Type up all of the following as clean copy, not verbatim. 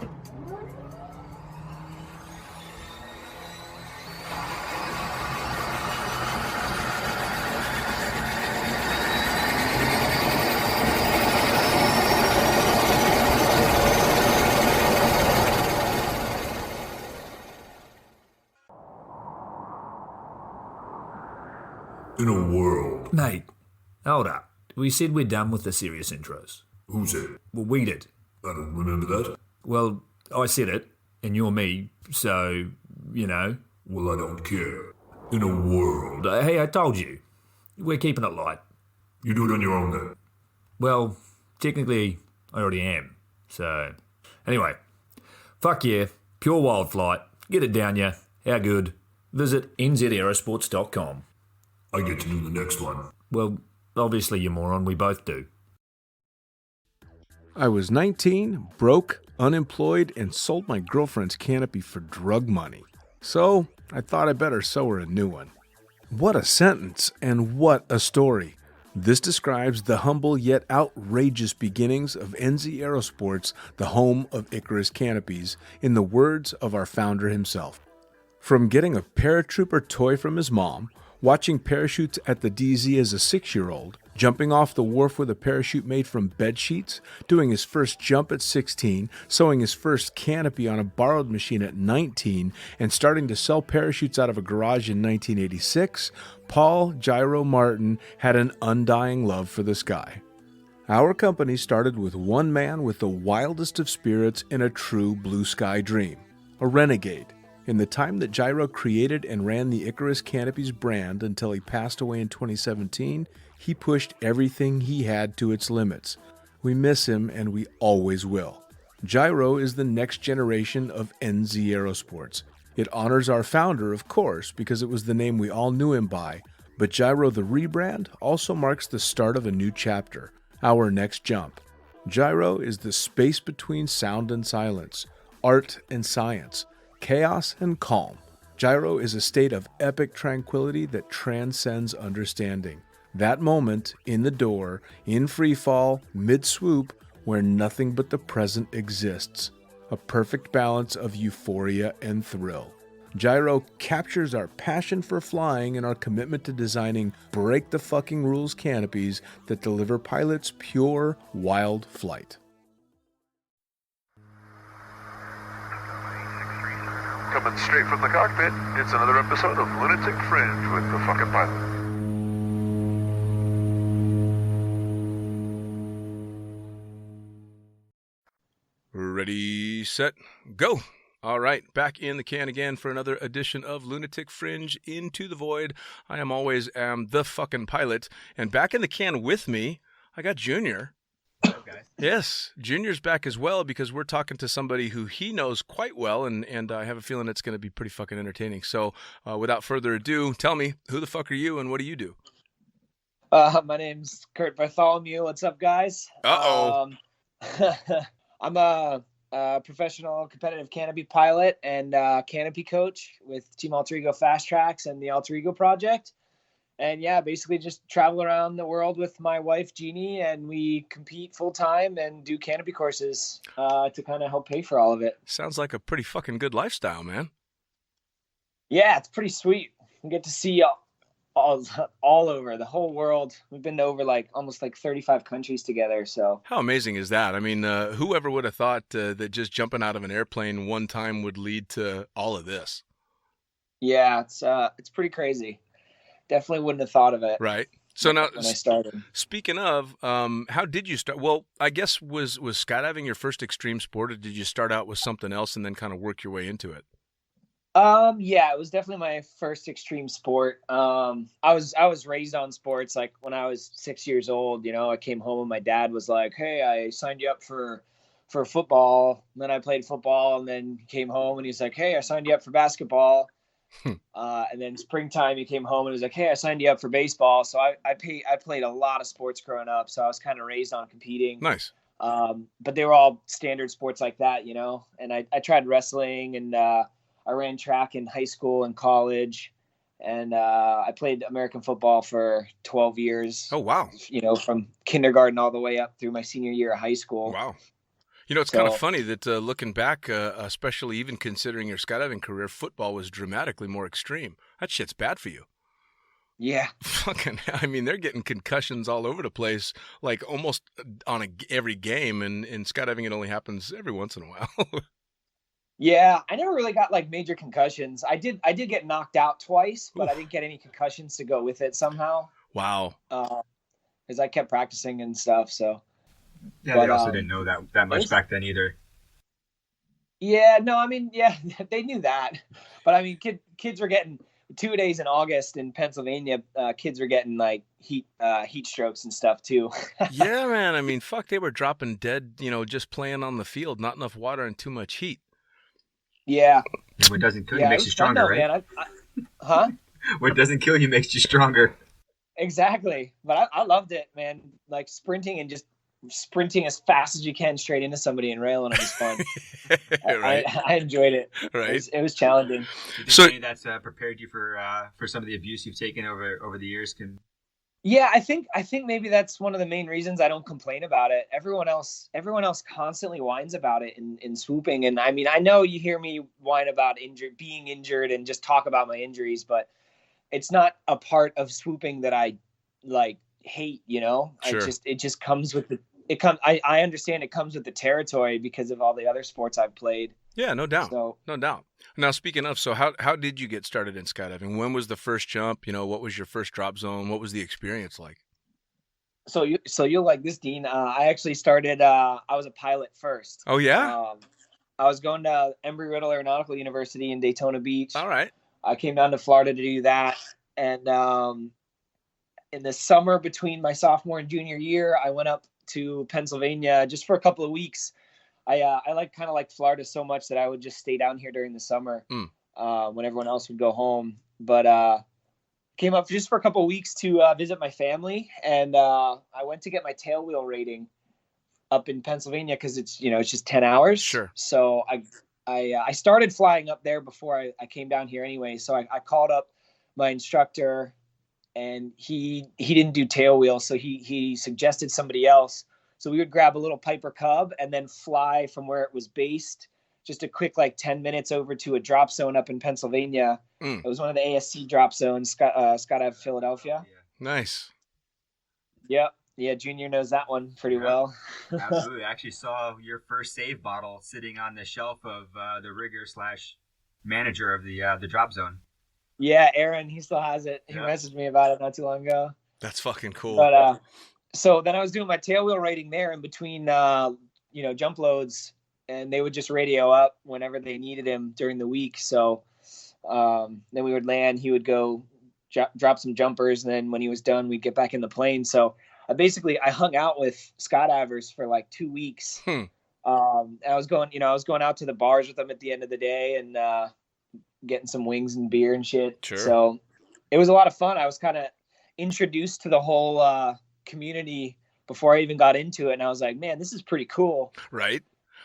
In a world. Mate, hold up. We said we're done with the serious intros. Who said? Well, we did. I don't remember that. Well, I said it, and you're me, so, you know. Well, I don't care. In a world. Hey, I told you. We're keeping it light. You do it on your own then. Well, technically, I already am. So, anyway. Fuck yeah. Pure wild flight. Get it down ya. How good? Visit nzaerosports.com. I get to do the next one. Well, obviously, you moron. We both do. I was 19, broke, unemployed, and sold my girlfriend's canopy for drug money. So, I thought I better sew her a new one. What a sentence, and what a story. This describes the humble yet outrageous beginnings of NZ Aerosports, the home of Icarus canopies, in the words of our founder himself. From getting a paratrooper toy from his mom, watching parachutes at the DZ as a 6-year-old, jumping off the wharf with a parachute made from bed sheets, doing his first jump at 16, sewing his first canopy on a borrowed machine at 19, and starting to sell parachutes out of a garage in 1986, Paul Gyro Martin had an undying love for the sky. Our company started with one man with the wildest of spirits and a true blue sky dream, a renegade. In the time that Gyro created and ran the Icarus Canopies brand until he passed away in 2017, he pushed everything he had to its limits. We miss him, and we always will. Gyro is the next generation of NZ Aerosports. It honors our founder, of course, because it was the name we all knew him by, but Gyro the rebrand also marks the start of a new chapter, our next jump. Gyro is the space between sound and silence, art and science, chaos and calm. Gyro is a state of epic tranquility that transcends understanding. That moment, in the door, in free fall, mid-swoop, where nothing but the present exists. A perfect balance of euphoria and thrill. Gyro captures our passion for flying and our commitment to designing break-the-fucking-rules canopies that deliver pilots pure, wild flight. Coming straight from the cockpit, it's another episode of Lunatic Fringe with the fucking pilot. Ready, set, go! All right, back in the can again for another edition of Lunatic Fringe Into the Void. I am always the fucking pilot, and back in the can with me, I got Junior. Okay. Yes, Junior's back as well because we're talking to somebody who he knows quite well, and I have a feeling it's going to be pretty fucking entertaining. So, without further ado, tell me, who the fuck are you and what do you do? My name's Curt Bartholomew. What's up, guys? Uh-oh. I'm a professional competitive canopy pilot and canopy coach with Team Alter Ego Fast Tracks and the Alter Ego Project. And yeah, basically just travel around the world with my wife, Jeannie, and we compete full time and do canopy courses to kind of help pay for all of it. Sounds like a pretty fucking good lifestyle, man. Yeah, it's pretty sweet. We get to see all over the whole world. We've been to over almost 35 countries together. So how amazing is that? I mean, whoever would have thought that just jumping out of an airplane one time would lead to all of this? Yeah, it's pretty crazy. Definitely wouldn't have thought of it. Right. So now, when I started. Speaking of, how did you start? Well, I guess was skydiving your first extreme sport, or did you start out with something else and then kind of work your way into it? Yeah, it was definitely my first extreme sport. I was raised on sports. Like when I was 6 years old, I came home and my dad was like, "Hey, I signed you up for football." And then I played football, and then came home and he's like, "Hey, I signed you up for basketball." And then springtime he came home and was like, "Hey, I signed you up for baseball." So I played a lot of sports growing up. So I was kind of raised on competing. Nice. But they were all standard sports like that, and I tried wrestling and, I ran track in high school and college, and I played American football for 12 years. Oh, wow. From kindergarten all the way up through my senior year of high school. Wow. You know, it's So kind of funny that looking back, especially even considering your skydiving career, football was dramatically more extreme. That shit's bad for you. yeah. Fucking, I mean, they're getting concussions all over the place, like almost on every game. And in skydiving, it only happens every once in a while. Yeah, I never really got like major concussions. I did get knocked out twice, but I didn't get any concussions to go with it somehow. Wow. Because I kept practicing and stuff. So Yeah, But, they also didn't know that much was- back then either. yeah, no, I mean, yeah, they knew that. But I mean, kids were getting 2 days in August in Pennsylvania. Kids were getting like heat strokes and stuff too. Yeah, man. I mean, fuck, they were dropping dead, just playing on the field, not enough water and too much heat. Yeah, And what doesn't kill you yeah, it makes was you fun stronger, though, right? man. Huh? What doesn't kill you makes you stronger. Exactly. But I loved it, man. Like sprinting and just sprinting as fast as you can straight into somebody and railing it was fun. Right. I enjoyed it. Right. It was challenging. Do you think So- any of that's prepared you for some of the abuse you've taken over the years? Yeah, I think maybe that's one of the main reasons I don't complain about it. Everyone else constantly whines about it in swooping. And I mean, I know you hear me whine about being injured and just talk about my injuries, but it's not a part of swooping that I like hate, Sure. It just comes with I understand it comes with the territory because of all the other sports I've played. Yeah, no doubt. So No doubt. Now, speaking of, so how did you get started in skydiving? When was the first jump? What was your first drop zone? What was the experience like? so you'll like this, Dean. I actually started I was a pilot first. Oh, yeah? I was going to Embry-Riddle Aeronautical University in Daytona Beach. All right. I came down to Florida to do that. And in the summer between my sophomore and junior year, I went up to Pennsylvania just for a couple of weeks. I kind of liked Florida so much that I would just stay down here during the summer when everyone else would go home. But came up just for a couple of weeks to visit my family. And I went to get my tailwheel rating up in Pennsylvania because it's just 10 hours. Sure. So I started flying up there before I came down here anyway. So I called up my instructor, and he didn't do tailwheel, so he suggested somebody else. So we would grab a little Piper Cub and then fly from where it was based, just a quick 10 minutes over to a drop zone up in Pennsylvania. It was one of the ASC drop zones, Skydive Philadelphia. Nice. Yep. Yeah, Junior knows that one pretty well. Absolutely. I actually saw your first save bottle sitting on the shelf of the rigger / manager of the drop zone. Yeah, Aaron, he still has it. He Yeah. messaged me about it not too long ago. That's fucking cool. But so then I was doing my tailwheel rating there in between jump loads, and they would just radio up whenever they needed him during the week. So then we would land, he would go drop some jumpers, and then when he was done, we'd get back in the plane. So I hung out with skydivers for 2 weeks. And I was going out to the bars with them at the end of the day and getting some wings and beer and shit. Sure. So it was a lot of fun. I was kind of introduced to the whole community before I even got into it, and I was like, man, this is pretty cool. Right.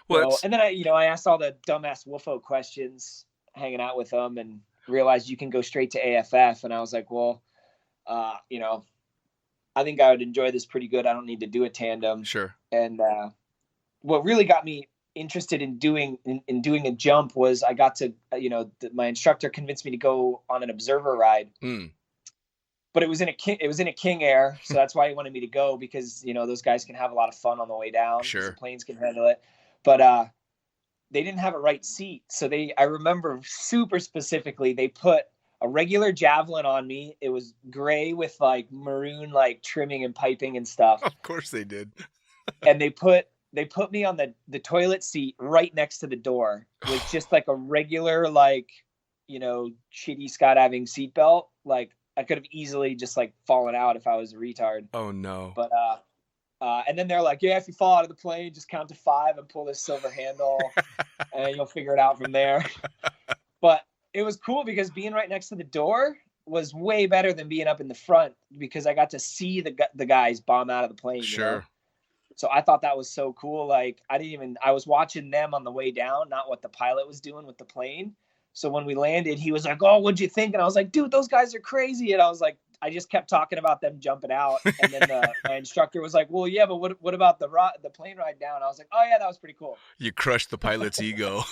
Well, So, and then I asked all the dumbass WFO questions hanging out with them, and realized you can go straight to AFF. And I was like, well, I think I would enjoy this pretty good. I don't need to do a tandem. sure. And what really got me interested in doing a jump was I got to my instructor convinced me to go on an observer ride. But it was in a King Air, so that's why he wanted me to go, because those guys can have a lot of fun on the way down. 'Cause Sure. the planes can handle it. But they didn't have a right seat, so I remember super specifically they put a regular Javelin on me. It was gray with maroon trimming and piping and stuff. Of course they did. And they put me on the toilet seat right next to the door with just a regular shitty skydiving seatbelt. I could have easily just fallen out if I was a retard. Oh, no. But and then they're like, yeah, if you fall out of the plane, just count to 5 and pull this silver handle, and you'll figure it out from there. But it was cool because being right next to the door was way better than being up in the front, because I got to see the guys bomb out of the plane. Sure. So I thought that was so cool. I was watching them on the way down, not what the pilot was doing with the plane. So when we landed, he was like, oh, what'd you think? And I was like, dude, those guys are crazy. And I was like, I just kept talking about them jumping out, and then my instructor was like, "Well, yeah, but what about the plane ride down?" I was like, "Oh yeah, that was pretty cool." You crushed the pilot's ego.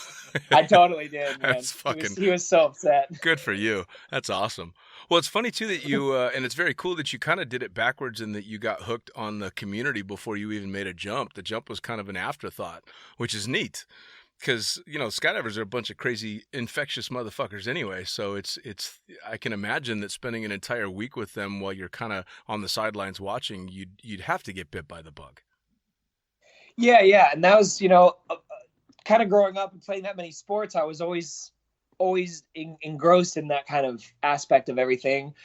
I totally did, man. That's fucking He was so upset. good for you. That's awesome. Well, it's funny too that you and it's very cool that you kind of did it backwards and that you got hooked on the community before you even made a jump. The jump was kind of an afterthought, which is neat. Because, you know, skydivers are a bunch of crazy, infectious motherfuckers anyway. So it's I can imagine that spending an entire week with them while you're kind of on the sidelines watching, you'd have to get bit by the bug. Yeah. And that was, you know, kind of growing up and playing that many sports, I was always engrossed in that kind of aspect of everything.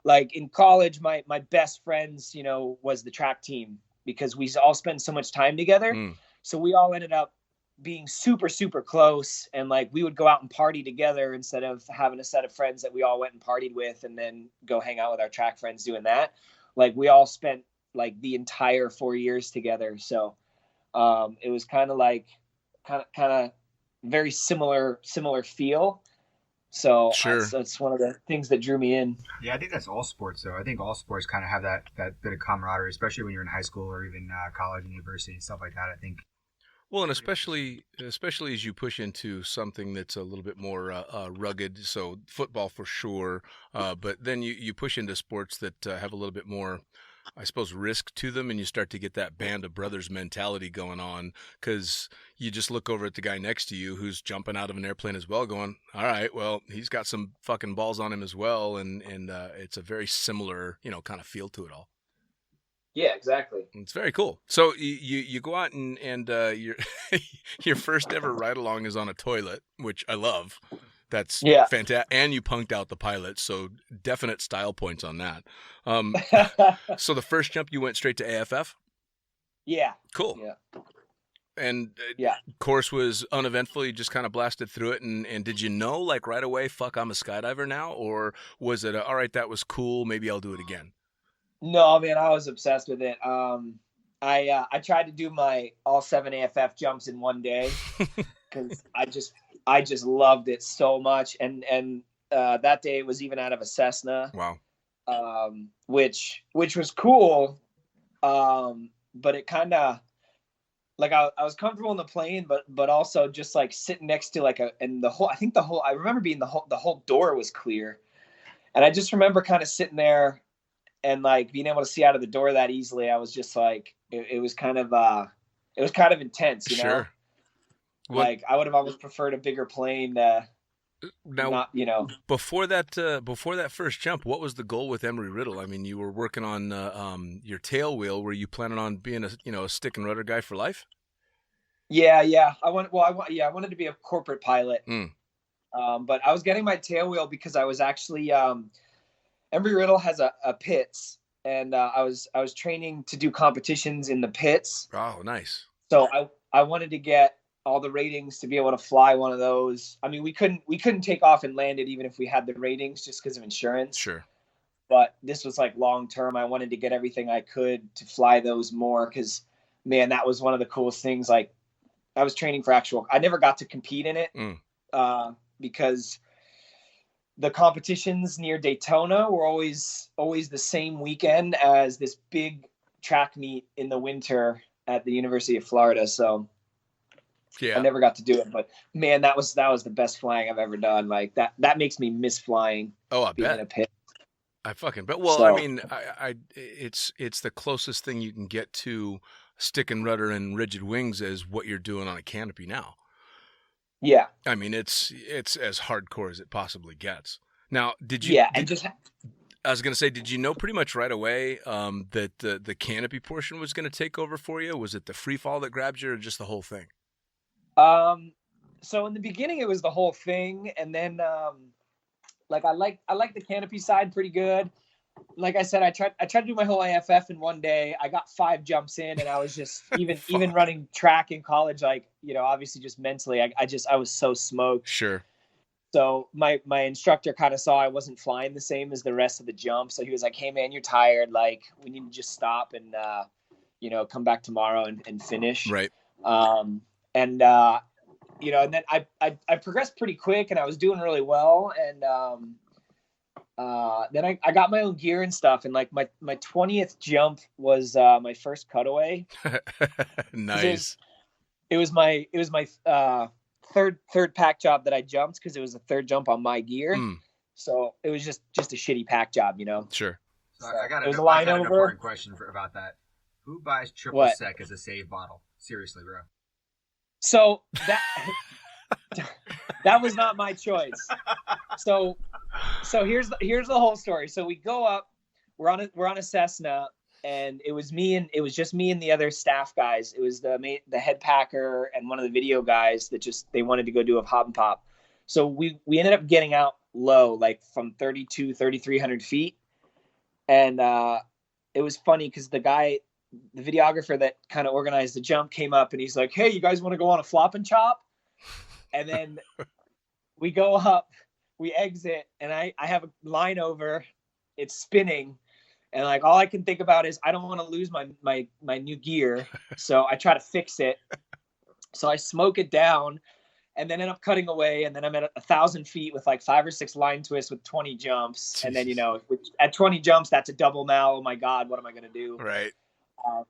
Like in college, my best friends, you know, was the track team because we all spent so much time together. So we all ended up being super, super close, and like we would go out and party together instead of having a set of friends that we all went and partied with and then go hang out with our track friends doing that. Like we all spent like the entire 4 years together. So it was kind of very similar feel. So sure. That's one of the things that drew me in. Yeah, I think that's all sports, though. I think all sports kind of have that bit of camaraderie, especially when you're in high school or even college and university and stuff like that. I think. Well, and especially as you push into something that's a little bit more rugged, so football for sure, but then you push into sports that have a little bit more, I suppose, risk to them, and you start to get that band of brothers mentality going on, because you just look over at the guy next to you who's jumping out of an airplane as well going, all right, well, he's got some fucking balls on him as well, and it's a very similar, you know, kind of feel to it all. Yeah, exactly. It's very cool. So you go out and your your first ever ride along is on a toilet, which I love. That's fantastic. And you punked out the pilot, so definite style points on that. So the first jump you went straight to AFF? Yeah. Cool. Yeah. And course was uneventful. You just kind of blasted through it. And did you know like right away, fuck, I'm a skydiver now? Or was it all right, that was cool, maybe I'll do it again? No, man, I was obsessed with it. I tried to do my all 7 AFF jumps in one day because I just loved it so much. And that day it was even out of a Cessna. Wow. Which was cool. But it kind of like I was comfortable in the plane, but also just like sitting next to like I remember being the whole door was clear, and I just remember kind of sitting there. And like being able to see out of the door that easily, I was just like, it was kind of intense, you know? Sure. Like I would have almost preferred a bigger plane. Now, not, you know. Before that first jump, what was the goal with Embry-Riddle? I mean, you were working on your tail wheel. Were you planning on being a stick and rudder guy for life? Yeah. I wanted to be a corporate pilot. But I was getting my tail wheel because I was actually Embry-Riddle has a pits, and I was training to do competitions in the pits. Oh, nice. So I wanted to get all the ratings to be able to fly one of those. I mean, we couldn't take off and land it even if we had the ratings just because of insurance. Sure. But this was like long term. I wanted to get everything I could to fly those more because, man, that was one of the coolest things. Like I was training for I never got to compete in it because the competitions near Daytona were always the same weekend as this big track meet in the winter at the University of Florida. So I never got to do it, but man, that was the best flying I've ever done. Like that makes me miss flying. Oh, I bet. In a pit. I fucking bet. Well, I mean, it's the closest thing you can get to stick and rudder and rigid wings as what you're doing on a canopy now. Yeah. I mean, it's as hardcore as it possibly gets. Now, I was going to say, did you know pretty much right away that the canopy portion was going to take over for you? Was it the free fall that grabbed you or just the whole thing? So in the beginning it was the whole thing. And then, like I like the canopy side pretty good. Like I said, I tried to do my whole AFF in one day. I got 5 jumps in, and I was just even running track in college, like, you know, obviously just mentally, I was so smoked. Sure. So my instructor kind of saw I wasn't flying the same as the rest of the jump. So he was like, "Hey man, you're tired. Like we need to just stop and, come back tomorrow and finish." Right. And then I progressed pretty quick and I was doing really well. And, Then I got my own gear and stuff, and like my 20th jump was my first cutaway. Nice. It was my third pack job that I jumped, because it was the third jump on my gear. So it was just a shitty pack job, you know. Sure. So I got it was an a line over. important question about that. Who buys triple sec as a save bottle? Seriously, bro. So that that was not my choice. So here's the whole story. So we go up, we're on a Cessna, and it was just me and the other staff guys. It was the head packer and one of the video guys that they wanted to go do a hop and pop. So we ended up getting out low, like from 3,300 feet. And it was funny because the videographer that kind of organized the jump came up, and he's like, "Hey, you guys want to go on a flop and chop?" And then we go up, we exit, and I have a line over, it's spinning. And like, all I can think about is I don't want to lose my new gear. So I try to fix it. So I smoke it down, and then end up cutting away. And then I'm at 1,000 feet with like 5 or 6 line twists with 20 jumps. Jesus. And then, you know, at 20 jumps, that's a double now. Oh my God, what am I going to do? Right.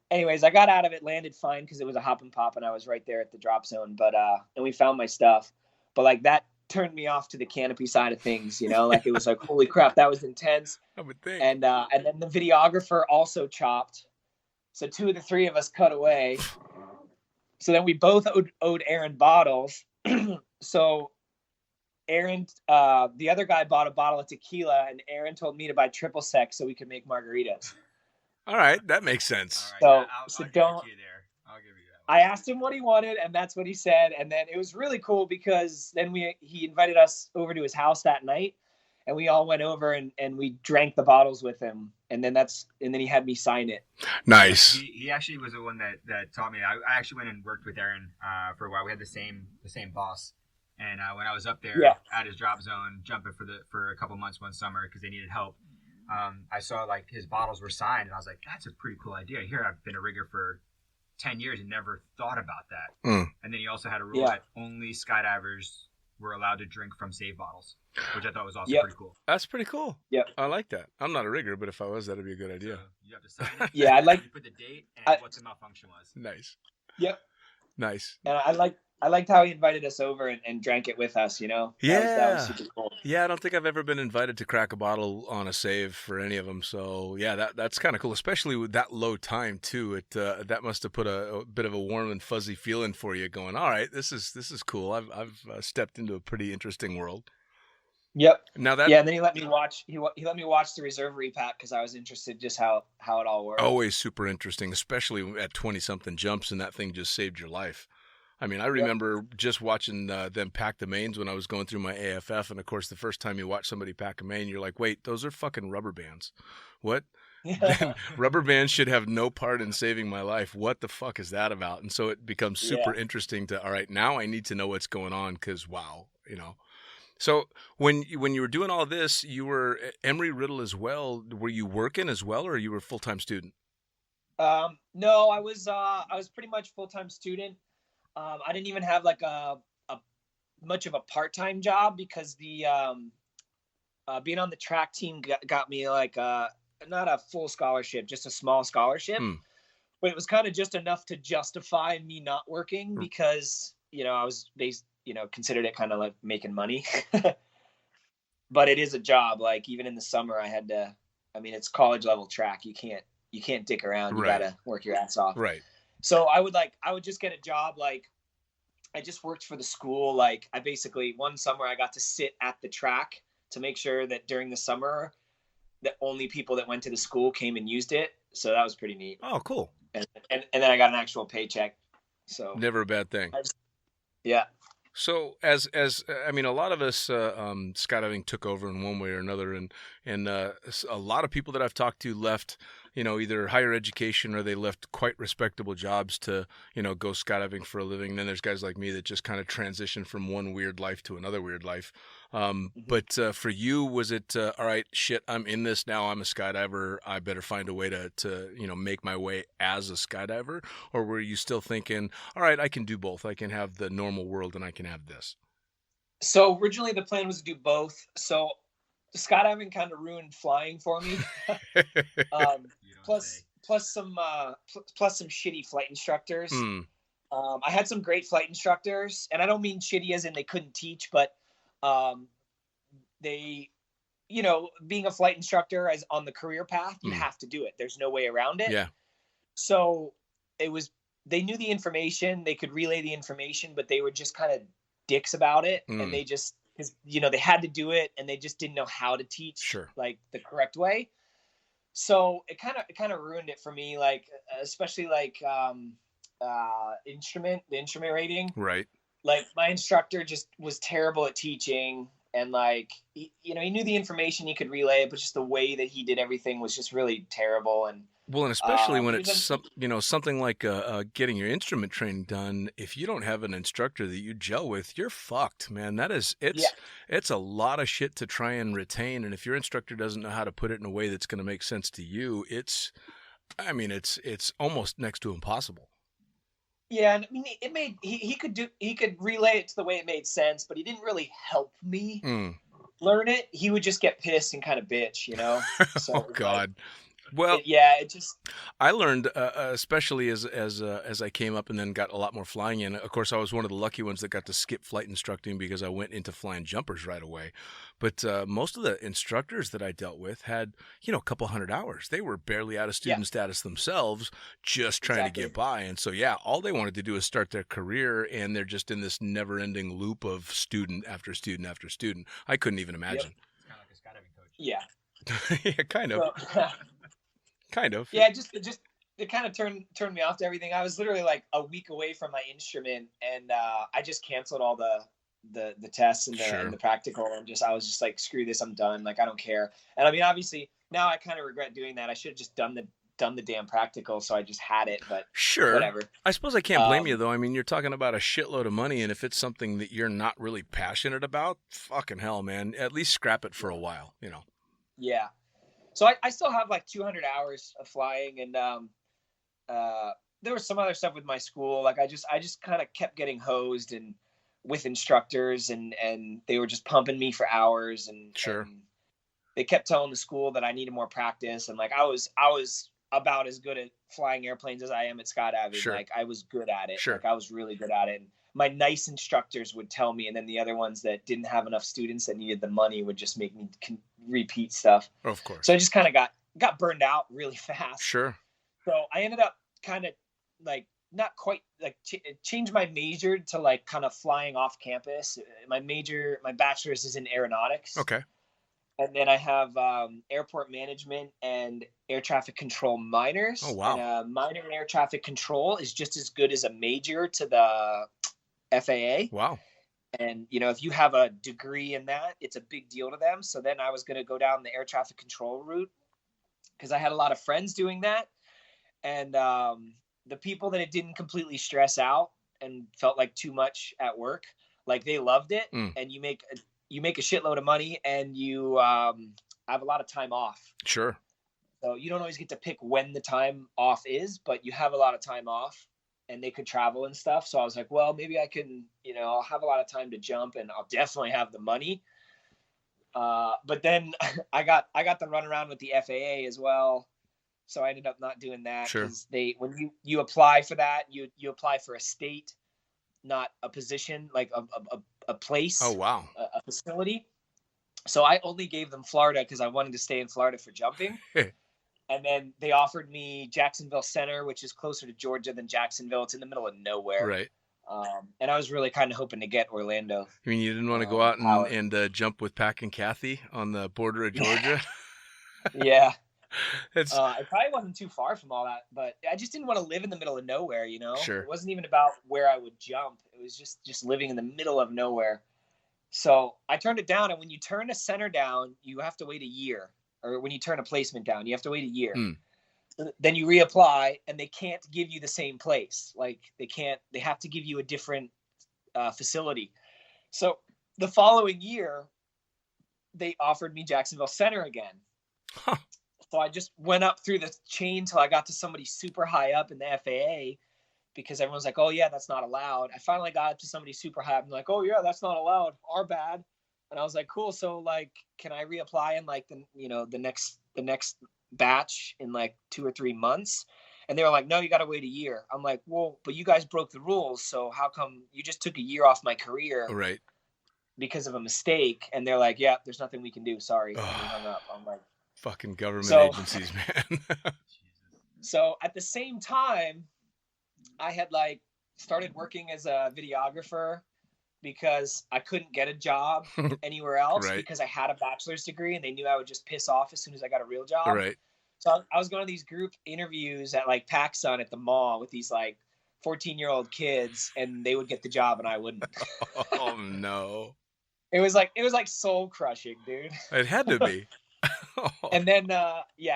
Anyways, I got out of it, landed fine because it was a hop and pop, and I was right there at the drop zone. But and we found my stuff. But like, that turned me off to the canopy side of things, you know, like it was like, holy crap, that was intense. I would think. And then the videographer also chopped. So 2 of the 3 of us cut away. So then we both owed Aaron bottles. So Aaron, the other guy bought a bottle of tequila, and Aaron told me to buy triple sec so we could make margaritas. All right, that makes sense. All right, So I'll don't. give it to you there. I'll give you that. I asked him what he wanted, and that's what he said. And then it was really cool because then he invited us over to his house that night, and we all went over and we drank the bottles with him. And then he had me sign it. Nice. He actually was the one that taught me. I actually went and worked with Aaron for a while. We had the same boss. And when I was up there at his drop zone, jumping for a couple months one summer because they needed help, I saw like his bottles were signed, and I was like, that's a pretty cool idea. Here, I've been a rigger for 10 years and never thought about that. And then he also had a rule that only skydivers were allowed to drink from save bottles, which I thought was also pretty cool. That's pretty cool. Yeah, I like that. I'm not a rigger, but if I was, that'd be a good idea. So you have to sign it. Yeah, I like. You put the date and what the malfunction was. Nice. Yep. Nice. And I liked how he invited us over and drank it with us, you know? That was super cool. Yeah, I don't think I've ever been invited to crack a bottle on a save for any of them. So, yeah, that's kind of cool, especially with that low time, too. That must have put a bit of a warm and fuzzy feeling for you going, all right, this is cool. I've stepped into a pretty interesting world. Yep. Now that and then he let me watch the reserve repack because I was interested just how it all worked. Always super interesting, especially at 20-something jumps, and that thing just saved your life. I mean, I remember just watching them pack the mains when I was going through my AFF. And, of course, the first time you watch somebody pack a main, you're like, wait, those are fucking rubber bands. What? Rubber bands should have no part in saving my life. What the fuck is that about? And so it becomes super interesting to, all right, now I need to know what's going on because, wow, you know. So when you were doing all this, you were at Embry-Riddle as well. Were you working as well, or you were a full-time student? No, I was pretty much full-time student. I didn't even have like a much of a part-time job because the being on the track team got me like not a full scholarship, just a small scholarship. But it was kind of just enough to justify me not working because, you know, I was considered it kind of like making money. But it is a job. Like even in the summer it's college level track. You can't dick around. You gotta work your ass off. Right. So I would just get a job. Like I just worked for the school. Like I basically one summer I got to sit at the track to make sure that during the summer that only people that went to the school came and used it. So that was pretty neat. Oh, cool. And then I got an actual paycheck. So never a bad thing. Yeah. So as I mean, a lot of us skydiving took over in one way or another, and a lot of people that I've talked to left, you know, either higher education or they left quite respectable jobs to, you know, go skydiving for a living. And then there's guys like me that just kind of transitioned from one weird life to another weird life. But for you, was it all right? Shit, I'm in this now. I'm a skydiver. I better find a way to you know make my way as a skydiver. Or were you still thinking, all right, I can do both. I can have the normal world and I can have this. So originally the plan was to do both. So skydiving kind of ruined flying for me. um, You don't plus say. plus some plus some shitty flight instructors. Hmm. I had some great flight instructors, and I don't mean shitty as in they couldn't teach, but they, being a flight instructor as on the career path, you have to do it. There's no way around it. Yeah. So they knew the information, they could relay the information, but they were just kind of dicks about it. And they just, they had to do it, and they just didn't know how to teach like the correct way. So it kind of ruined it for me, like, especially like, the instrument rating. Right. Like my instructor just was terrible at teaching, and like, he knew the information, he could relay it, but just the way that he did everything was just really terrible. And Well, and especially when it's something like getting your instrument training done, if you don't have an instructor that you gel with, you're fucked, man. It's a lot of shit to try and retain, and if your instructor doesn't know how to put it in a way that's going to make sense to you, it's almost next to impossible. Yeah, and I mean, he could relay it to the way it made sense, but he didn't really help me learn it. He would just get pissed and kind of bitch, So Oh God. I learned, especially as I came up and then got a lot more flying in. Of course, I was one of the lucky ones that got to skip flight instructing because I went into flying jumpers right away. But most of the instructors that I dealt with had, a couple hundred hours. They were barely out of student status themselves, just trying to get by. And so, all they wanted to do is start their career, and they're just in this never-ending loop of student after student after student. I couldn't even imagine. It's kind of like a skydiving coach. Yeah. Yeah, kind of. So, kind of. Yeah, it kind of turned me off to everything. I was literally like a week away from my instrument, and I just canceled all the tests and the practical, and I was just like, screw this, I'm done. Like, I don't care. And I mean, obviously now I kind of regret doing that. I should have just done the damn practical, so I just had it. But whatever. I suppose I can't blame you though. I mean, you're talking about a shitload of money, and if it's something that you're not really passionate about, fucking hell, man, at least scrap it for a while, Yeah. So I still have like 200 hours of flying, and there was some other stuff with my school. Like I just kind of kept getting hosed and with instructors, and they were just pumping me for hours, and they kept telling the school that I needed more practice. And like I was about as good at flying airplanes as I am at skydiving. Like I was good at it. Like I was really good at it. And my nice instructors would tell me, and then the other ones that didn't have enough students that needed the money would just make me repeat stuff. Of course. So I just kind of got burned out really fast. Sure. So I ended up kind of like not quite like change my major to like kind of flying off campus. My bachelor's is in aeronautics. Okay. And then I have airport management and air traffic control minors. Oh, wow. And a minor in air traffic control is just as good as a major to the FAA. Wow. And, if you have a degree in that, it's a big deal to them. So then I was going to go down the air traffic control route because I had a lot of friends doing that. And the people that it didn't completely stress out and felt like too much at work, like they loved it. And you make a shitload of money, and you have a lot of time off. Sure. So you don't always get to pick when the time off is, but you have a lot of time off, and they could travel and stuff. So I was like, well, maybe I can, I'll have a lot of time to jump, and I'll definitely have the money. But then I got the runaround with the FAA as well. So I ended up not doing that because when you apply for that, you apply for a state, not a position, like a place. Oh, wow. A facility. So I only gave them Florida because I wanted to stay in Florida for jumping. And then they offered me Jacksonville Center, which is closer to Georgia than Jacksonville. It's in the middle of nowhere. Right. And I was really kind of hoping to get Orlando. I mean, you didn't want to go out and jump with Pack and Kathy on the border of Georgia? Yeah. It probably wasn't too far from all that, but I just didn't want to live in the middle of nowhere, Sure. It wasn't even about where I would jump. It was just living in the middle of nowhere. So I turned it down, and when you turn a center down, you have to wait a year. Or when you turn a placement down, you have to wait a year. Then you reapply, and they can't give you the same place. Like they have to give you a different facility. So the following year, they offered me Jacksonville Center again. Huh. So I just went up through the chain till I got to somebody super high up in the FAA, because everyone's like, oh yeah, that's not allowed. I finally got up to somebody super high up and like, oh yeah, that's not allowed. Our bad. And I was like, cool. So like, can I reapply in like the next batch in like 2 or 3 months? And they were like, no, you got to wait a year. I'm like, well, but you guys broke the rules. So how come you just took a year off my career Right. because of a mistake? And they're like, yeah, there's nothing we can do. Sorry. And we hung up. I'm like, fucking government So- agencies, man. so at the same time, I had like started working as a videographer because I couldn't get a job anywhere else Right. because I had a bachelor's degree and they knew I would just piss off as soon as I got a real job. Right. So I was going to these group interviews at like PacSun at the mall with these like 14-year-old kids, and they would get the job and I wouldn't. Oh no. It was like soul crushing, dude. It had to be. And then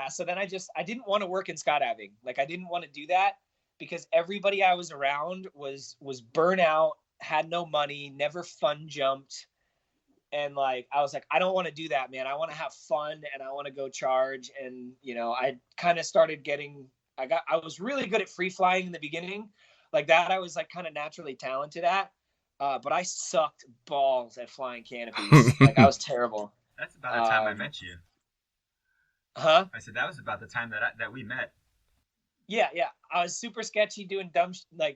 so then I didn't want to work in skydiving. Like I didn't want to do that because everybody I was around was burnout, had no money, never fun jumped. And like, I was like, I don't want to do that, man. I want to have fun and I want to go charge. And, I kind of started I was really good at free flying in the beginning. Like that, I was like kind of naturally talented at, but I sucked balls at flying canopies. Like I was terrible. That's about the time I met you. Huh? I said that was about the time that we met. Yeah. I was super sketchy doing dumb, I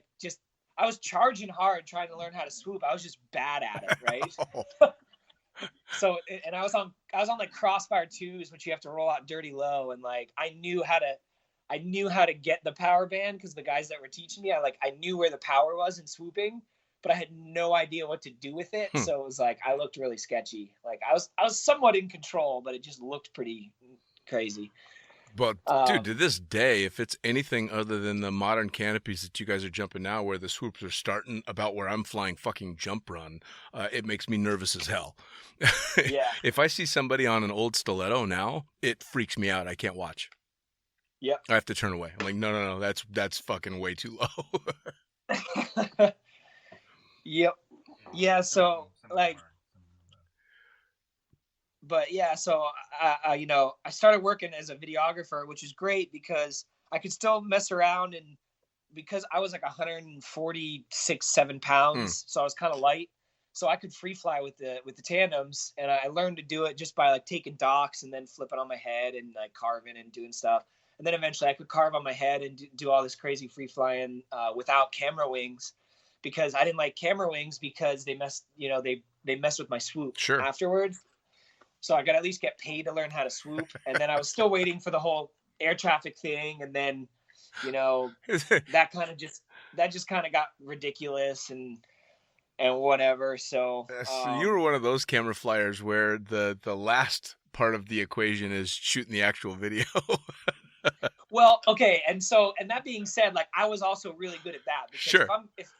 was charging hard trying to learn how to swoop. I was just bad at it, right? So, and I was on like Crossfire 2s, which you have to roll out dirty low, and like I knew how to get the power band because the guys that were teaching me, I knew where the power was in swooping, but I had no idea what to do with it. So it was like I looked really sketchy. Like I was somewhat in control, but it just looked pretty crazy. But dude, to this day, if it's anything other than the modern canopies that you guys are jumping now, where the swoops are starting about where I'm flying fucking jump run, it makes me nervous as hell. Yeah. If I see somebody on an old stiletto now, it freaks me out. I can't watch. Yep. I have to turn away. I'm like, no, that's fucking way too low. Yep. Yeah. So like. But yeah, so I started working as a videographer, which is great because I could still mess around, and because I was like 146-7 pounds, so I was kind of light, so I could free fly with the tandems, and I learned to do it just by like taking docks and then flipping on my head and like carving and doing stuff, and then eventually I could carve on my head and do all this crazy free flying without camera wings, because I didn't like camera wings because they mess with my swoop afterwards. So I got to at least get paid to learn how to swoop. And then I was still waiting for the whole air traffic thing. And then, that just kind of got ridiculous and whatever. So you were one of those camera flyers where the last part of the equation is shooting the actual video. Well, okay. And that being said, like I was also really good at that. Because if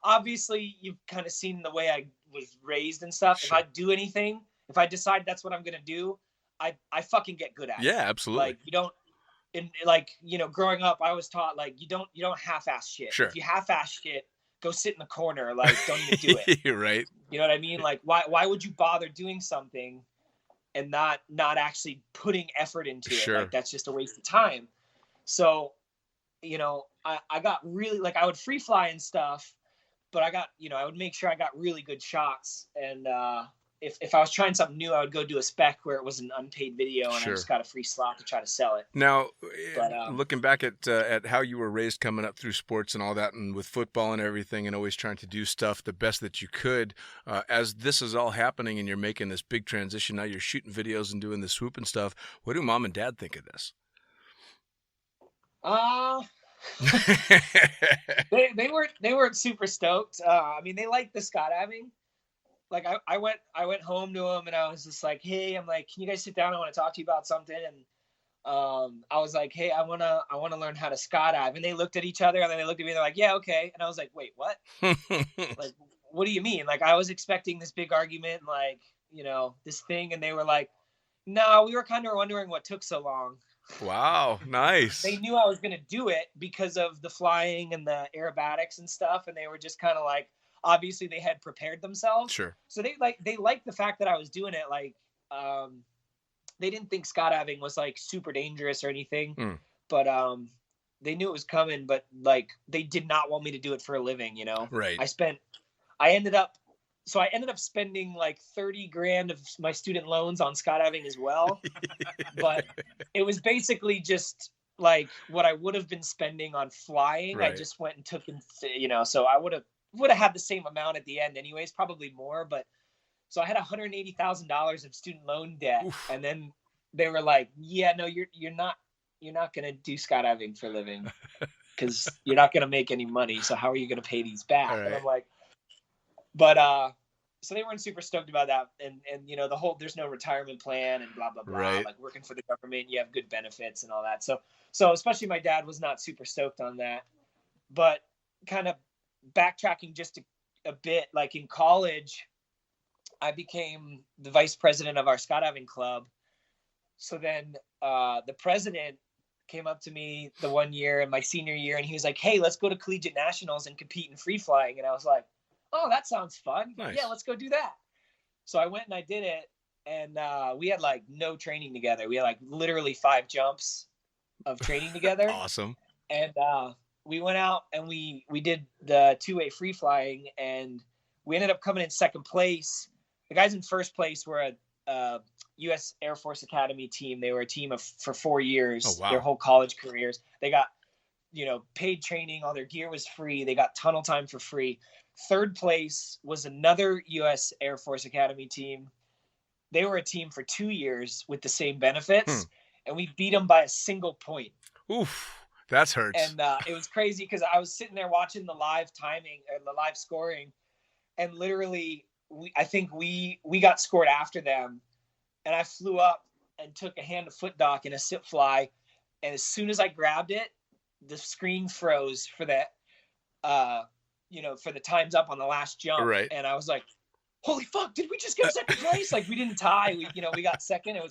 obviously you've kind of seen the way I was raised and stuff. If I do anything, if I decide that's what I'm going to do, I fucking get good at it. Yeah, absolutely. Like, growing up, I was taught, like, you don't half-ass shit. Sure. If you half-ass shit, go sit in the corner. Like, don't even do it. You're right. You know what I mean? Like, why would you bother doing something and not actually putting effort into it? Like, that's just a waste of time. So, I got really, like, I would free fly and stuff, but I would make sure I got really good shots. And, if I was trying something new, I would go do a spec where it was an unpaid video and I just got a free slot to try to sell it. Now, looking back at how you were raised coming up through sports and all that, and with football and everything, and always trying to do stuff the best that you could, as this is all happening and you're making this big transition, now you're shooting videos and doing the swoop and stuff, what do mom and dad think of this? They weren't super stoked. I mean, they liked the skydiving. Like I went home to them and I was just like, hey, I'm like, can you guys sit down? I want to talk to you about something. And I was like, hey, I wanna learn how to skydive. And they looked at each other and then they looked at me and they're like, yeah, okay. And I was like, wait, what? Like, what do you mean? Like, I was expecting this big argument, like, this thing. And they were like, no, we were kind of wondering what took so long. Wow, nice. They knew I was going to do it because of the flying and the aerobatics and stuff. And they were just kind of like, obviously they had prepared themselves. Sure. So they liked the fact that I was doing it. Like, they didn't think skydiving was like super dangerous or anything, but, they knew it was coming, but like, they did not want me to do it for a living, Right. I ended up I ended up spending like 30 grand of my student loans on skydiving as well. But it was basically just like what I would have been spending on flying. Right. I just went and took, so I would have had the same amount at the end anyways, probably more. But so I had $180,000 of student loan debt. Oof. And then they were like, yeah, no, you're not going to do skydiving for a living because you're not going to make any money. So how are you going to pay these back? Right. And I'm like, but, so they weren't super stoked about that. And the whole, there's no retirement plan and blah, blah, blah. Right. Like working for the government, you have good benefits and all that. So especially my dad was not super stoked on that, but kind of backtracking just a bit, like in college, I became the vice president of our skydiving club. So then the president came up to me the one year in my senior year, and he was like, hey, let's go to collegiate nationals and compete in free flying. And I was like, oh, that sounds fun. Nice. Yeah, let's go do that. So I went and I did it. And we had like no training together. We had like literally 5 jumps of training together. Awesome. And we went out and we did the 2-way free flying, and we ended up coming in second place. The guys in first place were a U.S. Air Force Academy team. They were a team for 4 years, oh, wow. Their whole college careers. They got, paid training. All their gear was free. They got tunnel time for free. Third place was another U.S. Air Force Academy team. They were a team for 2 years with the same benefits, and we beat them by a single point. Oof, that hurts. And it was crazy because I was sitting there watching the live timing or the live scoring, and literally I think we got scored after them, and I flew up and took a hand to foot dock and a sit fly, and as soon as I grabbed it, the screen froze for that. For the times up on the last jump. Right. And I was like, holy fuck, did we just get second place? Like we didn't tie. We got second. And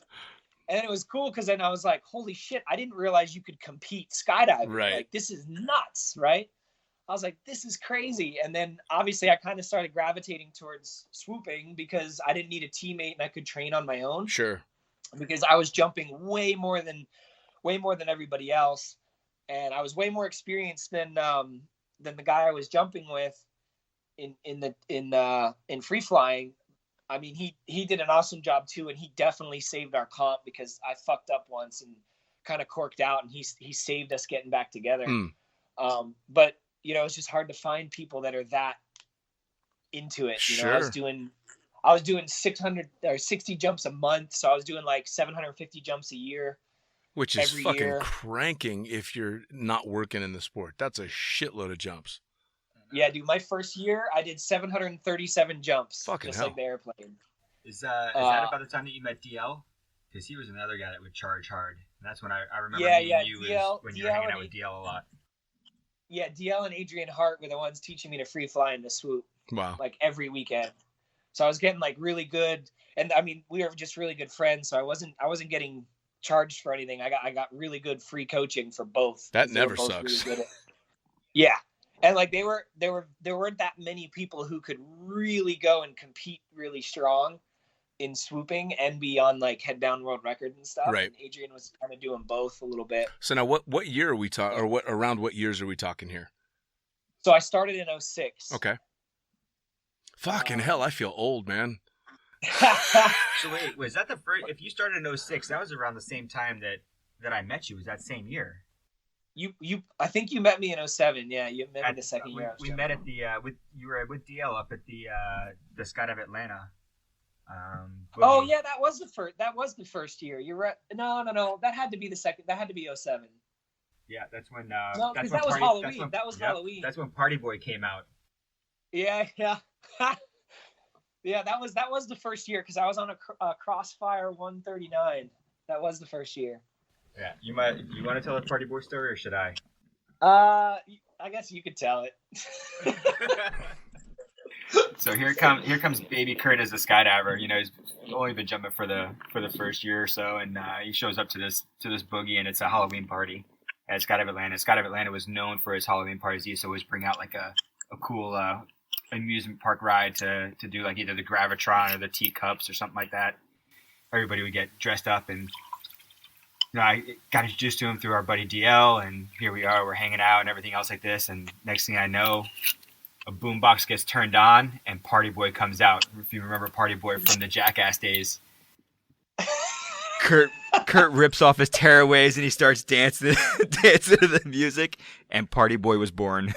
then it was cool because then I was like, holy shit, I didn't realize you could compete skydiving. Right. Like this is nuts, right? I was like, this is crazy. And then obviously I kind of started gravitating towards swooping because I didn't need a teammate and I could train on my own. Sure. Because I was jumping way more than everybody else. And I was way more experienced than the guy I was jumping with in free flying. I mean, he did an awesome job too, and he definitely saved our comp because I fucked up once and kind of corked out, and he saved us getting back together. But it's just hard to find people that are that into it. Sure. I was doing 600 or 60 jumps a month, so I was doing like 750 jumps a year. Which is fucking cranking if you're not working in the sport. That's a shitload of jumps. Yeah, dude. My first year, I did 737 jumps. Fucking just hell. like the airplane. Is that about the time that you met DL? Because he was another guy that would charge hard. And that's when I remember meeting you DL, when you were hanging out with DL a lot. Yeah, DL and Adrian Hart were the ones teaching me to free fly and to swoop. Wow. Like every weekend. So I was getting like really good. And I mean, we were just really good friends. So I wasn't getting charged for anything. I got really good free coaching for both. That never sucks. Really yeah. And like there weren't that many people who could really go and compete really strong in swooping and be on like head down world record and stuff. Right. And Adrian was kind of doing both a little bit. So now what year are we talking, or around what years are we talking here? So I started in 2006. Okay. Fucking hell, I feel old, man. So wait, was that the first? If you started in 2006, that was around the same time that I met you. Was that same year? I think you met me in 2007. Yeah, you met me the second year. We met at the you were with DL up at the Skydive Atlanta. Oh yeah, that was the first year. You're right. No. That had to be the second. That had to be 2007. Yeah, that's when. No, because that was Halloween. Halloween. That's when Party Boy came out. Yeah. Yeah, that was the first year because I was on a Crossfire 139. That was the first year. Yeah, you want to tell a Party Boy story or should I? I guess you could tell it. So here comes baby Curt as a skydiver. He's only been jumping for the first year or so, and he shows up to this boogie, and it's a Halloween party at Skydive Atlanta. Skydive Atlanta was known for its Halloween parties. He used to always bring out like a cool amusement park ride to do like either the Gravitron or the teacups or something like that. Everybody would get dressed up, and I got introduced to him through our buddy DL, and here we are, we're hanging out and everything else like this. And next thing I know, a boombox gets turned on and Party Boy comes out. If you remember Party Boy from the Jackass days. Curt rips off his tearaways and he starts dancing to the music, and Party Boy was born.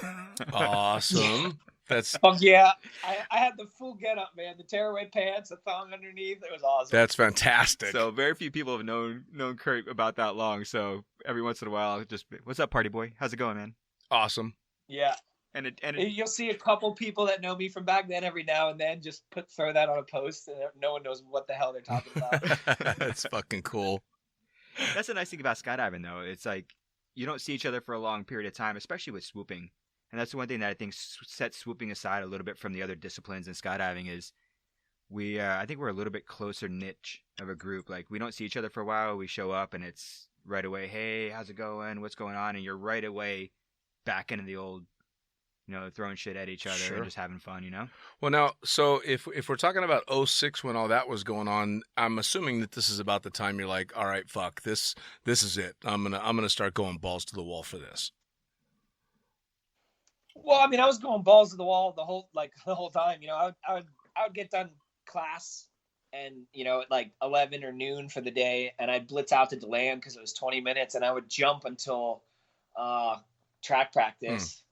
Awesome. That's Oh yeah, I had the full getup, man. The tearaway pants, the thong underneath. It was awesome. that's fantastic. So very few people have known Curt about that long. So every once in a while, I'll just, what's up, Party Boy? How's it going, man? Awesome. Yeah. And You'll see a couple people that know me from back then every now and then just throw that on a post, and no one knows what the hell they're talking about. That's fucking cool. that's the nice thing about skydiving, though. It's like you don't see each other for a long period of time, especially with swooping. And that's the one thing that I think sets swooping aside a little bit from the other disciplines in skydiving is I think we're a little bit closer niche of a group. Like we don't see each other for a while. We show up and it's right away, hey, how's it going? What's going on? And you're right away back into the old, throwing shit at each other Sure. and just having fun, Well, now, so if we're talking about '06 when all that was going on, I'm assuming that this is about the time you're like, all right, fuck, this is it. I'm gonna start going balls to the wall for this. Well, I mean, I was going balls to the wall the whole time. I would get done class, and at like 11 or noon for the day, and I'd blitz out to DeLand because it was 20 minutes, and I would jump until track practice.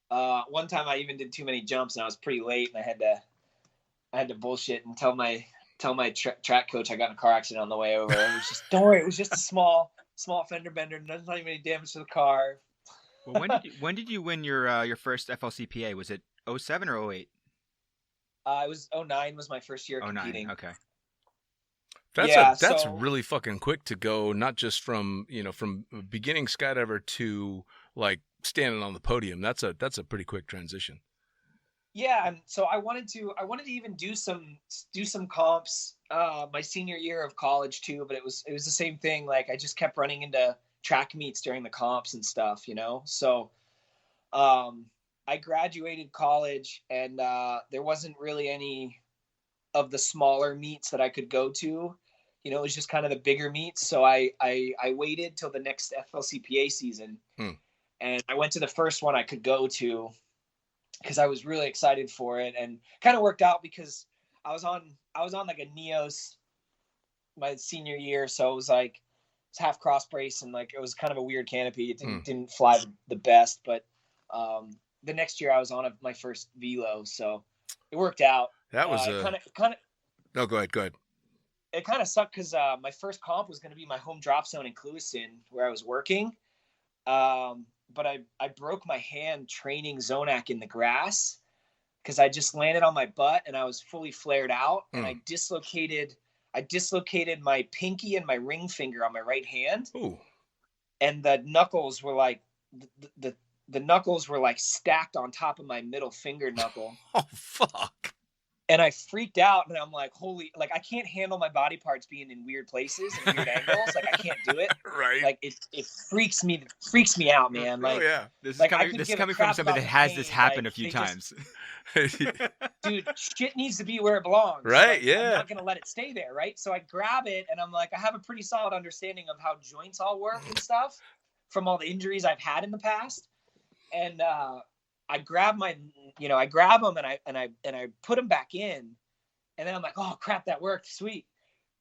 One time I even did too many jumps, and I was pretty late, and I had to bullshit and tell my track coach I got in a car accident on the way over. It was just, don't worry, it was just a small fender bender. Not even any damage to the car. Well, when did you win your first FLCPA? Was it 07 or 08? It was 09 was my first year competing. 09, okay. That's so, really fucking quick to go, not just from beginning skydiver to like standing on the podium. That's a pretty quick transition. Yeah, and so I wanted to even do some comps my senior year of college too, but it was the same thing. Like I just kept running into track meets during the comps and stuff, So I graduated college, and there wasn't really any of the smaller meets that I could go to. It was just kind of the bigger meets. So I waited till the next FLCPA season, and I went to the first one I could go to because I was really excited for it, and kind of worked out because I was on like a Neos my senior year, so it was like it's half cross brace, and like it was kind of a weird canopy. It didn't fly the best, but the next year I was on my first velo, so it worked out. That was kind of. No, go ahead. It kind of sucked because my first comp was going to be my home drop zone in Clewiston, where I was working. But I broke my hand training Zonac in the grass because I just landed on my butt and I was fully flared out, and I dislocated my pinky and my ring finger on my right hand. Ooh. And the knuckles were like the knuckles were like stacked on top of my middle finger knuckle. Oh fuck. And I freaked out, and I'm like, I can't handle my body parts being in weird places and weird angles. Like I can't do it. Right. Like it freaks me out, man. Like, oh yeah. This like, is coming from somebody that has this happen a few times. Dude, shit needs to be where it belongs. Right, like, yeah. I'm not gonna let it stay there, right? So I grab it, and I'm like, I have a pretty solid understanding of how joints all work and stuff from all the injuries I've had in the past. And I grab them and I put them back in, and then I'm like, oh crap, that worked, sweet.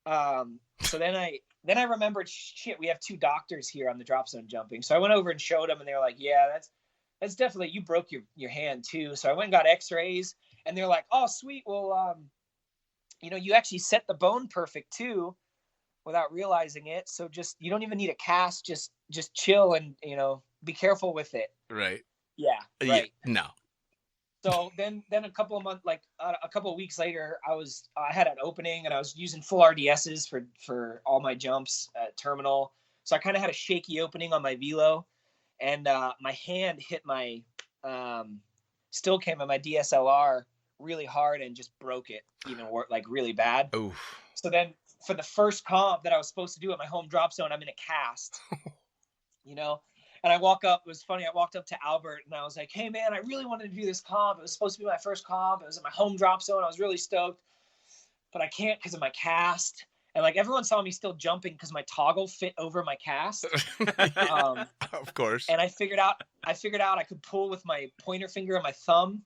So then I remembered, shit, we have two doctors here on the drop zone jumping. So I went over and showed them, and they were like, yeah, that's definitely, you broke your hand too. So I went and got x-rays, and they're like, oh sweet, well you actually set the bone perfect too without realizing it. So just, you don't even need a cast, just chill and be careful with it. Right. Yeah. Right. Yeah, no. So then a couple of months, a couple of weeks later, I had an opening, and I was using full RDSs for all my jumps at terminal. So I kind of had a shaky opening on my velo, and my hand hit my still came at my DSLR really hard and just broke it, like really bad. Oof. So then for the first comp that I was supposed to do at my home drop zone, I'm in a cast, And I walk up, it was funny, I walked up to Albert, and I was like, hey man, I really wanted to do this comp. It was supposed to be my first comp. It was at my home drop zone. I was really stoked, but I can't because of my cast. And like everyone saw me still jumping because my toggle fit over my cast. Of course. And I figured out I could pull with my pointer finger and my thumb.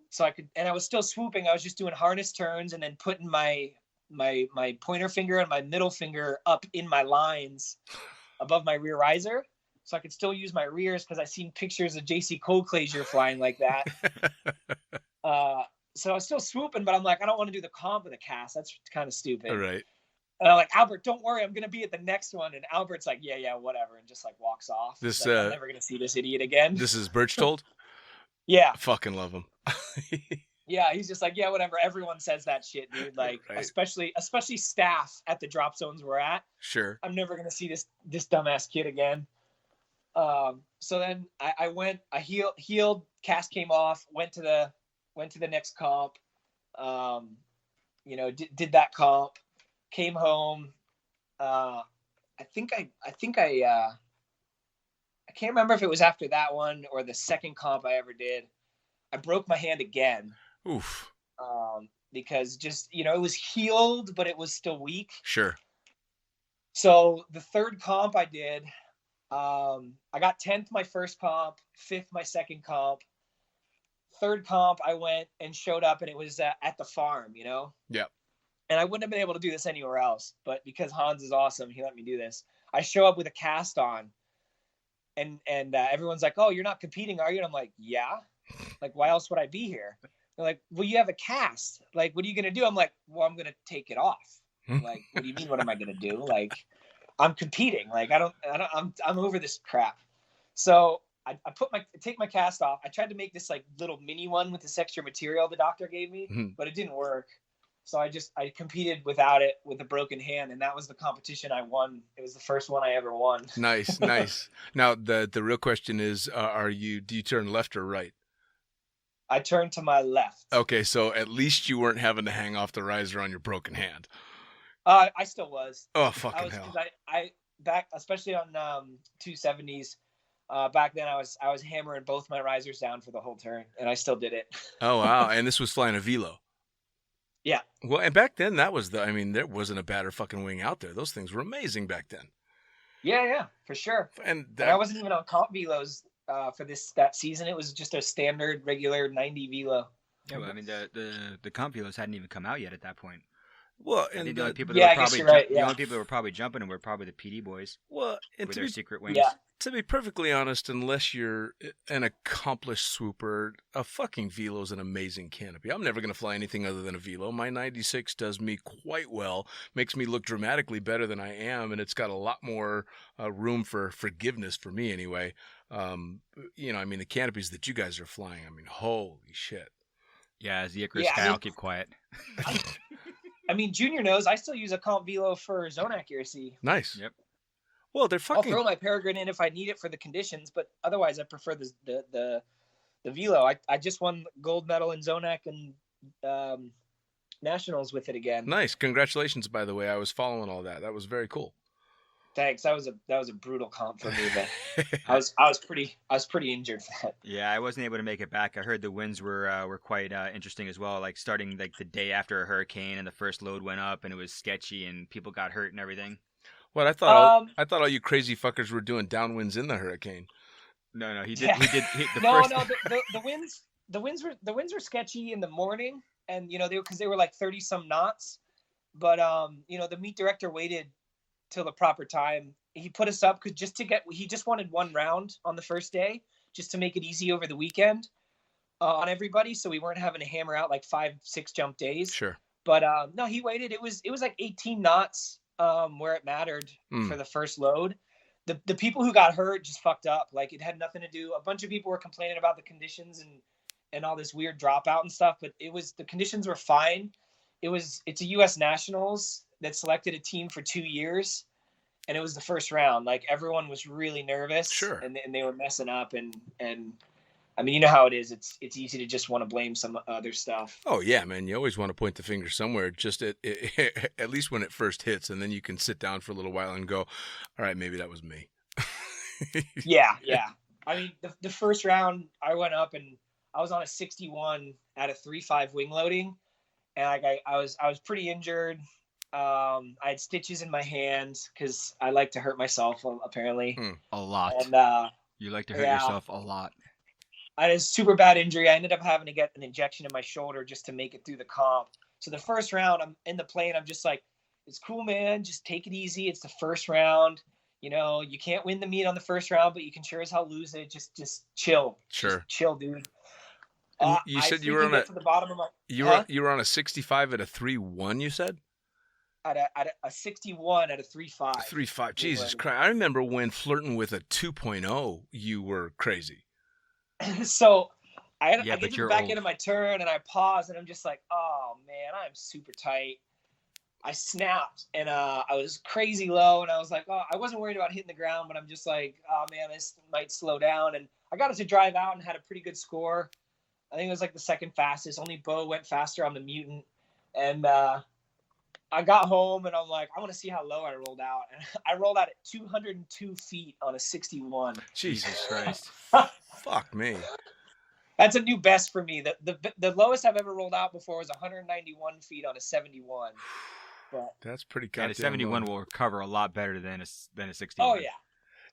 So I could, and I was still swooping. I was just doing harness turns and then putting my pointer finger and my middle finger up in my lines above my rear riser. So I could still use my rears because I seen pictures of JC Colclazier flying like that. So I was still swooping, but I'm like, I don't want to do the comp with a cast. That's kind of stupid. All right. And I'm like, Albert, don't worry. I'm going to be at the next one. And Albert's like, yeah, whatever. And just like walks off. This, like, I'm never going to see this idiot again. This is Birchtold? Yeah. I fucking love him. Yeah. He's just like, yeah, whatever. Everyone says that shit, dude. Like, right. especially staff at the drop zones we're at. Sure. I'm never going to see this dumbass kid again. So then I healed, cast came off, went to the next comp, did that comp, came home. I can't remember if it was after that one or the second comp I ever did. I broke my hand again. Oof. Because just, it was healed, but it was still weak. Sure. So the third comp I did, I got 10th my first comp, 5th my second comp. Third comp, I went and showed up, and it was at the farm, Yeah. And I wouldn't have been able to do this anywhere else, but because Hans is awesome, he let me do this. I show up with a cast on, and everyone's like, "Oh, you're not competing, are you?" And I'm like, "Yeah." Like, why else would I be here? They're like, "Well, you have a cast. Like, what are you gonna do?" I'm like, "Well, I'm gonna take it off." Like, what do you mean? What am I gonna do? Like, I'm competing. Like, I'm over this crap. So I take my cast off. I tried to make this like little mini one with this extra material the doctor gave me, but it didn't work. So I competed without it with a broken hand, and that was the competition I won. It was the first one I ever won. Nice. Now the real question is, do you turn left or right? I turned to my left. Okay, so at least you weren't having to hang off the riser on your broken hand. I still was. Oh, fucking hell. I back, especially on 270s, back then I was hammering both my risers down for the whole turn, and I still did it. Oh, wow. And this was flying a velo. Yeah. Well, and back then there wasn't a badder fucking wing out there. Those things were amazing back then. Yeah, for sure. And I wasn't even on comp velos for that season. It was just a standard regular 90 velo. Yeah, well, I mean the comp velos hadn't even come out yet at that point. Well, and and the only people the only people that were probably jumping were probably the PD boys. Well, and with to their be, secret wings. Yeah. to be perfectly honest, unless you're an accomplished swooper, a fucking velo is an amazing canopy. I'm never going to fly anything other than a velo. My 96 does me quite well, makes me look dramatically better than I am, and it's got a lot more room for forgiveness for me anyway. The canopies that you guys are flying, holy shit. Yeah, as the Icarus guy, I'll keep quiet. Junior knows I still use a comp velo for zone accuracy. Nice. Yep. Well, they're fucking. I'll throw my Peregrine in if I need it for the conditions, but otherwise I prefer the velo. I just won gold medal in Zonac and nationals with it again. Nice. Congratulations, by the way. I was following all that. That was very cool. Thanks. That was a brutal comp for me, but I was pretty injured for that. Yeah, I wasn't able to make it back. I heard the winds were quite interesting as well. Like starting like the day after a hurricane, and the first load went up, and it was sketchy, and people got hurt and everything. What I thought all you crazy fuckers were doing downwinds in the hurricane. No, he did. Yeah. The winds were sketchy in the morning, and they were like 30 some knots, but the meet director waited till the proper time. He put us up because he just wanted one round on the first day just to make it easy over the weekend on everybody, so we weren't having to hammer out like 5-6 jump days. Sure. But no, he waited. It was like 18 knots where it mattered for the first load. The people who got hurt just fucked up. Like, it had nothing to do. A bunch of people were complaining about the conditions and all this weird dropout and stuff, but the conditions were fine. It's a U.S. Nationals that selected a team for 2 years, and it was the first round. Like, everyone was really nervous. Sure. And they were messing up, and you know how it is. It's easy to just want to blame some other stuff. Oh yeah, man. You always want to point the finger somewhere, just at least when it first hits, and then you can sit down for a little while and go, all right, maybe that was me. Yeah. The first round I went up and I was on a 61 at a 3.5 wing loading, and I was pretty injured. I had stitches in my hands because I like to hurt myself apparently. A lot. And You like to hurt yeah. yourself a lot. I had a super bad injury. I ended up having to get an injection in my shoulder just to make it through the comp. So the first round, I'm in the plane. I'm just like, it's cool, man. Just take it easy. It's the first round. You know, you can't win the meet on the first round, but you can sure as hell lose it. Just chill. Sure. Just chill, dude. You said you were on to the bottom of my, you were on a 65 at a 3.1, you said? At a 61 at a 3.5. 3.5. Jesus Christ. I remember when flirting with a 2.0, you were crazy. So I get but to you're the back old. end of my turn and I pause and I'm just like, oh man, I'm super tight. I snapped and I was crazy low and I was like, oh, I wasn't worried about hitting the ground, but I'm just like, oh man, this might slow down. And I got it to drive out and had a pretty good score. I think it was like the second fastest. Only Bo went faster on the Mutant. And I got home and I'm like, I want to see how low I rolled out. And I rolled out at 202 feet on a 61. Jesus Christ. Fuck me. That's a new best for me. The lowest I've ever rolled out before was 191 feet on a 71. But, That's pretty goddamn And a 71 low. will recover a lot better than a 61. oh yeah.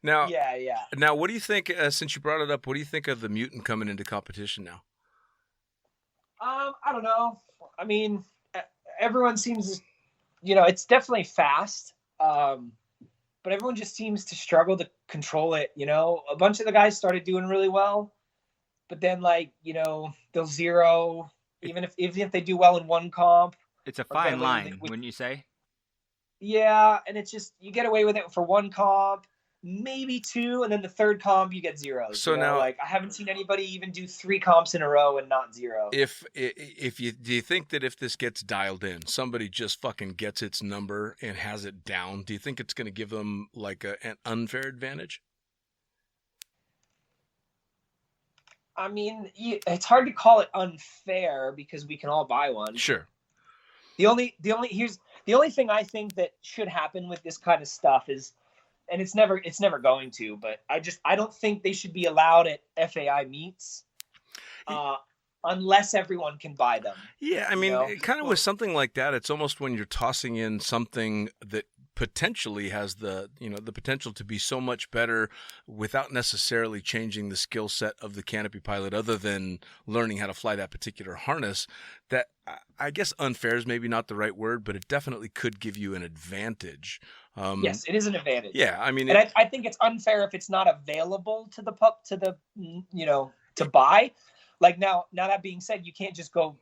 Now, Yeah. Now, what do you think, since you brought it up, what do you think of the Mutant coming into competition now? I don't know. I mean, everyone seems, it's definitely fast. But everyone just seems to struggle to control it. A bunch of the guys started doing really well, but then they'll zero, even if they do well in one comp. It's a fine line, wouldn't you say? Yeah, and it's just you get away with it for one comp, maybe two, and then the third comp you get zeros. So now, I haven't seen anybody even do 3 comps in a row and not zero. do you think that if this gets dialed in, somebody just fucking gets its number and has it down? Do you think it's going to give them an unfair advantage? I mean, it's hard to call it unfair because we can all buy one. Sure. The only thing I think that should happen with this kind of stuff is, and it's never going to, but I don't think they should be allowed at FAI meets, unless everyone can buy them. Yeah, I mean, kind of with something like that, it's almost when you're tossing in something that potentially has the potential to be so much better without necessarily changing the skill set of the canopy pilot other than learning how to fly that particular harness, that I guess unfair is maybe not the right word, but it definitely could give you an advantage. Yes, it is an advantage. Yeah, I mean, and I think it's unfair if it's not available to to buy. Like now that being said, you can't just go,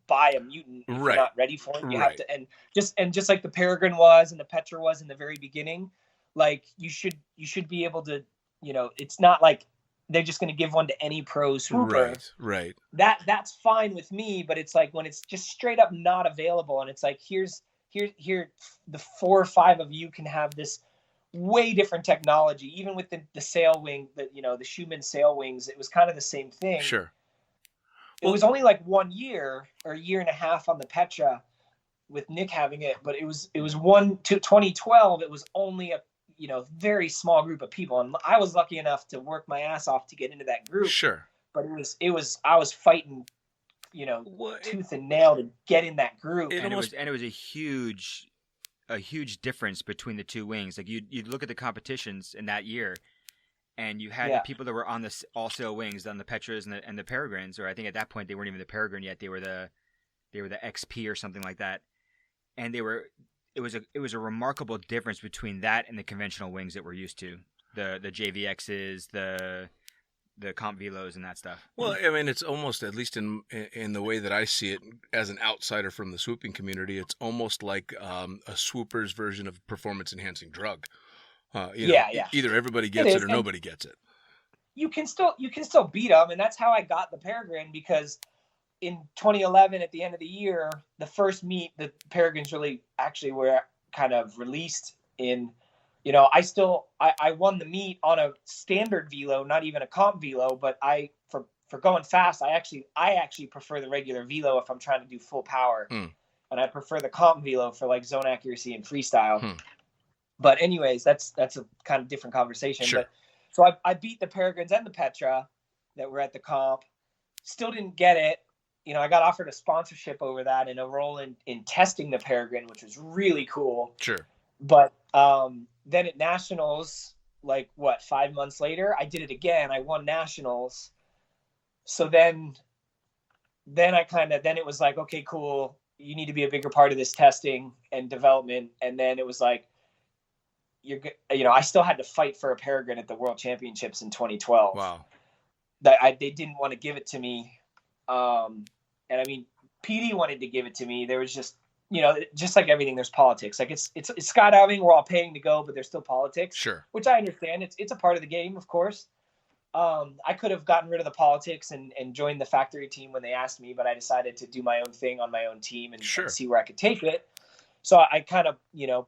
buy a Mutant if you're not ready for it. You have to, and just like the Peregrine was and the Petra was in the very beginning, like you should be able to, it's not like they're just going to give one to any pro swooper. Right. That's fine with me, but it's like when it's just straight up not available, and it's like here, the 4 or 5 of you can have this way different technology. Even with the sail wing, the Schumann sail wings, it was kind of the same thing. Sure. It was only like 1 year or a year and a half on the Petra with Nick having it, but it was 2012. It was only a very small group of people, and I was lucky enough to work my ass off to get into that group. Sure. But I was fighting, tooth and nail to get in that group. And it was a huge difference between the two wings. Like you'd look at the competitions in that year, and you had the people that were on the all sail wings, on the Petras and the Peregrines, or I think at that point they weren't even the Peregrine yet. They were the XP or something like that, and it was a remarkable difference between that and the conventional wings that we're used to, the JVXs, the Comp Velos and that stuff. Well, I mean, it's almost, at least in the way that I see it as an outsider from the swooping community, it's almost like a swooper's version of performance enhancing drug. Either everybody gets it or nobody gets it. You can still beat them, and that's how I got the Peregrine, because in 2011 at the end of the year, the first meet, the Peregrines really actually were kind of released in. I won the meet on a standard velo, not even a comp velo, but for going fast, I actually prefer the regular velo if I'm trying to do full power, and I prefer the comp velo for like zone accuracy and freestyle. But anyways, that's a kind of different conversation. Sure. But so I beat the Peregrines and the Petra that were at the comp. Still didn't get it. I got offered a sponsorship over that and a role in testing the Peregrine, which was really cool. Sure. But then at nationals, like 5 months later, I did it again. I won nationals. So then it was like, okay, cool. You need to be a bigger part of this testing and development. And then it was like, I still had to fight for a Peregrine at the World Championships in 2012. Wow. They didn't want to give it to me. And I mean, PD wanted to give it to me. There was just, just like everything, there's politics. Like it's skydiving. We're all paying to go, but there's still politics. Sure. Which I understand. It's a part of the game, of course. I could have gotten rid of the politics and joined the factory team when they asked me, but I decided to do my own thing on my own team and see where I could take it. So I kind of,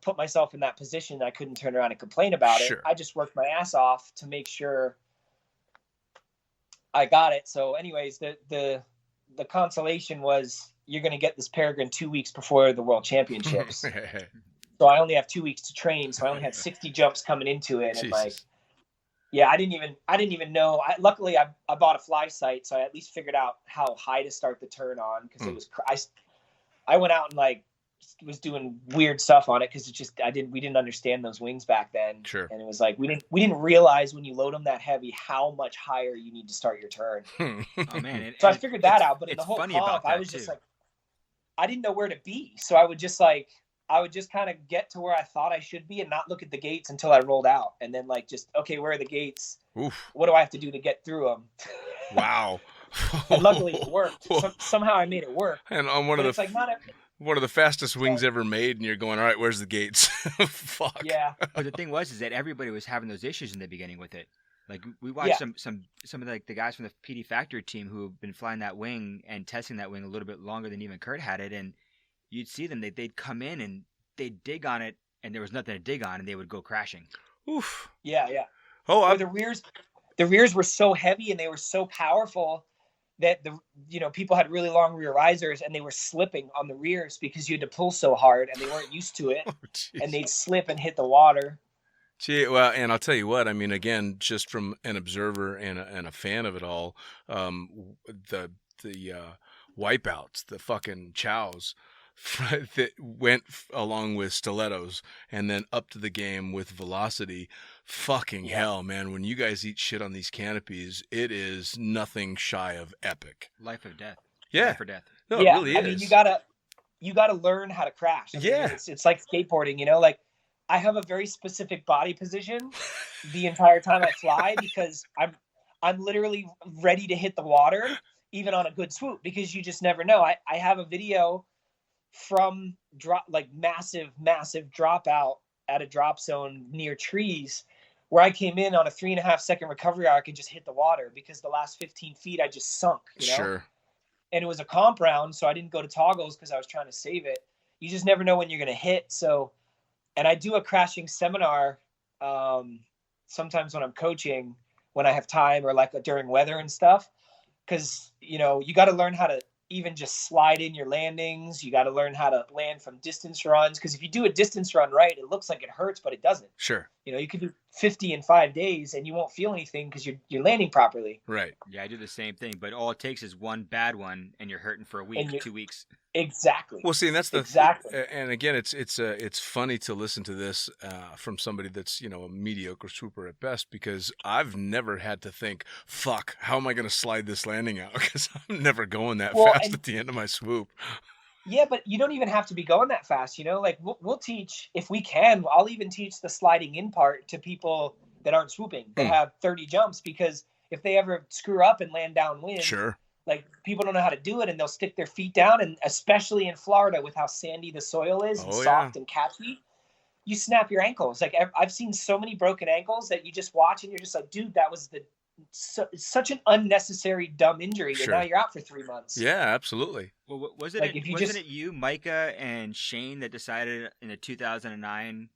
put myself in that position. I couldn't turn around and complain about it. I just worked my ass off to make sure I got it. So anyways, the consolation was you're going to get this Peregrine 2 weeks before the World Championships. So I only have 2 weeks to train. So I only had 60 jumps coming into it. And I didn't even know. Luckily I bought a fly site. So I at least figured out how high to start the turn on. Cause it was, I went out and was doing weird stuff on it. Cause we didn't understand those wings back then. Sure. And it was like, we didn't realize when you load them that heavy, how much higher you need to start your turn. Oh man. So I figured that out, but in the whole comp, I was just like, I didn't know where to be. So I would just kind of get to where I thought I should be and not look at the gates until I rolled out. And then okay, where are the gates? Oof. What do I have to do to get through them? Wow. And luckily it worked. Somehow I made it work. And on one of the fastest wings ever made, and you're going, all right, where's the gates? Fuck. Yeah. But the thing is that everybody was having those issues in the beginning with it. Like we watched some of the guys from the PD factory team who have been flying that wing and testing that wing a little bit longer than even Curt had it, and you'd see them, they'd come in and they'd dig on it, and there was nothing to dig on, and they would go crashing. Oof. Yeah. Oh, the rears were so heavy and they were so powerful that people had really long rear risers and they were slipping on the rears because you had to pull so hard and they weren't used to it. And they'd slip and hit the water. Gee, well, and I'll tell you what, I mean, again, just from an observer and a fan of it all, the wipeouts, the fucking chows that went along with stilettos and then up to the game with velocity. Fucking hell, man. When you guys eat shit on these canopies, it is nothing shy of epic. Life or death. Yeah. Life or death. No, it really is. I mean, you gotta learn how to crash. I mean, it's like skateboarding, like I have a very specific body position the entire time I fly because I'm literally ready to hit the water even on a good swoop because you just never know. I have a video from massive dropout at a drop zone near trees where I came in on a 3.5 second recovery arc and just hit the water because the last 15 feet I just sunk, Sure. And it was a comp round, so I didn't go to toggles because I was trying to save it. You just never know when you're going to hit. So, and I do a crashing seminar sometimes when I'm coaching, when I have time or during weather and stuff, because, you got to learn how to even just slide in your landings. You got to learn how to land from distance runs. Because if you do a distance run right, it looks like it hurts, but it doesn't. Sure. You can do 50 in 5 days and you won't feel anything because you're landing properly. Right. Yeah, I do the same thing, but all it takes is one bad one and you're hurting for a week, 2 weeks. Exactly. Well, see, and that's exactly. And again, it's funny to listen to this from somebody that's a mediocre swooper at best, because I've never had to think, "Fuck, how am I going to slide this landing out?" Because I'm never going that fast at the end of my swoop. Yeah, but you don't even have to be going that fast. We'll teach if we can. I'll even teach the sliding in part to people that aren't swooping that have 30 jumps, because if they ever screw up and land downwind, sure. People don't know how to do it and they'll stick their feet down. And especially in Florida with how sandy the soil is and soft and catchy, you snap your ankles. I've seen so many broken ankles that you just watch and you're just like, dude, that was such an unnecessary dumb injury. Sure. And now you're out for 3 months. Yeah, absolutely. Well, wasn't it you, Micah, and Shane that decided in the 2009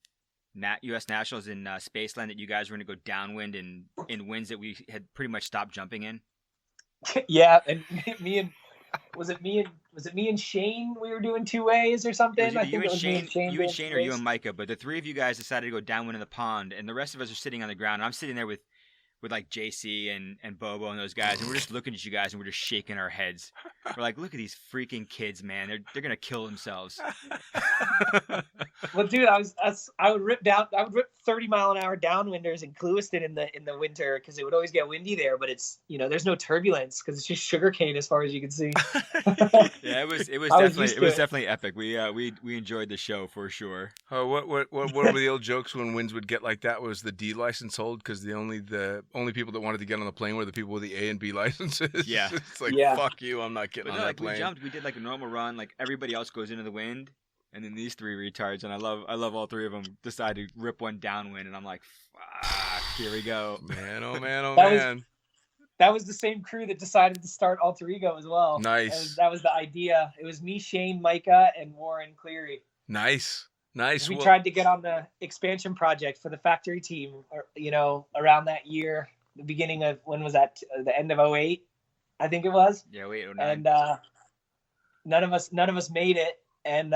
U.S. Nationals in Spaceland that you guys were going to go downwind in winds that we had pretty much stopped jumping in? Yeah, and was it me and Shane? We were doing 2 ways or something. You and Shane, or you and Micah, but the three of you guys decided to go downwind in the pond, and the rest of us are sitting on the ground. And I'm sitting there with with like JC and Bobo and those guys, and we're just looking at you guys and we're just shaking our heads. We're like, look at these freaking kids, man. They're gonna kill themselves. Well, dude, I would rip 30-mile-an-hour downwinders in Clewiston in the winter because it would always get windy there. But it's there's no turbulence because it's just sugarcane as far as you can see. Yeah, it was definitely epic. We enjoyed the show for sure. Oh, what were the old jokes when winds would get like that? Was the D license hold because the only people that wanted to get on the plane were the people with the A and B licenses? Yeah, it's like fuck you, I'm not getting on that plane. We did like a normal run, like everybody else goes into the wind. And then these three retards, and I love all three of them, decide to rip one downwind, and I'm like, fuck, here we go. Man, oh man, oh man. That was the same crew that decided to start Alter Ego as well. Nice. That was the idea. It was me, Shane, Micah, and Warren Cleary. Nice. We tried to get on the expansion project for the factory team, around that year, the beginning of, when was that? The end of 2008, I think it was. Yeah, 2008, 2009. And none of us made it. And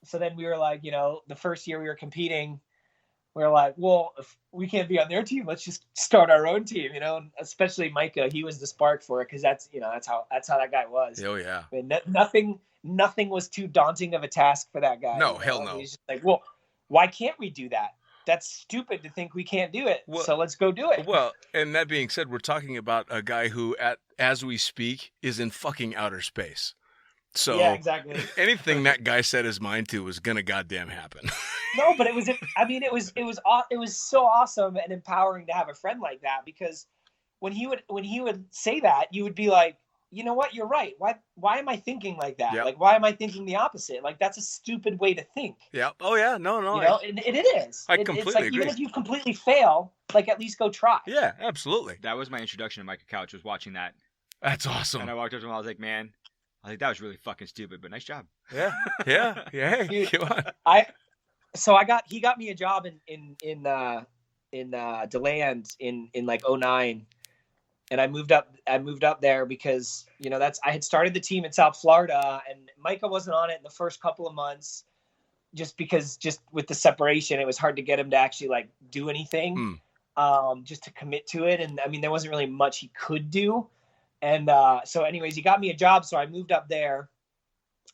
so then we were like, the first year we were competing, we were like, well, if we can't be on their team, let's just start our own team, and especially Micah, he was the spark for it because that's how that guy was. Oh yeah. I mean, nothing was too daunting of a task for that guy. No, hell no. He's just like, well, why can't we do that? That's stupid to think we can't do it. So let's go do it. Well, and that being said, we're talking about a guy who, as we speak, is in fucking outer space. So yeah, exactly. Anything that guy set his mind to was gonna goddamn happen. No, but it was so awesome and empowering to have a friend like that, because when he would say that, you would be like, you know what, you're right. Why am I thinking like that? Yep. Like, why am I thinking the opposite? Like, that's a stupid way to think. Yeah. Oh yeah. No. And it is. I completely it's like, agree. even if you completely fail, like, at least go try. Yeah, absolutely. That was my introduction to Micah Couch, was watching that. That's awesome. And I walked up to him, I was like, man, that was really fucking stupid, but nice job. Yeah. Hey, dude, come on. He got me a job in DeLand in like 2009, and I moved up there because I had started the team in South Florida, and Micah wasn't on it in the first couple of months, just with the separation, it was hard to get him to actually like do anything, just to commit to it, and I mean there wasn't really much he could do. And so anyways, he got me a job, so I moved up there.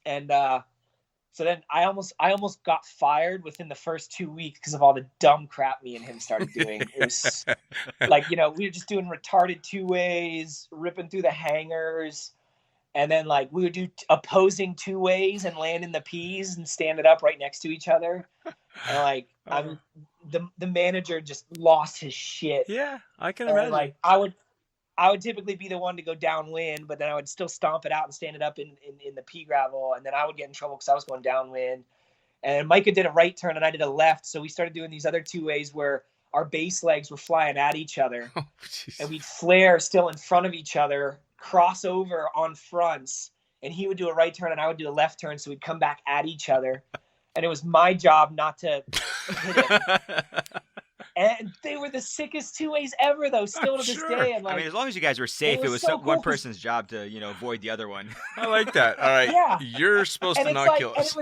And so then I almost got fired within the first 2 weeks because of all the dumb crap me and him started doing. It was like, we were just doing retarded 2-ways, ripping through the hangars. And then like we would do opposing 2-ways and land in the P's and stand it up right next to each other. And like the manager just lost his shit. Yeah, I can imagine. Like I would typically be the one to go downwind, but then I would still stomp it out and stand it up in the pea gravel. And then I would get in trouble because I was going downwind. And Micah did a right turn and I did a left. So we started doing these other 2-ways where our base legs were flying at each other. Oh, and we'd flare still in front of each other, cross over on fronts. And he would do a right turn and I would do a left turn. So we'd come back at each other. And it was my job not to hit him. And they were the sickest 2-ways ever, though, still to this day. And like, I mean, as long as you guys were safe, it was so one cool person's job to, avoid the other one. I like that. All right. Yeah. You're supposed to not kill us.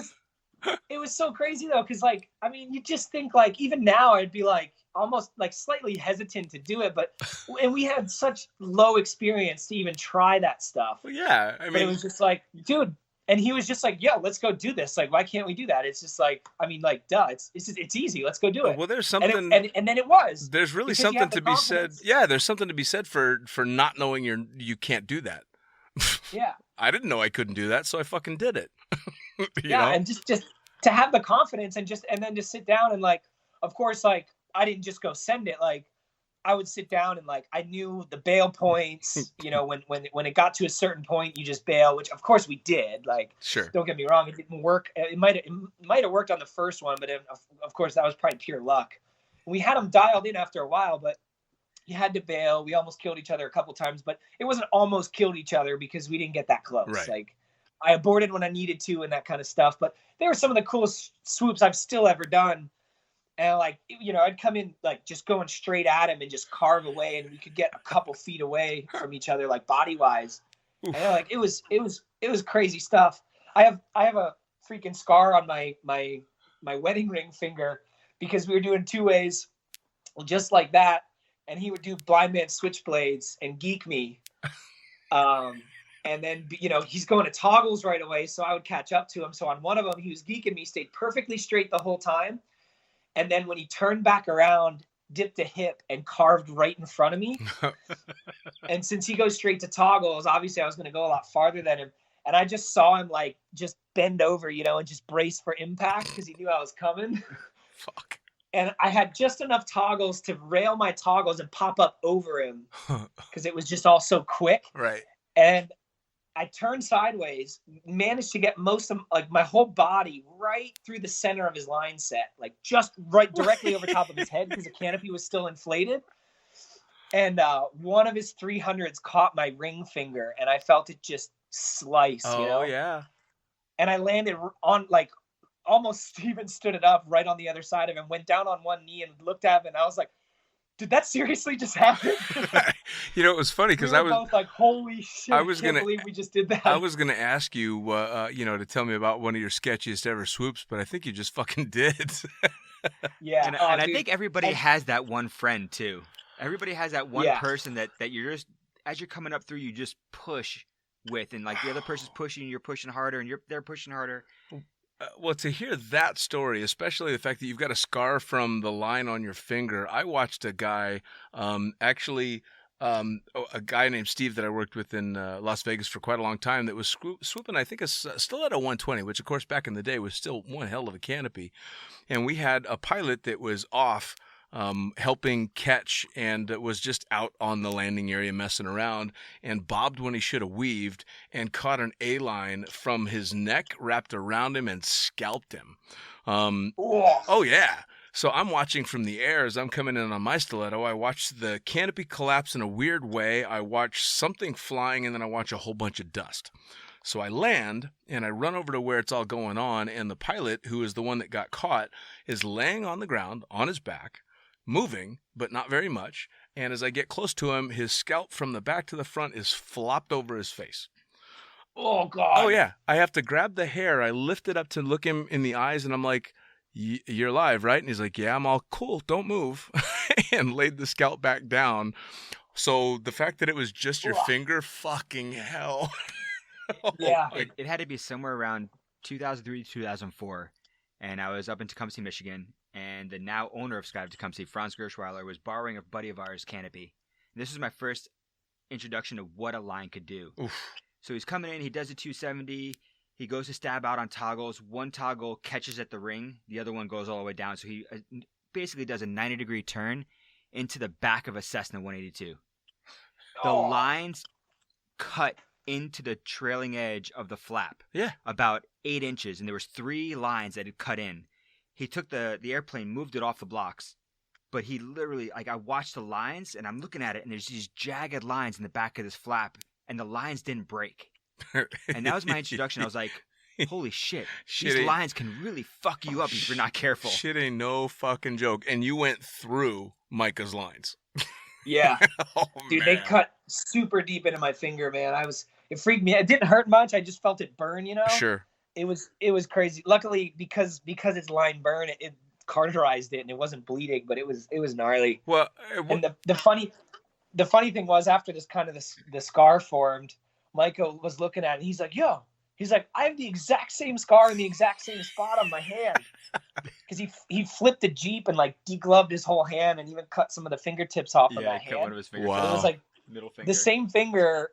It was so crazy, though, because, like, I mean, you just think, like, even now I'd be, like, almost, like, slightly hesitant to do it. And we had such low experience to even try that stuff. Well, yeah. I mean, but it was just like, dude. And he was just like, yo, let's go do this. Like, why can't we do that? It's just like, I mean, like, duh, it's easy. Let's go do it. Well, there's something. And then it was. There's really something to be said. Yeah, there's something to be said for not knowing you can't do that. Yeah. I didn't know I couldn't do that, so I fucking did it. you know? And just to have the confidence and then just sit down and like, of course, like, I didn't just go send it. Like, I would sit down and like I knew the bail points, when it got to a certain point, you just bail, which of course we did. Like, sure, don't get me wrong, it didn't work. It might have worked on the first one, but of course that was probably pure luck. We had them dialed in after a while, but you had to bail. We almost killed each other a couple times, but it wasn't almost killed each other because we didn't get that close. Right. Like, I aborted when I needed to and that kind of stuff. But they were some of the coolest swoops I've still ever done. And like, I'd come in like just going straight at him and just carve away, and we could get a couple feet away from each other, like body wise. And like it was crazy stuff. I have a freaking scar on my wedding ring finger because we were doing 2-ways just like that. and he would do blind man switchblades and geek me. And then, he's going to toggles right away. So I would catch up to him. So on one of them, he was geeking me, stayed perfectly straight the whole time. And then when he turned back around, dipped a hip and carved right in front of me. And since he goes straight to toggles, obviously I was going to go a lot farther than him. And I just saw him like just bend over, and just brace for impact because he knew I was coming. Fuck. And I had just enough toggles to rail my toggles and pop up over him because it was just all so quick. Right. And I turned sideways, managed to get most of like my whole body right through the center of his line set, like just right directly over top of his head because the canopy was still inflated. And one of his 300s caught my ring finger, and I felt it just slice. Oh, yeah. And I landed on like almost even stood it up right on the other side of him, went down on one knee and looked at him, and I was like, did that seriously just happen? It was funny because we were both like, holy shit, I can't believe we just did that. I was going to ask you, to tell me about one of your sketchiest ever swoops, but I think you just fucking did. Yeah. And I think everybody has that one friend too. Everybody has that one person that you're just, as you're coming up through, you just push with, and like the other person's pushing, you're pushing harder, and they're pushing harder. Well, to hear that story, especially the fact that you've got a scar from the line on your finger, I watched a guy, a guy named Steve that I worked with in Las Vegas for quite a long time that was swooping, I think, a stiletto 120, which, of course, back in the day was still one hell of a canopy. And we had a pilot that was off helping catch and was just out on the landing area messing around and bobbed when he should have weaved and caught an A-line from his neck wrapped around him and scalped him. Oh, yeah. So I'm watching from the air as I'm coming in on my stiletto. I watch the canopy collapse in a weird way. I watch something flying, and then I watch a whole bunch of dust. So I land, and I run over to where it's all going on, and the pilot, who is the one that got caught, is laying on the ground on his back, moving, but not very much. And as I get close to him, his scalp from the back to the front is flopped over his face. Oh, God. Oh, yeah. I have to grab the hair. I lift it up to look him in the eyes, and I'm like, you're alive, right? And he's like, yeah, I'm all cool. Don't move. And laid the scalp back down. So the fact that it was just your finger, fucking hell. Yeah. It had to be somewhere around 2003 to 2004. And I was up in Tecumseh, Michigan. And the now owner of Skydiving Tecumseh, Franz Gershweiler, was borrowing a buddy of ours' canopy. And this was my first introduction to what a line could do. Oof. So he's coming in, he does a 270, he goes to stab out on toggles. One toggle catches at the ring, the other one goes all the way down. So he basically does a 90-degree turn into the back of a Cessna 182. The lines cut into the trailing edge of the flap. Yeah. About 8 inches, and there was 3 lines that had cut in. He took the airplane, moved it off the blocks, but he literally, like, I watched the lines, and I'm looking at it, and there's these jagged lines in the back of this flap, and the lines didn't break. And that was my introduction. I was like, holy shit, these lines can really fuck you up if you're not careful. Shit ain't no fucking joke. And you went through Micah's lines. Yeah. Dude, man. They cut super deep into my finger, man. It freaked me out. It didn't hurt much. I just felt it burn, Sure. It was crazy. Luckily, because its line burned, it cauterized it and it wasn't bleeding, but it was gnarly. Well, and the funny thing was, after this kind of the scar formed, Michael was looking at it. He's like, I have the exact same scar in the exact same spot on my hand. Because he flipped the Jeep and like degloved his whole hand and even cut some of the fingertips off of that hand. Cut one of his fingers. Wow. It was like middle finger. The same finger,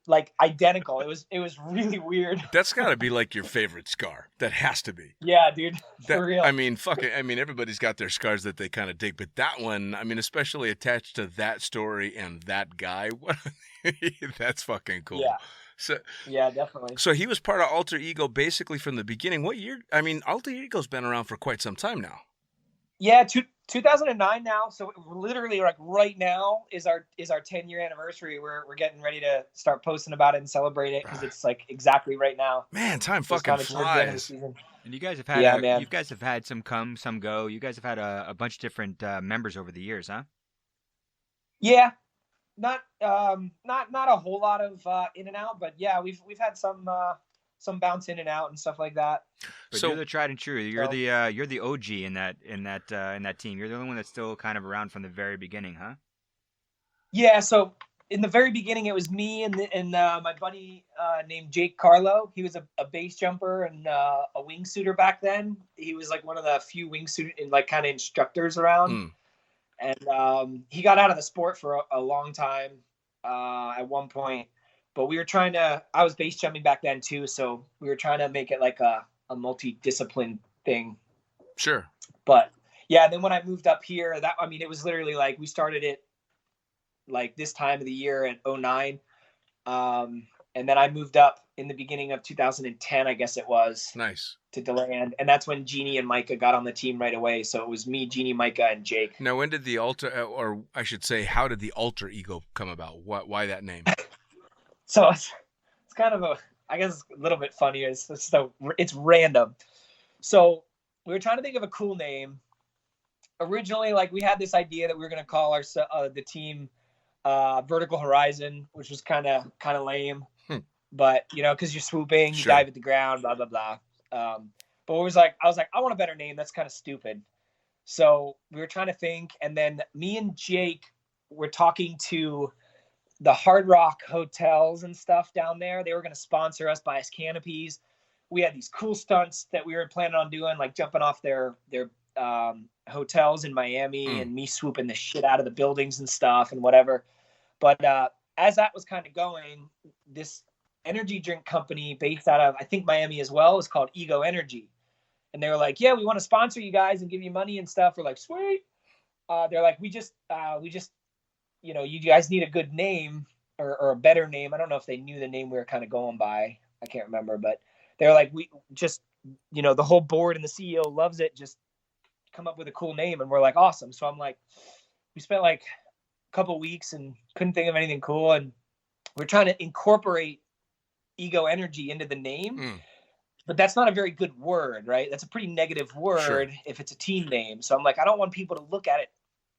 like identical. It was really weird. That's got to be like your favorite scar. That has to be. Yeah, dude. For real. I mean, everybody's got their scars that they kind of dig, but that one, I mean, especially attached to that story and that guy, that's fucking cool. Yeah. So, yeah, definitely. So he was part of Alter Ego basically from the beginning. What year? I mean, Alter Ego's been around for quite some time now. Yeah, 2009 now. So literally, like right now is our 10-year anniversary. We're getting ready to start posting about it and celebrate it because it's like exactly right now. Man, time fucking flies. And you guys have had you guys have had some come, some go. You guys have had a bunch of different members over the years, huh? Yeah. Not a whole lot of in and out, but yeah, we've had some bounce in and out and stuff like that. But so, you're the tried and true. You're the OG in that team. You're the only one that's still kind of around from the very beginning, huh? Yeah, so in the very beginning, it was me and my buddy named Jake Carlo. He was a base jumper and a wingsuiter back then. He was like one of the few wingsuit and like kind of instructors around. And he got out of the sport for a long time at one point. But we were trying to. I was base jumping back then too, so we were trying to make it like a multi-discipline thing. Sure. But yeah, then when I moved up here, it was literally like we started it like this time of the year at 09. And then I moved up in the beginning of 2010, I guess it was. Nice. To DeLand. And that's when Jeannie and Micah got on the team right away. So it was me, Jeannie, Micah, and Jake. Now, when did the or I should say, how did the alter ego come about? Why that name? So it's kind of I guess a little bit funny. It's random. So we were trying to think of a cool name. Originally, like we had this idea that we were going to call the team Vertical Horizon, which was kind of lame. But because you're swooping, you dive at the ground, blah blah blah. But I was like, I want a better name. That's kind of stupid. So we were trying to think, and then me and Jake were talking to the Hard Rock hotels and stuff down there. They were going to sponsor us, buy us canopies. We had these cool stunts that we were planning on doing, like jumping off their hotels in Miami and me swooping the shit out of the buildings and stuff and whatever. But as that was kind of going, this energy drink company based out of, I think, Miami as well, is called Ego Energy. And they were like, yeah, we want to sponsor you guys and give you money and stuff. We're like, sweet. They're like, we just, you guys need a good name or a better name. I don't know if they knew the name we were kind of going by. I can't remember, but they're like, we just, the whole board and the CEO loves it. Just come up with a cool name. And we're like, awesome. So I'm like, we spent like a couple weeks and couldn't think of anything cool. And we're trying to incorporate Ego Energy into the name. But that's not a very good word, right? That's a pretty negative word if it's a team name. So I'm like, I don't want people to look at it,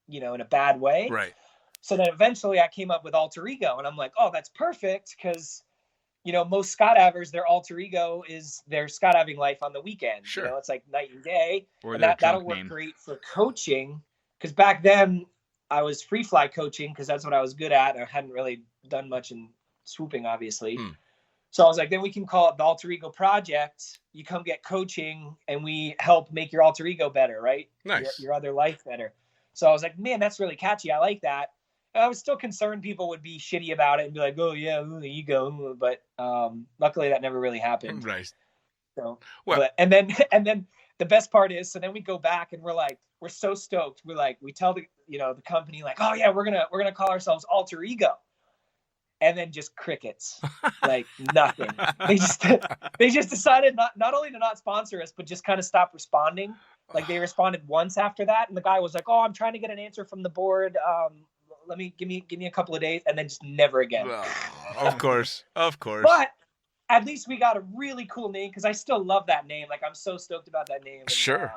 in a bad way. Right. So then eventually I came up with alter ego, and I'm like, oh, that's perfect. Cause most skydivers, their alter ego is their skydiving life on the weekend. Sure. It's like night and day. Or and their that'll drunk work name. great for coaching. Cause back then I was free fly coaching, cause that's what I was good at. I hadn't really done much in swooping, obviously. So I was like, then we can call it the Alter Ego Project. You come get coaching and we help make your alter ego better, right? Nice. Your other life better. So I was like, man, that's really catchy. I like that. And I was still concerned people would be shitty about it and be like, oh yeah, ooh, the ego. But luckily that never really happened. Right. So, well, and then the best part is, so then we go back and we're so stoked. We tell the company like, oh yeah, we're gonna call ourselves Alter Ego. And then just crickets, like nothing. They just decided not only to not sponsor us, but just kind of stop responding. Like they responded once after that, and the guy was like, "Oh, I'm trying to get an answer from the board. Give me a couple of days," and then just never again. Of course. But at least we got a really cool name, because I still love that name. Like I'm so stoked about that name. And, sure.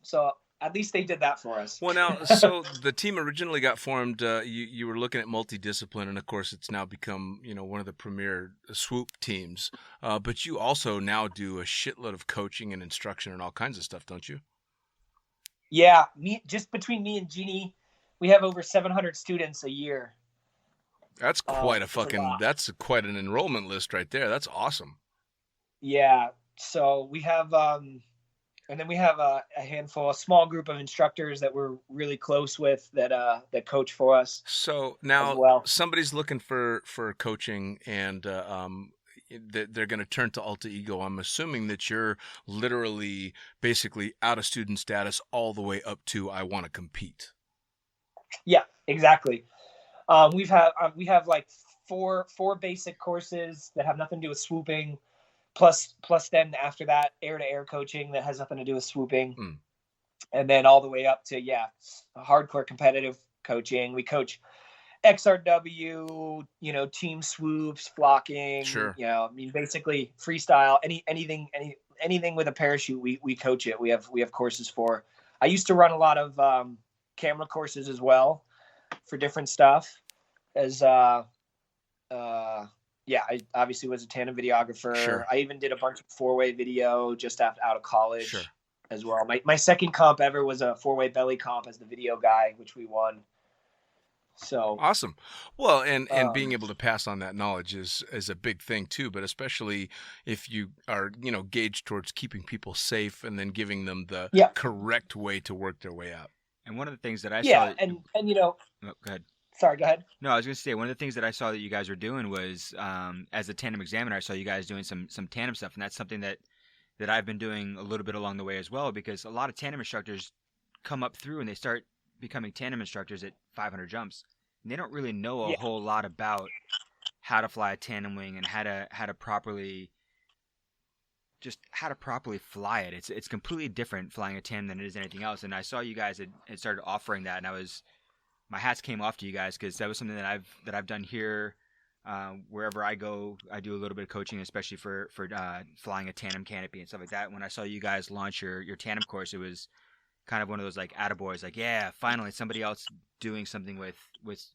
So at least they did that for us. Well, now, so the team originally got formed. You were looking at multidiscipline, and of course, it's now become one of the premier swoop teams. But you also now do a shitload of coaching and instruction and all kinds of stuff, don't you? Yeah, just between me and Jeannie, we have over 700 students a year. That's quite that's quite an enrollment list right there. That's awesome. Yeah. So we have, and then we have a small group of instructors that we're really close with that coach for us. So now somebody's looking for coaching, and they're going to turn to Alter Ego. I'm assuming that you're literally basically out of student status all the way up to I want to compete. Yeah, exactly. We have like four basic courses that have nothing to do with swooping. Plus then after that, air-to-air coaching that has nothing to do with swooping. And then all the way up to, hardcore competitive coaching. We coach XRW, team swoops, flocking, sure. Basically freestyle, anything with a parachute, we coach it. We have courses for. I used to run a lot of camera courses as well for different stuff I obviously was a tandem videographer. Sure. I even did a bunch of 4-way video just out of college as well. My second comp ever was a 4-way belly comp as the video guy, which we won. So awesome. Well, and being able to pass on that knowledge is a big thing too, but especially if you are, gauged towards keeping people safe and then giving them the correct way to work their way up. And one of the things that I saw... Yeah, and Oh, go ahead. Sorry, go ahead. No, I was going to say, one of the things that I saw that you guys were doing was, as a tandem examiner, I saw you guys doing some tandem stuff, and that's something that I've been doing a little bit along the way as well, because a lot of tandem instructors come up through and they start becoming tandem instructors at 500 jumps. And they don't really know a whole lot about how to fly a tandem wing and how to properly fly it. It's completely different flying a tandem than it is anything else. And I saw you guys had started offering that, and my hats came off to you guys, because that was something that I've done here. Wherever I go, I do a little bit of coaching, especially for flying a tandem canopy and stuff like that. When I saw you guys launch your tandem course, it was kind of one of those like attaboys, like, yeah, finally somebody else doing something with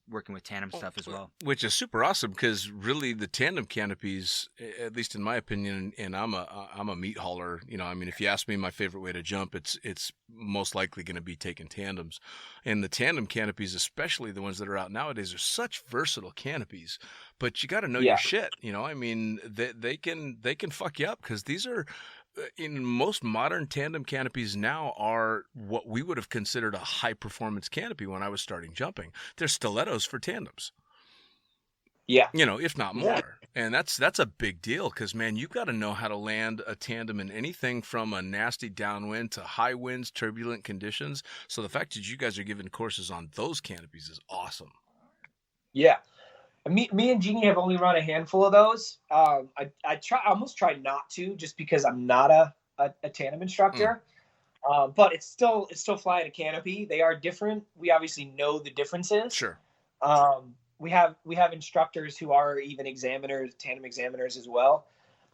working with tandem stuff as well. Which is super awesome, because really the tandem canopies, at least in my opinion, and I'm a meat hauler, if you ask me my favorite way to jump, it's most likely going to be taking tandems. And the tandem canopies, especially the ones that are out nowadays, are such versatile canopies, but you got to know your shit. They can fuck you up, because these are, in most modern tandem canopies now, are what we would have considered a high performance canopy when I was starting jumping. They're stilettos for tandems. Yeah. If not more. Exactly. And that's a big deal, because, man, you've got to know how to land a tandem in anything from a nasty downwind to high winds, turbulent conditions. So the fact that you guys are giving courses on those canopies is awesome. Yeah. Me and Jeannie have only run a handful of those. I almost tried not to, just because I'm not a tandem instructor. But it's still flying a canopy. They are different. We obviously know the differences. Sure. We have instructors who are even tandem examiners as well.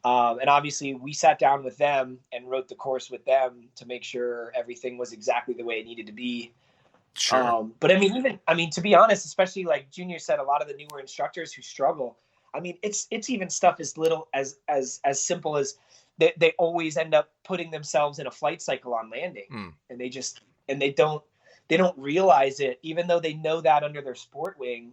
And obviously we sat down with them and wrote the course with them to make sure everything was exactly the way it needed to be. Sure. But to be honest, especially like Junior said, a lot of the newer instructors who struggle, it's even stuff as little as simple as they always end up putting themselves in a flight cycle on landing, and they don't realize it, even though they know that under their sport wing,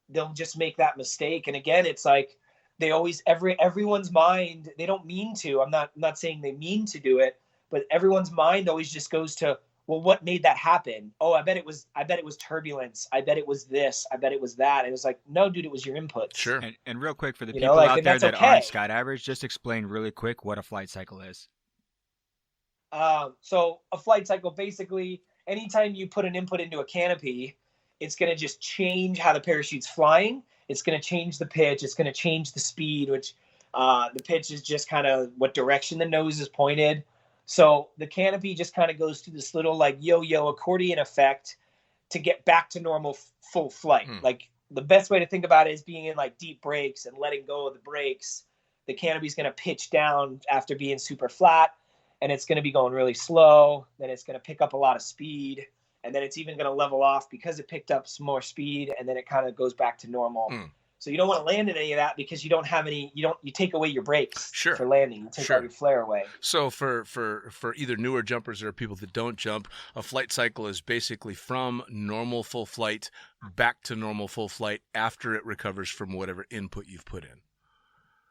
they'll just make that mistake. And again, it's like they always, everyone's mind, they don't mean to, I'm not saying they mean to do it, but everyone's mind always just goes to, well, what made that happen? Oh, I bet it was turbulence. I bet it was this. I bet it was that. And it was like, no, dude, it was your input. Sure. And real quick, for the people out there that aren't skydivers, just explain really quick what a flight cycle is. So a flight cycle, basically, anytime you put an input into a canopy, it's going to just change how the parachute's flying. It's going to change the pitch. It's going to change the speed, which the pitch is just kind of what direction the nose is pointed. So the canopy just kind of goes through this little like yo-yo accordion effect to get back to normal full flight. Like the best way to think about it is being in like deep brakes and letting go of the brakes. The canopy is going to pitch down after being super flat, and it's going to be going really slow. Then it's going to pick up a lot of speed, and then it's even going to level off because it picked up some more speed, and then it kind of goes back to normal. So you don't want to land in any of that, because you don't have any. You take away your brakes for landing. You take all your flare away. So for either newer jumpers or people that don't jump, a flight cycle is basically from normal full flight back to normal full flight after it recovers from whatever input you've put in.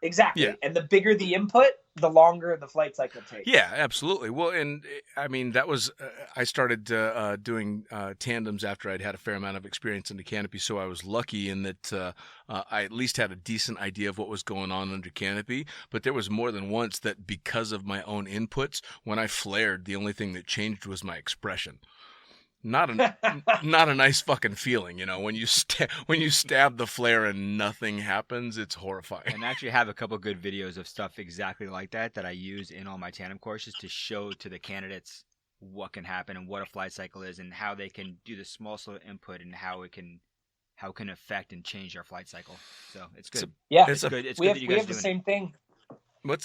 Exactly. Yeah. And the bigger the input, the longer the flight cycle takes. Yeah, absolutely. Well, and that was, I started doing tandems after I'd had a fair amount of experience in the canopy. So I was lucky in that I at least had a decent idea of what was going on under canopy. But there was more than once that, because of my own inputs, when I flared, the only thing that changed was my expression. Not a nice fucking feeling, when you stab the flare and nothing happens. It's horrifying. And I actually have a couple good videos of stuff exactly like that I use in all my tandem courses to show to the candidates what can happen and what a flight cycle is and how they can do the small slow input and how it can affect and change our flight cycle. So it's good. It's good. It's good that you guys we have the same thing. We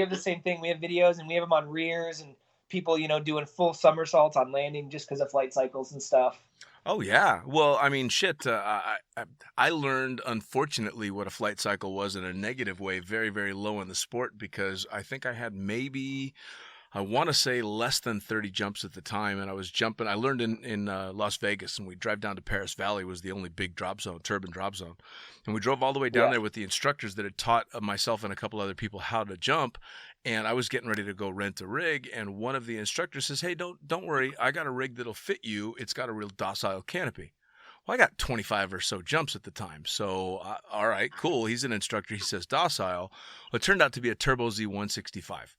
have the same thing. We have videos, and we have them on rears, and people, doing full somersaults on landing just because of flight cycles and stuff. Oh, yeah. Well, shit. I learned, unfortunately, what a flight cycle was in a negative way very, very low in the sport, because I think I had maybe I want to say less than 30 jumps at the time, and I was jumping. I learned in Las Vegas, and we drive down to Paris Valley was the only big drop zone, turbine drop zone, and we drove all the way down there with the instructors that had taught myself and a couple other people how to jump. And I was getting ready to go rent a rig, and one of the instructors says, "Hey, don't worry, I got a rig that'll fit you. It's got a real docile canopy." Well, I got 25 or so jumps at the time. So, all right, cool. He's an instructor. He says docile. Well, it turned out to be a Turbo Z165.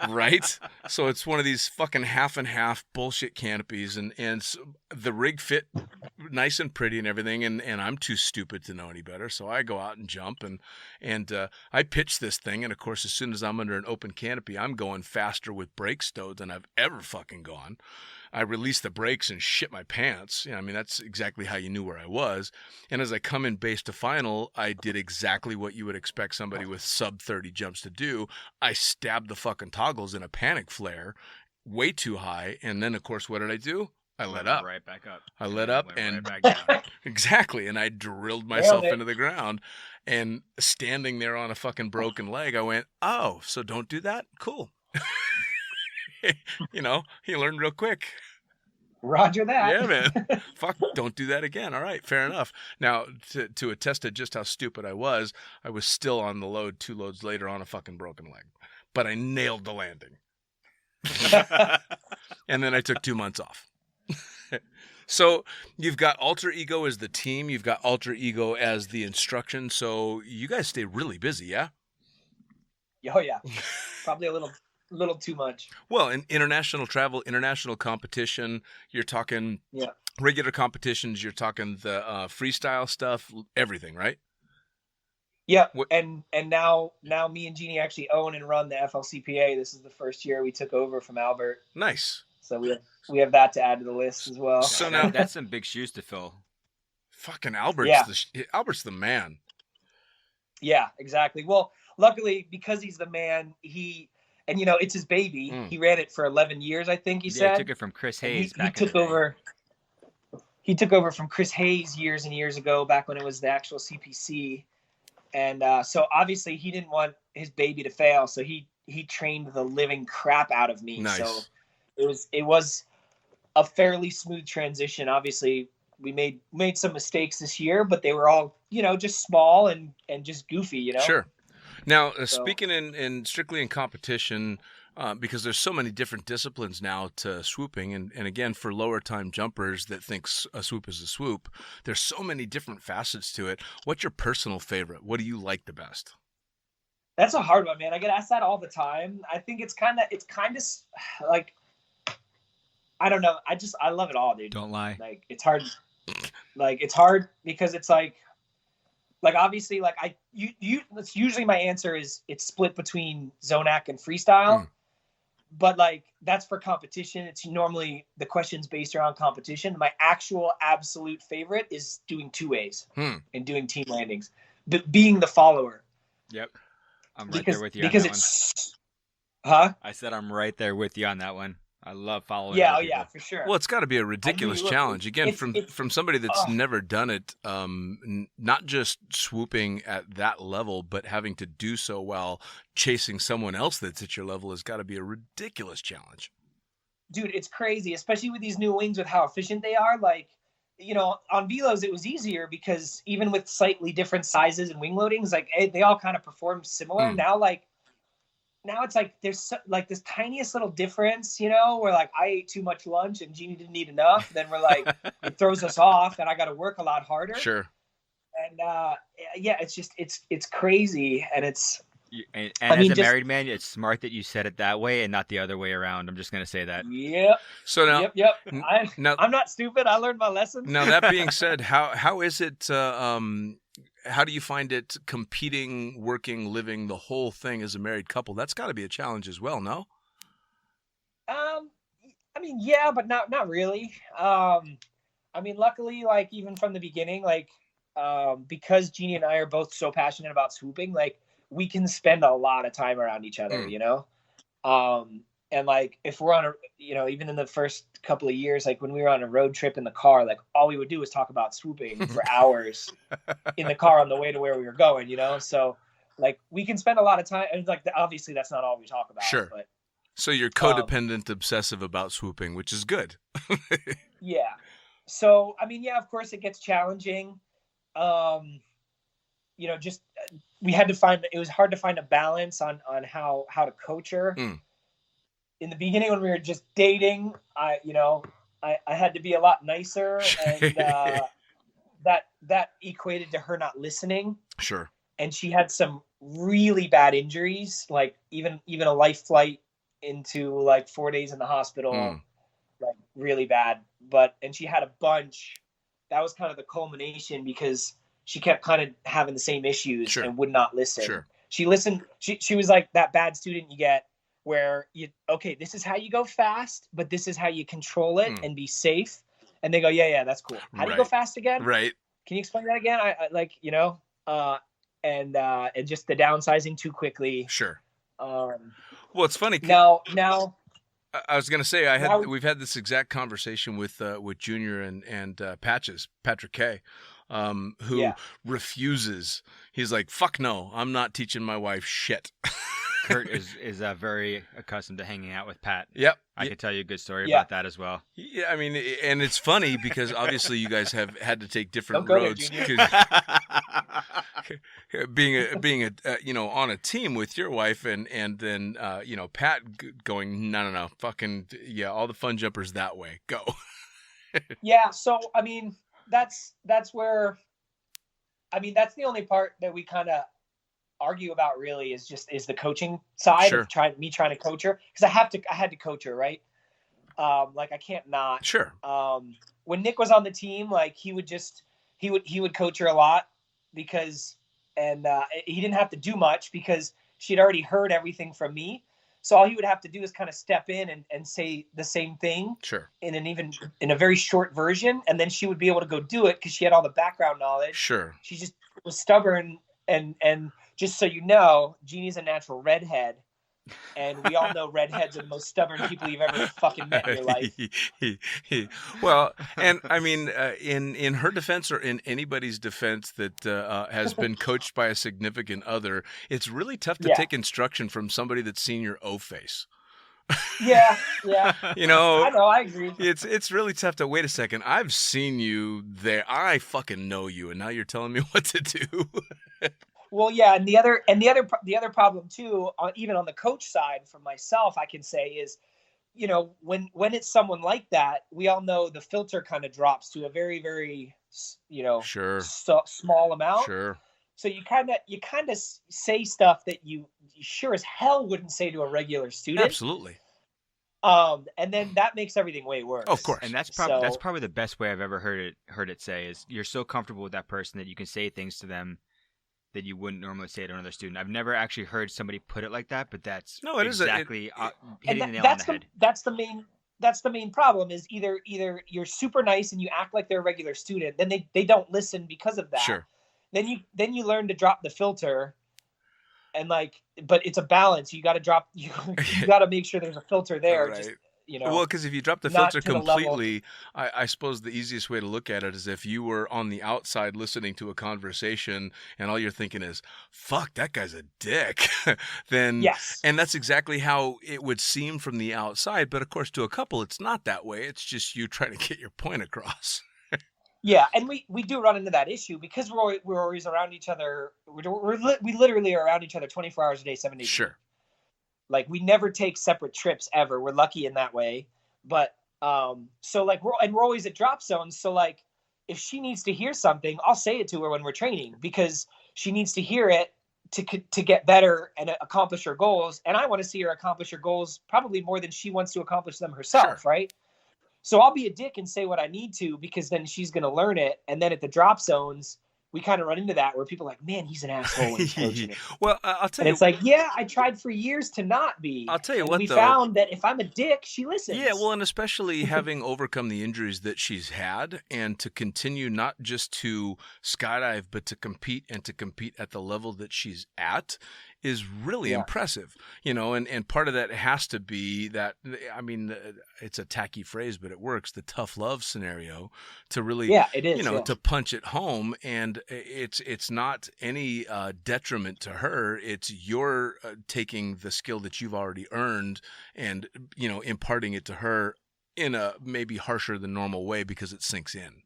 Right? So it's one of these fucking half and half bullshit canopies. And so the rig fit nice and pretty and everything. And I'm too stupid to know any better. So I go out and jump and I pitch this thing. And of course, as soon as I'm under an open canopy, I'm going faster with brake stowed than I've ever fucking gone. I released the brakes and shit my pants. You know, I mean, that's exactly how you knew where I was. And as I come in base to final, I did exactly what you would expect somebody with sub 30 jumps to do. I stabbed the fucking toggles in a panic flare way too high. And then, of course, what did I do? I let up. Right back up. I let up and right back down. Exactly. And I drilled myself into the ground. And standing there on a fucking broken leg, I went, oh, so don't do that? Cool. You know, he learned real quick. Roger that. Yeah, man. Fuck, don't do that again. All right, fair enough. Now, to attest to just how stupid I was still on the load 2 loads later on a fucking broken leg. But I nailed the landing. And then I took 2 months off. So you've got Alter Ego as the team. You've got Alter Ego as the instruction. So you guys stay really busy, yeah? Oh, yeah. Probably a little too much. Well, in international travel, international competition, you're talking regular competitions, you're talking the freestyle stuff, everything, right? Yeah, and now me and Jeannie actually own and run the FLCPA. This is the first year we took over from Albert. Nice. So we have that to add to the list as well. So now that's some big shoes to fill. Fucking Albert's Albert's the man. Yeah, exactly. Well, luckily because he's the man, and, you know, it's his baby. He ran it for 11 years, I think he said. He took it from Chris Hayes He took over from Chris Hayes years and years ago, back when it was the actual CPC. And so obviously he didn't want his baby to fail. So he trained the living crap out of me. Nice. So it was a fairly smooth transition. Obviously we made some mistakes this year, but they were all, you know, just small and just goofy, you know? Sure. Now, speaking in strictly in competition, because there's so many different disciplines now to swooping, and again, for lower time jumpers that think a swoop is a swoop, there's so many different facets to it. What's your personal favorite? What do you like the best? That's a hard one, man. I get asked that all the time. I think it's kind of like, I don't know. I love it all, dude. Don't lie. Like, it's hard. Like, it's hard because it's like obviously, like that's usually my answer is it's split between Zonac and freestyle, but like that's for competition. It's normally the question's based around competition. My actual absolute favorite is doing 2As and doing team landings, but being the follower. Yep, I'm right there with you. Because on that it's, one. I said I'm right there with you on that one. I love following. Yeah, for sure. Well, it's got to be a ridiculous challenge. Again, from somebody that's never done it, not just swooping at that level, but having to do so while chasing someone else that's at your level has got to be a ridiculous challenge. Dude, it's crazy, especially with these new wings with how efficient they are. Like, you know, on Velos, it was easier because even with slightly different sizes and wing loadings, like they all kind of perform similar. Now it's like there's like this tiniest little difference, you know, where like I ate too much lunch and Jeannie didn't eat enough. Then we're like, it throws us off and I got to work a lot harder. Sure. And it's just, it's crazy. And it's, and as a married man, it's smart that you said it that way and not the other way around. I'm just going to say that. Yep. So now, I'm not stupid. I learned my lesson. Now that being said, how is it, how do you find it competing, working, living, the whole thing as a married couple? That's got to be a challenge as well, no? I mean, yeah, but not really. I mean, luckily, like even from the beginning, like because Jeannie and I are both so passionate about swooping, like we can spend a lot of time around each other, you know? And like, if we're on a, you know, even in the first couple of years, like when we were on a road trip in the car, like all we would do was talk about swooping for hours in the car on the way to where we were going, you know? So like we can spend a lot of time, and like obviously that's not all we talk about. Sure. But So you're codependent obsessive about swooping, which is good. yeah. So I mean, yeah, of course it gets challenging. You know, just it was hard to find a balance on how to coach her. In the beginning when we were just dating, I had to be a lot nicer, and that equated to her not listening. Sure. And she had some really bad injuries, like even a life flight into like 4 days in the hospital, like really bad. And she had a bunch. That was kind of the culmination because she kept kind of having the same issues and would not listen. Sure. She listened. She was like that bad student you get where this is how you go fast, but this is how you control it and be safe. And they go, yeah, that's cool. How do you go fast again? Right. Can you explain that again? I like, and just the downsizing too quickly. Sure. Well, it's funny. Now, I was going to say we've had this exact conversation with Junior and Patrick K, who refuses. He's like, fuck no, I'm not teaching my wife shit. Curt is very accustomed to hanging out with Pat. Yep. I could tell you a good story about that as well. Yeah, I mean, and it's funny because obviously you guys have had to take different roads. Being on a team with your wife and then Pat going no, fucking yeah, all the fun jumpers that way, go. Yeah, so I mean that's where, I mean that's the only part that we kind of argue about really is the coaching side of trying to coach her, because I had to coach her, right? Like I can't not. Sure. When Nick was on the team, like he would coach her a lot because he didn't have to do much because she'd already heard everything from me. So all he would have to do is kind of step in and say the same thing in a very short version, and then she would be able to go do it because she had all the background knowledge. Sure. She just was stubborn and just so you know, Jeannie's a natural redhead, and we all know redheads are the most stubborn people you've ever fucking met in your life. Well, and I mean, in her defense or in anybody's defense that has been coached by a significant other, it's really tough to take instruction from somebody that's seen your O-face. Yeah. You know, I know, I agree. It's really tough to wait a second. I've seen you there. I fucking know you, and now you're telling me what to do. Well, yeah, and the other problem too, even on the coach side, for myself, I can say is, when it's someone like that, we all know the filter kind of drops to a very, very, small amount. Sure. So you kind of say stuff that you sure as hell wouldn't say to a regular student. Absolutely. And then that makes everything way worse. Of course. And that's probably the best way I've ever heard it say is you're so comfortable with that person that you can say things to them that you wouldn't normally say to another student. I've never actually heard somebody put it like that, but that's exactly hitting the nail on the head. That's the main problem is either you're super nice and you act like they're a regular student, then they don't listen because of that. Sure. Then you learn to drop the filter, and but it's a balance. You got to drop. You got to make sure there's a filter there. Right. Just, well, because if you drop the filter completely, I suppose the easiest way to look at it is if you were on the outside listening to a conversation and all you're thinking is, fuck, that guy's a dick. Then, yes. And that's exactly how it would seem from the outside. But of course, to a couple, it's not that way. It's just you trying to get your point across. Yeah, and we do run into that issue because we're always around each other. We literally are around each other 24 hours a day, 7 days. Sure. Like we never take separate trips ever. We're lucky in that way. But so we're always at drop zones. So like if she needs to hear something, I'll say it to her when we're training because she needs to hear it to get better and accomplish her goals. And I want to see her accomplish her goals probably more than she wants to accomplish them herself, sure. Right? So I'll be a dick and say what I need to because then she's going to learn it. And then at the drop zones, we kind of run into that where people are like, man, he's an asshole when he's coaching it. Well, I'll tell you. And it's like, yeah, I tried for years to not be. I'll tell you and what, we though. found that if I'm a dick, she listens. Yeah, well, and especially having overcome the injuries that she's had and to continue not just to skydive, but to compete at the level that she's at is really impressive, and part of that has to be that, I mean, it's a tacky phrase, but it works, the tough love scenario to really, it is, to punch it home. And it's not any detriment to her. It's you're taking the skill that you've already earned and, imparting it to her in a maybe harsher than normal way because it sinks in.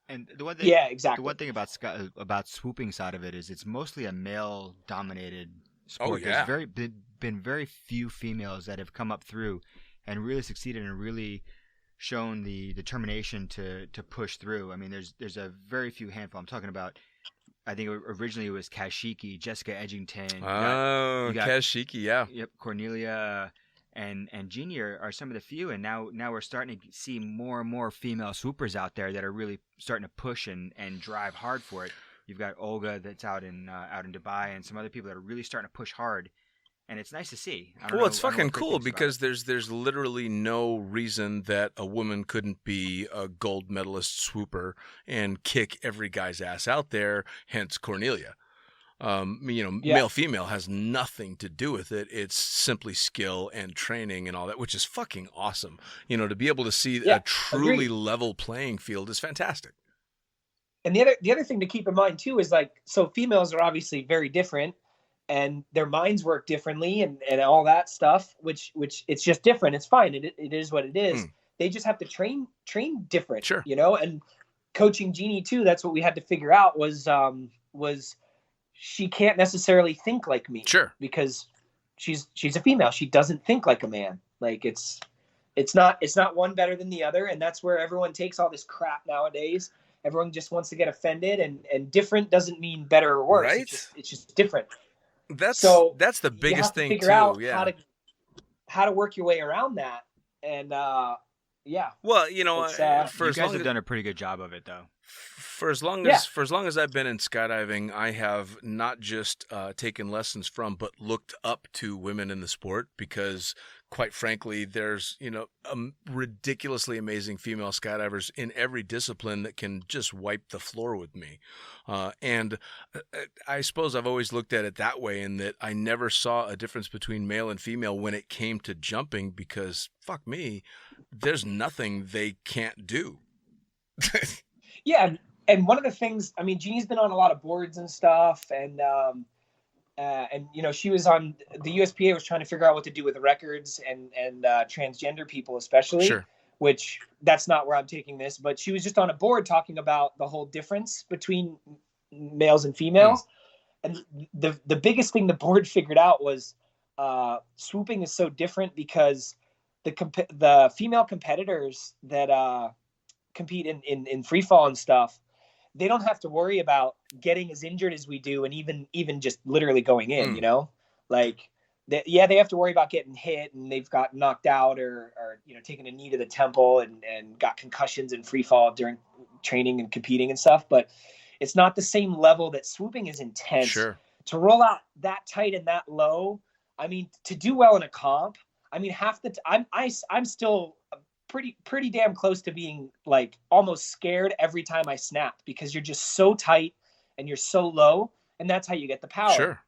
And the one thing, exactly. The one thing about swooping side of it is it's mostly a male-dominated sport. Oh, yeah. There's been very few females that have come up through and really succeeded and really shown the determination to push through. I mean, there's a very few handful. I'm talking about, I think originally it was Kashiki, Jessica Edgington. You got Kashiki, yeah. Yep, Cornelia and Jeannie are some of the few, and now we're starting to see more and more female swoopers out there that are really starting to push and drive hard for it. You've got Olga that's out in Dubai, and some other people that are really starting to push hard, and it's nice to see. It's fucking cool because there's literally no reason that a woman couldn't be a gold medalist swooper and kick every guy's ass out there. Hence Cornelia. Male female has nothing to do with it. It's simply skill and training and all that, which is fucking awesome. To be able to see a truly level playing field is fantastic. And the other thing to keep in mind too is so females are obviously very different, and their minds work differently and all that stuff, which it's just different. It's fine. It is what it is. They just have to train different, sure. And coaching Jeannie too, that's what we had to figure out was she can't necessarily think like me. Sure. Because she's a female. She doesn't think like a man. Like it's not one better than the other. And that's where everyone takes all this crap nowadays. Everyone just wants to get offended, and different doesn't mean better or worse. Right. It's just different. That's the biggest you have to thing figure too. Out how to work your way around that. And well, you guys have done a pretty good job of it, though. For as long as I've been in skydiving, I have not just taken lessons from, but looked up to women in the sport because, quite frankly, there's ridiculously amazing female skydivers in every discipline that can just wipe the floor with me. And I suppose I've always looked at it that way, in that I never saw a difference between male and female when it came to jumping, because fuck me, there's nothing they can't do. Yeah. And one of the things, I mean, Jeannie's been on a lot of boards and stuff, and she was on the USPA was trying to figure out what to do with the records and transgender people, especially. Sure. Which that's not where I'm taking this, but she was just on a board talking about the whole difference between males and females. And the biggest thing the board figured out was swooping is so different because the female competitors that compete in free fall and stuff, they don't have to worry about getting as injured as we do, and even just literally going in, they have to worry about getting hit, and they've got knocked out or taken a knee to the temple and got concussions in free fall during training and competing and stuff. But it's not the same level that swooping is intense. Sure. To roll out that tight and that low, I mean, to do well in a comp, I mean, I'm still pretty damn close to being like almost scared every time I snap, because you're just so tight and you're so low, and that's how you get the power. Sure.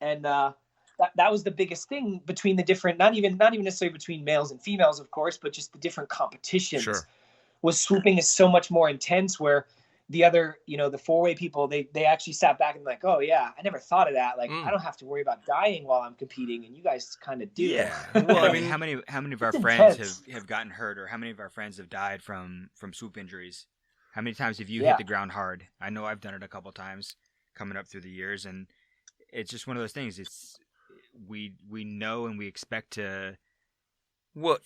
And that was the biggest thing between the different, not even necessarily between males and females, of course, but just the different competitions. Sure. Was swooping is so much more intense, where the other, the four-way people, they actually sat back and like, oh yeah, I never thought of that. Like, I don't have to worry about dying while I'm competing, and you guys kind of do. Yeah. Well, I mean, how many of our friends have gotten hurt, or how many of our friends have died from swoop injuries? How many times have you hit the ground hard? I know I've done it a couple times coming up through the years, and it's just one of those things. It's we know and we expect for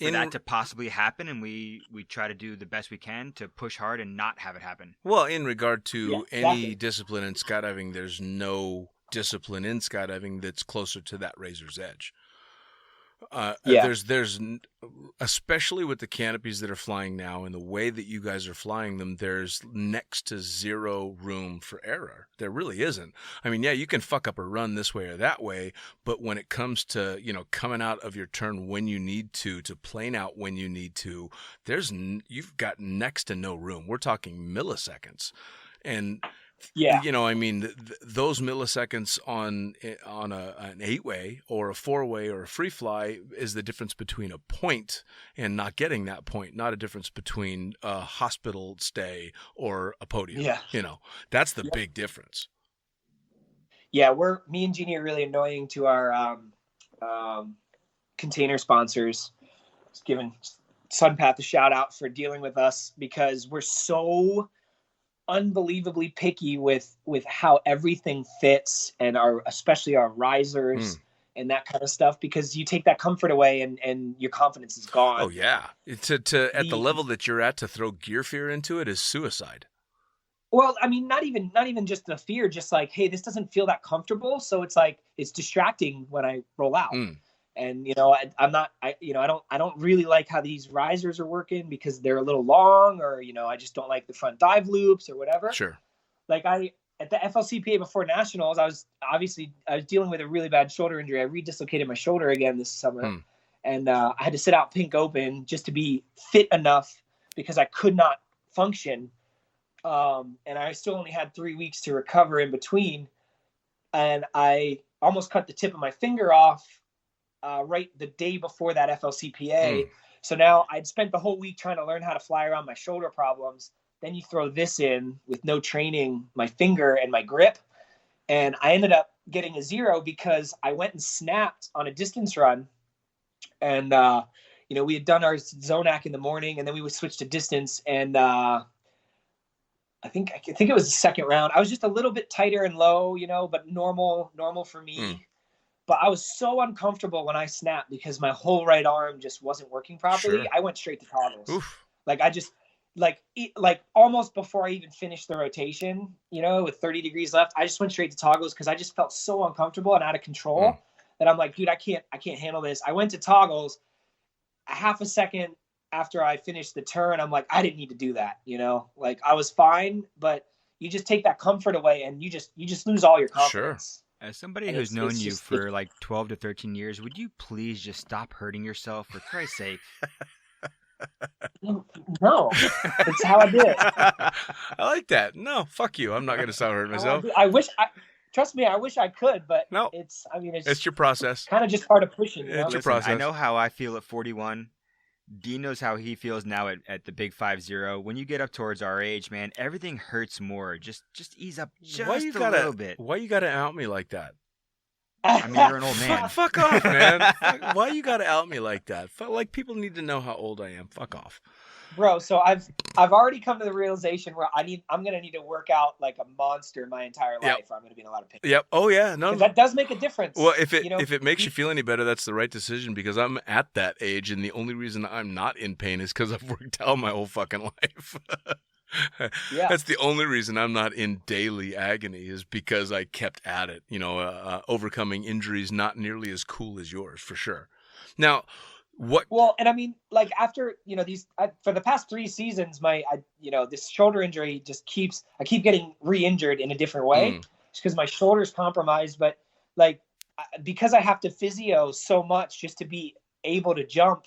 that to possibly happen, and we try to do the best we can to push hard and not have it happen. Well, in regard to any discipline in skydiving, there's no discipline in skydiving that's closer to that razor's edge. There's especially with the canopies that are flying now and the way that you guys are flying them, there's next to zero room for error. There really isn't. I mean, yeah, you can fuck up a run this way or that way, but when it comes to, coming out of your turn when you need to plane out when you need to, you've got next to no room. We're talking milliseconds. And Yeah. You know, I mean, those milliseconds on an 8-way or a 4-way or a free fly is the difference between a point and not getting that point, not a difference between a hospital stay or a podium. Yeah. You know, that's the big difference. Yeah, me and Jeannie are really annoying to our container sponsors. Just giving Sunpath a shout out for dealing with us because we're so unbelievably picky with how everything fits and especially our risers and that kind of stuff, because you take that comfort away and your confidence is gone. Oh yeah. At the level that you're at, to throw gear fear into it is suicide. Well, I mean, not even just the fear, just like, hey, this doesn't feel that comfortable. So it's like, it's distracting when I roll out. And, you know, I don't really like how these risers are working because they're a little long, or, you know, I just don't like the front dive loops or whatever. Sure. Like at the FLCPA before nationals, I was dealing with a really bad shoulder injury. I redislocated my shoulder again this summer. And I had to sit out Pink Open just to be fit enough because I could not function. And I still only had 3 weeks to recover in between. And I almost cut the tip of my finger off right the day before that FLCPA. So now I'd spent the whole week trying to learn how to fly around my shoulder problems. Then you throw this in with no training, my finger and my grip. And I ended up getting a 0 because I went and snapped on a distance run. And, you know, we had done our Zonac in the morning, and then we would switch to distance. And I think it was the second round. I was just a little bit tighter and low, you know, but normal for me. But I was so uncomfortable when I snapped because my whole right arm just wasn't working properly. Sure. I went straight to toggles. Oof. Like I just like almost before I even finished the rotation, you know, with 30 degrees left, I just went straight to toggles because I just felt so uncomfortable and out of control that I'm like, dude, I can't handle this. I went to toggles. A half a second after I finished the turn, I'm like, I didn't need to do that, you know, like I was fine, but you just take that comfort away and you just lose all your confidence. Sure. As somebody who's known you for like 12 to 13 years, would you please just stop hurting yourself, for Christ's sake? No, it's how I did it. I like that. No, fuck you. I'm not going to stop hurting myself. Trust me, I wish I could, but no, it's your process. Kind of just part of pushing. You know? It's your process. I know how I feel at 41. Dean knows how he feels now at the big 5-0. When you get up towards our age, man, everything hurts more. Just ease up just a little bit. Why you got to out me like that? I mean, you're an old man. Fuck off, man. Why you got to out me like that? Like, people need to know how old I am. Fuck off. Bro, so I've already come to the realization where I'm gonna need to work out like a monster my entire life, or I'm gonna be in a lot of pain. Yep. Oh yeah. No. That does make a difference. Well, if it makes you feel any better, that's the right decision, because I'm at that age, and the only reason I'm not in pain is because I've worked out my whole fucking life. Yeah. That's the only reason I'm not in daily agony, is because I kept at it. You know, overcoming injuries not nearly as cool as yours, for sure. Now. Well, and I mean, like, after, you know, for the past 3 seasons, this shoulder injury I keep getting re-injured in a different way, just because my shoulder's compromised. But like, because I have to physio so much just to be able to jump,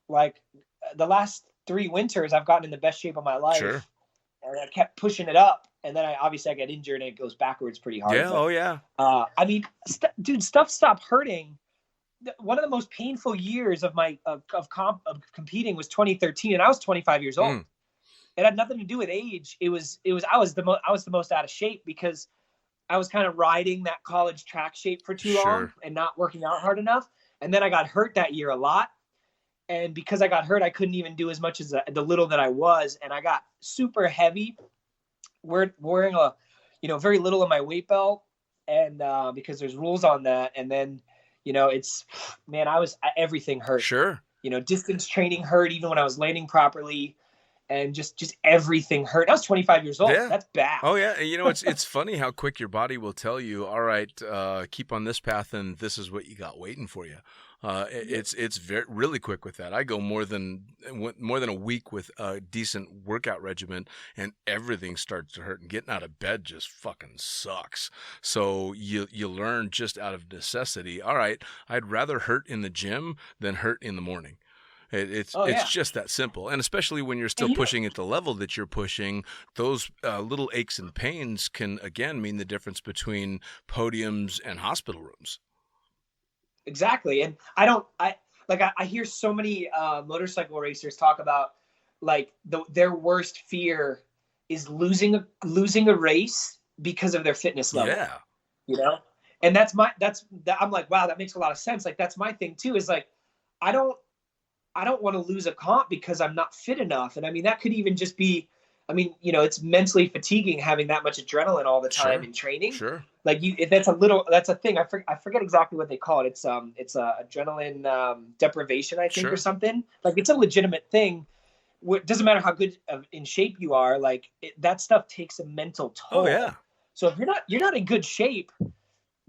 like the last 3 winters, I've gotten in the best shape of my life. Sure. And I kept pushing it up. And then I get injured and it goes backwards pretty hard. Yeah. Oh yeah. I mean, dude, stuff stopped hurting. One of the most painful years of my competing was 2013, and I was 25 years old. It had nothing to do with age. I was the most out of shape because I was kind of riding that college track shape for too long and not working out hard enough. And then I got hurt that year a lot. And because I got hurt, I couldn't even do as much as the little that I was. And I got super heavy, wearing very little of my weight belt. And because there's rules on that. And then, you know, everything hurt. Sure. You know, distance training hurt even when I was landing properly, and just everything hurt. I was 25 years old. Yeah. That's bad. Oh yeah. You know, it's funny how quick your body will tell you, all right, keep on this path, and this is what you got waiting for you. It's really quick with that. I go more than a week with a decent workout regimen, and everything starts to hurt, and getting out of bed just fucking sucks. So you learn just out of necessity. All right, I'd rather hurt in the gym than hurt in the morning, It's just that simple. And especially when you're still pushing at the level that you're pushing, those little aches and pains can, again, mean the difference between podiums and hospital rooms. Exactly. And I hear so many motorcycle racers talk about like their worst fear is losing a race because of their fitness level. Yeah. You know? And I'm like, wow, that makes a lot of sense. Like, that's my thing too, is like, I don't want to lose a comp because I'm not fit enough. And I mean, that could even just be, I mean, you know, it's mentally fatiguing having that much adrenaline all the time in training. Sure. Like that's a thing. I forget exactly what they call it. It's adrenaline deprivation, I think, or something. Like, it's a legitimate thing. It doesn't matter how good in shape you are. Like, that stuff takes a mental toll. Oh yeah. So if you're not in good shape,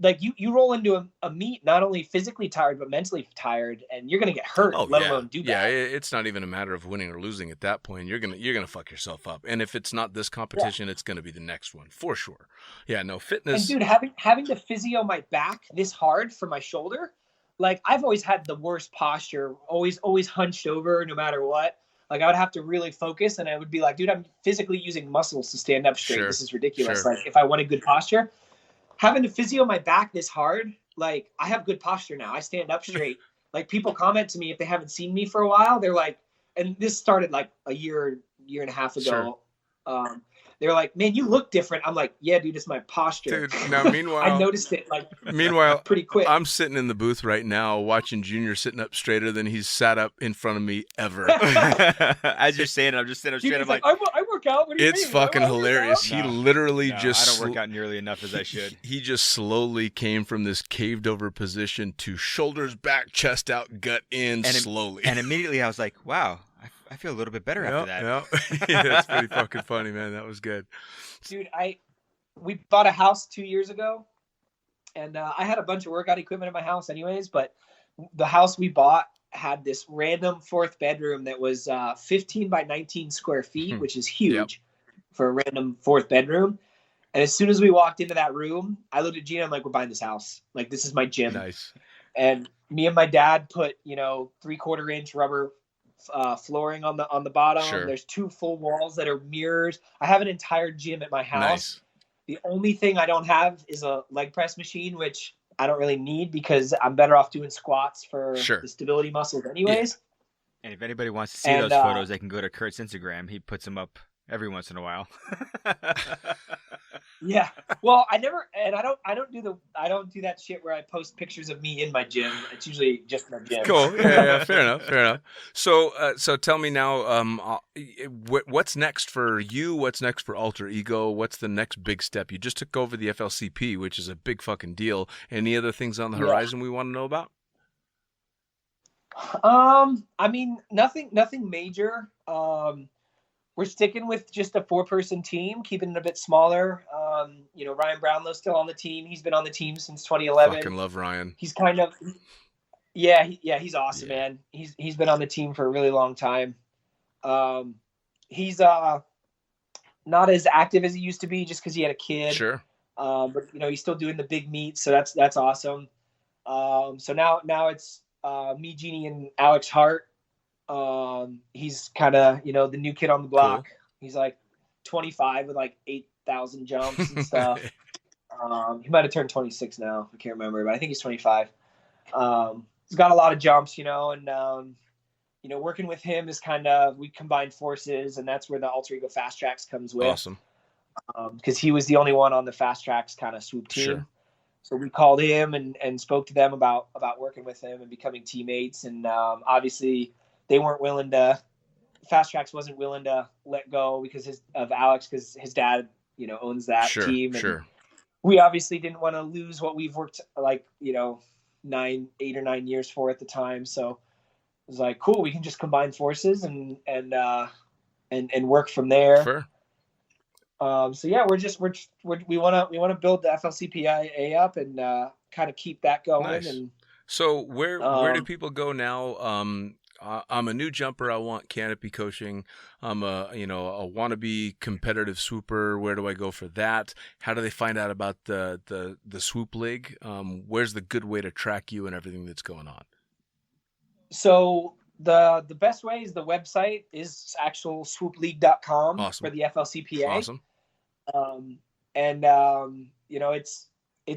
like you roll into a meet not only physically tired but mentally tired, and you're gonna get hurt. Let alone do that. Yeah, it's not even a matter of winning or losing at that point. You're gonna fuck yourself up. And if it's not this competition, it's gonna be the next one for sure. Yeah, no, fitness. And dude, having to physio my back this hard for my shoulder, like, I've always had the worst posture, always hunched over no matter what. Like, I would have to really focus, and I would be like, dude, I'm physically using muscles to stand up straight. This is ridiculous. Like, if I wanted good posture, having to physio my back this hard, like, I have good posture now. I stand up straight. Like, people comment to me if they haven't seen me for a while. They're like, and this started like a year and a half ago. They're like, man, you look different. I'm like, yeah, dude, it's my posture. Dude, now meanwhile, I noticed it pretty quick. I'm sitting in the booth right now watching Junior sitting up straighter than he's sat up in front of me ever. As you're saying it, I'm just sitting up straight. I'm like, I work out. What do you it's mean? fucking hilarious. He literally just I don't work out nearly enough as I should. He just slowly came from this caved over position to shoulders back, chest out, gut in, slowly. And immediately I was like, wow. I feel a little bit better after that. Yeah, that's pretty fucking funny, man. That was good. Dude, we bought a house 2 years ago, and I had a bunch of workout equipment in my house anyways, but the house we bought had this random fourth bedroom that was 15 by 19 square feet, which is huge for a random fourth bedroom. And as soon as we walked into that room, I looked at Gina, I'm like, we're buying this house. Like, this is my gym. Nice. And me and my dad put, 3/4 inch rubber flooring on the bottom. There's 2 full walls that are mirrors. I have an entire gym at my house. Nice. The only thing I don't have is a leg press machine, which I don't really need because I'm better off doing squats for the stability muscles anyways. Yeah. And if anybody wants to see those photos, they can go to Curt's Instagram. He puts them up every once in a while. Yeah. Well, I don't do that shit where I post pictures of me in my gym. It's usually just my gym. Cool. Yeah. Fair enough. So tell me now, what's next for you? What's next for Alter Ego? What's the next big step? You just took over the FLCP, which is a big fucking deal. Any other things on the horizon we want to know about? I mean, nothing major. We're sticking with just a 4-person team, keeping it a bit smaller. Ryan Brownlow's still on the team. He's been on the team since 2011. Fucking love Ryan. He's kind of, he's awesome, man. He's been on the team for a really long time. He's not as active as he used to be just because he had a kid. Sure. But he's still doing the big meets, so that's awesome. So now it's me, Jeannie, and Alex Hart. He's kind of, the new kid on the block. Cool. He's like 25 with like 8,000 jumps and stuff. He might have turned 26 now. I can't remember, but I think he's 25. He's got a lot of jumps, and, working with him is kind of, we combined forces, and that's where the Alter Ego Fast Tracks comes with. Awesome. Because he was the only one on the Fast Tracks kind of swoop team. Sure. So we called him and spoke to them about working with him and becoming teammates. And obviously they weren't willing to, Fast Tracks wasn't willing to let go because of Alex, because his dad, owns that team. And we obviously didn't want to lose what we've worked like, 8 or 9 years for at the time. So it was like, cool, we can just combine forces and work from there. Sure. So yeah, we want to build the FLCPA up and kind of keep that going. Nice. And so where do people go now? I'm a new jumper. I want canopy coaching. I'm a wannabe competitive swooper. Where do I go for that? How do they find out about the swoop league? Where's the good way to track you and everything that's going on? So The best way is the website is actual swoopleague.com Awesome. for the FLCPA. Awesome. You know, it's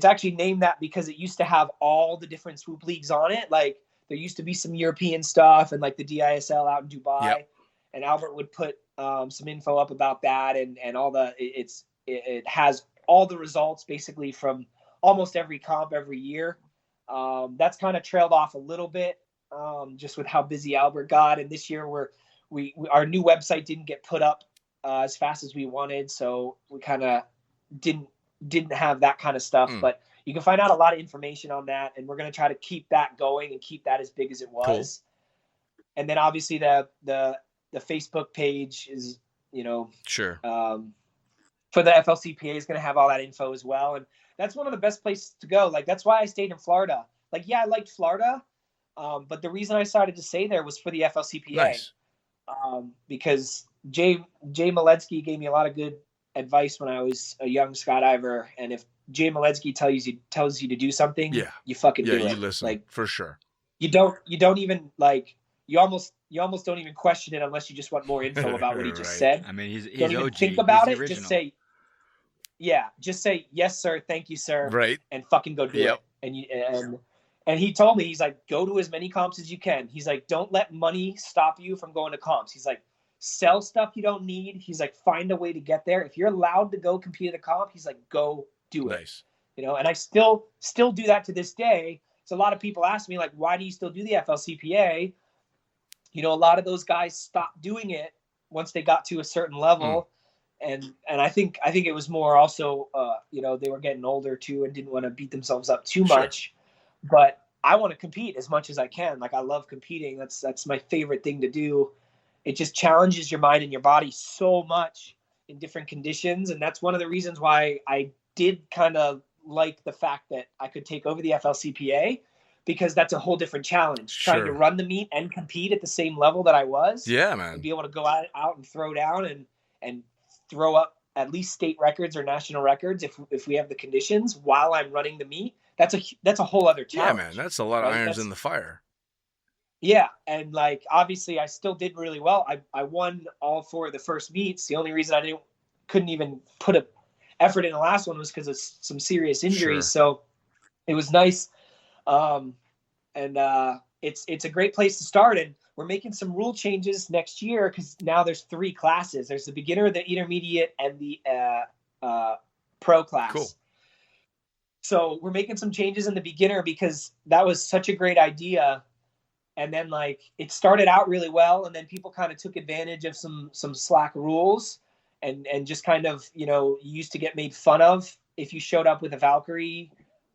actually named that because it used to have all the different swoop leagues on it. Like there used to be some European stuff and like the DISL out in Dubai. Yep. And Albert would put some info up about that and all it has all the results basically from almost every comp every year. That's kind of trailed off a little bit just with how busy Albert got. And this year our new website didn't get put up as fast as we wanted. So we kind of didn't have that kind of stuff, but you can find out a lot of information on that. And we're going to try to keep that going and keep that as big as it was. Cool. And then obviously the Facebook page is, you know, sure. For the FLCPA is going to have all that info as well. And that's one of the best places to go. Like, that's why I stayed in Florida. Like, yeah, I liked Florida. But the reason I decided to stay there was for the FLCPA. Nice. Because Jay Maletsky gave me a lot of good advice when I was a young skydiver. And if Jay Maletsky tells you to do something, you fucking do it. You listen, like, for sure. You don't even like, you almost don't even question it unless you just want more info about what he just said. I mean, he's don't even OG. think about he's it. Just say, yes, sir. Thank you, sir. Right. And fucking go do it. And he told me, he's like, go to as many comps as you can. He's like, don't let money stop you from going to comps. He's like, sell stuff you don't need. He's like, find a way to get there. If you're allowed to go compete at a comp, he's like, go do it. Nice. You know, and I still do that to this day. So a lot of people ask me, like, why do you still do the FLCPA? You know, a lot of those guys stopped doing it once they got to a certain level. And I think it was more also, you know, they were getting older too and didn't want to beat themselves up too much. But I want to compete as much as I can. Like, I love competing. That's my favorite thing to do. It just challenges your mind and your body so much in different conditions. And that's one of the reasons why I did kind of like the fact that I could take over the FLCPA, because that's a whole different challenge. Trying to run the meet and compete at the same level that I was. Yeah, man. And be able to go out and throw down and throw up at least state records or national records if we have the conditions while I'm running the meet. That's a whole other challenge. Yeah, man. That's a lot of irons in the fire. Yeah. And like, obviously I still did really well. I won all 4 of the first meets. The only reason I couldn't even put a effort in the last one was because of some serious injuries. So it was nice. It's a great place to start. And we're making some rule changes next year because now there's 3 classes. There's the beginner, the intermediate, and the pro class. Cool. So we're making some changes in the beginner because that was such a great idea. And then like it started out really well, and then people kind of took advantage of some slack rules and just kind of, you know, you used to get made fun of if you showed up with a Valkyrie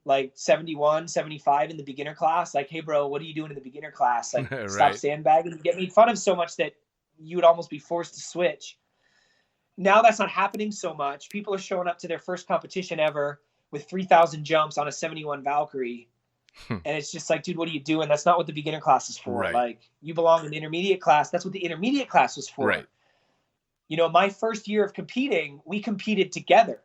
like 71, 75 in the beginner class. Like, hey bro, what are you doing in the beginner class? Like stop sandbagging. You get made fun of so much that you would almost be forced to switch. Now that's not happening so much. People are showing up to their first competition ever with 3,000 jumps on a 71 Valkyrie. And it's just like, dude, what are you doing? That's not what the beginner class is for. Right. Like, you belong in the intermediate class. That's what the intermediate class was for. Right. You know, my first year of competing, we competed together.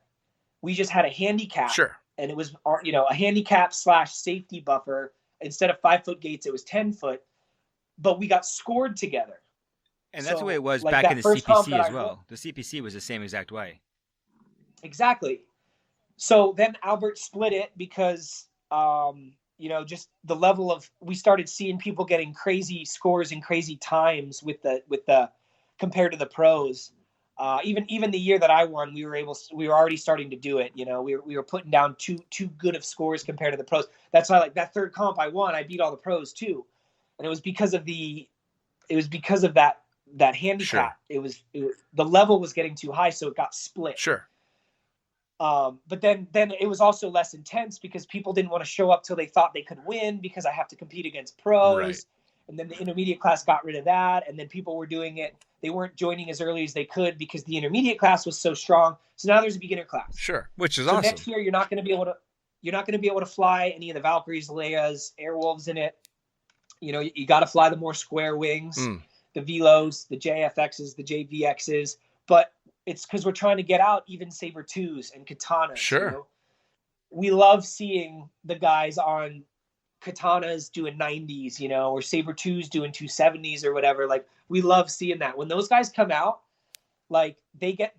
We just had a handicap. Sure. And it was, you know, a handicap / safety buffer. Instead of 5-foot gates, it was 10-foot. But we got scored together. And that's the way it was like back in the CPC as well. The CPC was the same exact way. Exactly. So then Albert split it because, you know, just the level of, we started seeing people getting crazy scores and crazy times with the compared to the pros. Even the year that I won, we were already starting to do it. You know, we were putting down too good of scores compared to the pros. That's why, like, that third comp I won, I beat all the pros too. And it was because of that handicap. Sure. The level was getting too high, so it got split. Sure. But then it was also less intense because people didn't want to show up till they thought they could win because I have to compete against pros. Right. And then the intermediate class got rid of that. And then people were doing it. They weren't joining as early as they could because the intermediate class was so strong. So now there's a beginner class. Sure. Which is so awesome. Next year, you're not going to be able to fly any of the Valkyries, Leias, Airwolves in it. You know, you got to fly the more square wings, the Velos, the JFXs, the JVXs. But it's because we're trying to get out even Saber 2s and Katanas. Sure. You know? We love seeing the guys on Katana's doing 90s, you know, or Saber 2's doing 270s or whatever. Like, we love seeing that. When those guys come out, like, they get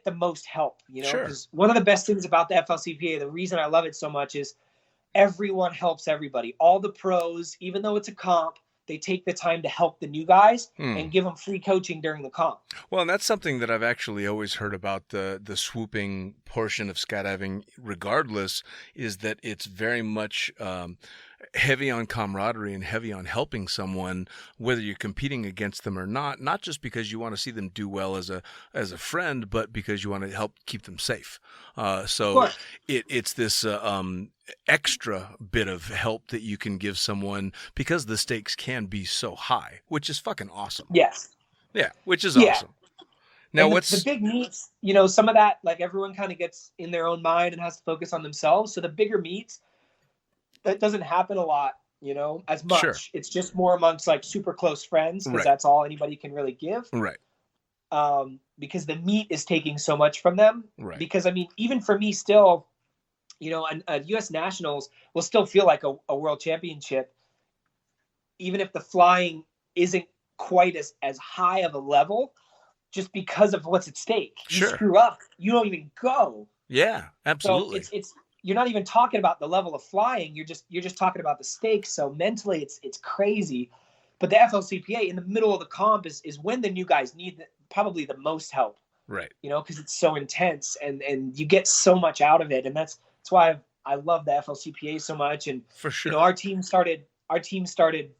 the most help, you know, because one of the best things about the FLCPA, the reason I love it so much is everyone helps everybody. All the pros, even though it's a comp, they take the time to help the new guys and give them free coaching during the comp. Well, and that's something that I've actually always heard about the swooping portion of skydiving, regardless, is that it's very much heavy on camaraderie and heavy on helping someone, whether you're competing against them or not just because you want to see them do well as a friend, but because you want to help keep them safe. So it's this extra bit of help that you can give someone because the stakes can be so high, which is fucking awesome. Yes. Yeah, which is awesome. Now, and what's the big meets, you know, some of that, like, everyone kind of gets in their own mind and has to focus on themselves. So the bigger meets, that doesn't happen a lot, you know, as much. Sure. It's just more amongst like super close friends, because that's all anybody can really give. Right. Because the meet is taking so much from them. Right. Because, I mean, even for me still, you know, a U.S. Nationals will still feel like a world championship, even if the flying isn't quite as high of a level, just because of what's at stake. You screw up, you don't even go. Yeah, absolutely. So it's you're not even talking about the level of flying. You're just talking about the stakes. So mentally, it's crazy. But the FLCPA in the middle of the comp is when the new guys need probably the most help. Right. You know, because it's so intense and you get so much out of it, and that's why I love the FLCPA so much. And for sure, you know, our team started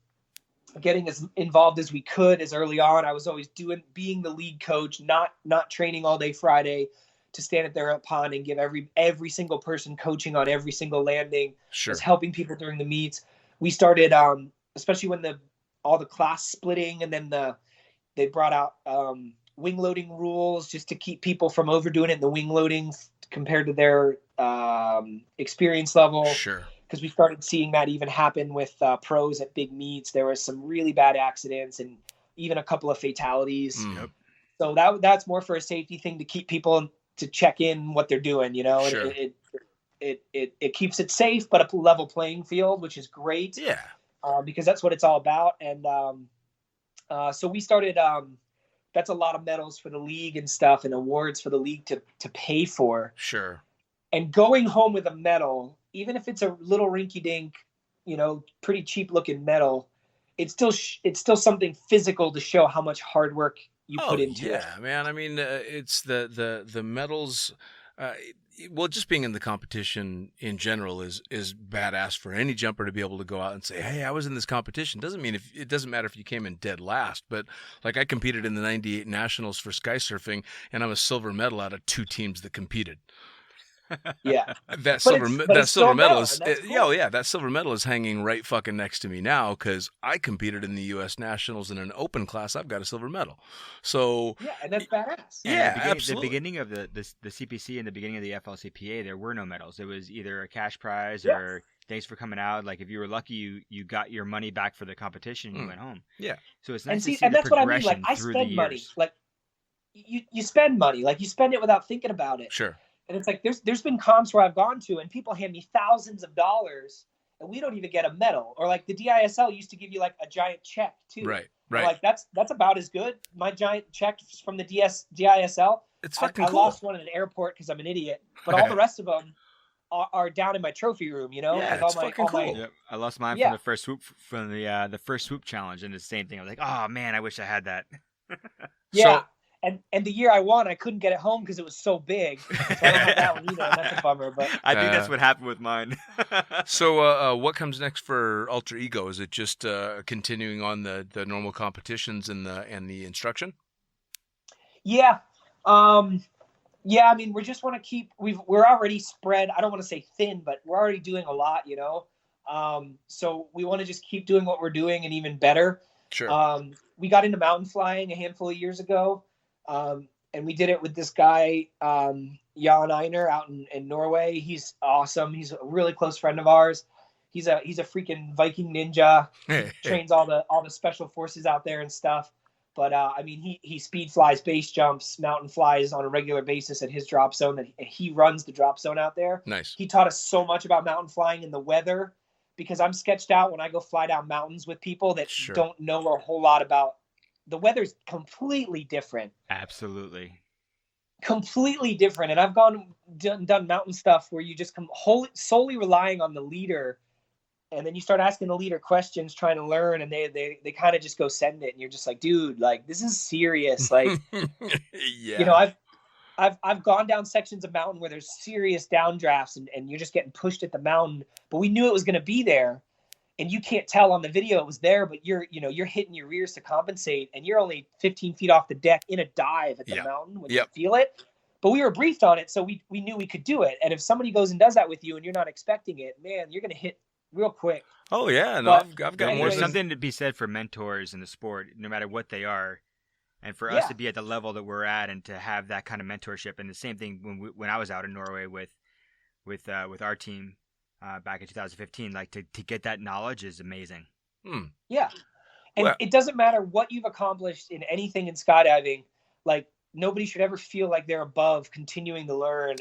getting as involved as we could as early on. I was always being the lead coach, not training all day Friday, to stand at their pond and give every single person coaching on every single landing. Just helping people during the meets. We started, especially when all the class splitting, and then they brought out wing loading rules just to keep people from overdoing it in the wing loading compared to their experience level. Sure. Because we started seeing that even happen with pros at big meets. There was some really bad accidents and even a couple of fatalities. Yep. So that's more for a safety thing, to keep people to check in what they're doing, you know. Sure. It keeps it safe, but a level playing field, which is great. Yeah. Because that's what it's all about. And so we started. That's a lot of medals for the league and stuff, and awards for the league to pay for. Sure. And going home with a medal, even if it's a little rinky-dink, you know, pretty cheap-looking medal, it's still something physical to show how much hard work you put into it. Yeah, man. I mean, it's the medals. Well, just being in the competition in general is badass for any jumper to be able to go out and say, "Hey, I was in this competition." It doesn't matter if you came in dead last, but like, I competed in the '98 Nationals for sky surfing, and I'm a silver medal out of 2 teams that competed. Yeah, that silver medal is cool. That silver medal is hanging right fucking next to me now, because I competed in the U.S. Nationals in an open class. I've got a silver medal. So yeah, and that's badass. Yeah, absolutely. The beginning of the CPC and the beginning of the FLCPA, there were no medals. It was either a cash prize or thanks for coming out. Like, if you were lucky, you got your money back for the competition and you went home. Yeah. So it's nice to see the progression through the years. Money. Like, you spend money. Like, you spend it without thinking about it. Sure. And it's like, there's been comps where I've gone to and people hand me thousands of dollars and we don't even get a medal. Or like the DISL used to give you like a giant check too. Right. Like, that's about as good. My giant check from the DISL. It's fucking cool. I lost one at an airport because I'm an idiot, but all the rest of them are down in my trophy room, you know? Yeah, like it's fucking cool. Yep. I lost mine from the first swoop, from the first swoop challenge, and the same thing. I was like, oh man, I wish I had that. Yeah. So, and the year I won, I couldn't get it home because it was so big. So I don't have that one either, and that's a bummer. But I think that's what happened with mine. So what comes next for Ultra Ego? Is it just continuing on the normal competitions and the instruction? Yeah. Yeah, I mean, we just want to keep. We're already spread. I don't want to say thin, but we're already doing a lot, you know. So we want to just keep doing what we're doing and even better. Sure. We got into mountain flying a handful of years ago. And we did it with this guy, Jan Einer, out in Norway. He's awesome. He's a really close friend of ours. He's a freaking Viking ninja. Trains all the special forces out there and stuff. But I mean, he speed flies, base jumps, mountain flies on a regular basis at his drop zone. And he runs the drop zone out there. Nice. He taught us so much about mountain flying and the weather, because I'm sketched out when I go fly down mountains with people that Sure. don't know a whole lot about the weather's completely different. Absolutely. Completely different. And I've done mountain stuff where you just solely relying on the leader, and then you start asking the leader questions, trying to learn, and they kind of just go send it, and you're just like, dude, like this is serious. Like, Yeah. you know, I've gone down sections of mountain where there's serious downdrafts, and you're just getting pushed at the mountain, but we knew it was going to be there, and you can't tell on the video it was there, but you're hitting your rears to compensate, and you're only 15 feet off the deck in a dive at the mountain when you feel it. But we were briefed on it, so we knew we could do it. And if somebody goes and does that with you and you're not expecting it, man, you're going to hit real quick. Oh yeah, no, But I've got more There's than something to be said for mentors in the sport, no matter what they are, and for us to be at the level that we're at and to have that kind of mentorship. And the same thing when I was out in Norway with our team back in 2015, like to get that knowledge is amazing. Yeah, and it doesn't matter what you've accomplished in anything in skydiving. Like nobody should ever feel like they're above continuing to learn.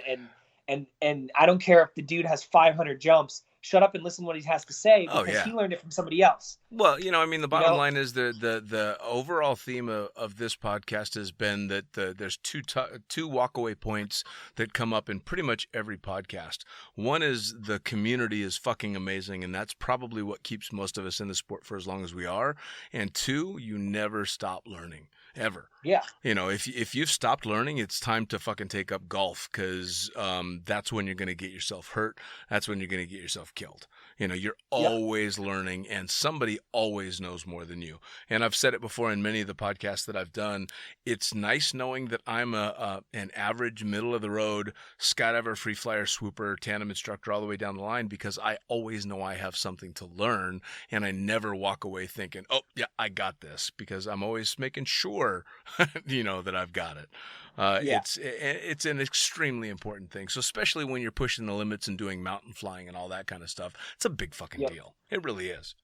And I don't care if the dude has 500 jumps. Shut up and listen to what he has to say, because he learned it from somebody else. Well, I mean, the bottom line is the overall theme of this podcast has been that there's two walkaway points that come up in pretty much every podcast. One is the community is fucking amazing, and that's probably what keeps most of us in the sport for as long as we are. And two, you never stop learning. Ever. Yeah. If you've stopped learning, it's time to fucking take up golf, because that's when you're going to get yourself hurt. That's when you're going to get yourself killed. You're always learning, and somebody always knows more than you. And I've said it before in many of the podcasts that I've done. It's nice knowing that I'm an average, middle of the road skydiver, free flyer, swooper, tandem instructor all the way down the line, because I always know I have something to learn, and I never walk away thinking, oh yeah, I got this, because I'm always making sure that I've got it. It's an extremely important thing. So especially when you're pushing the limits and doing mountain flying and all that kind of stuff, it's a big fucking deal. It really is.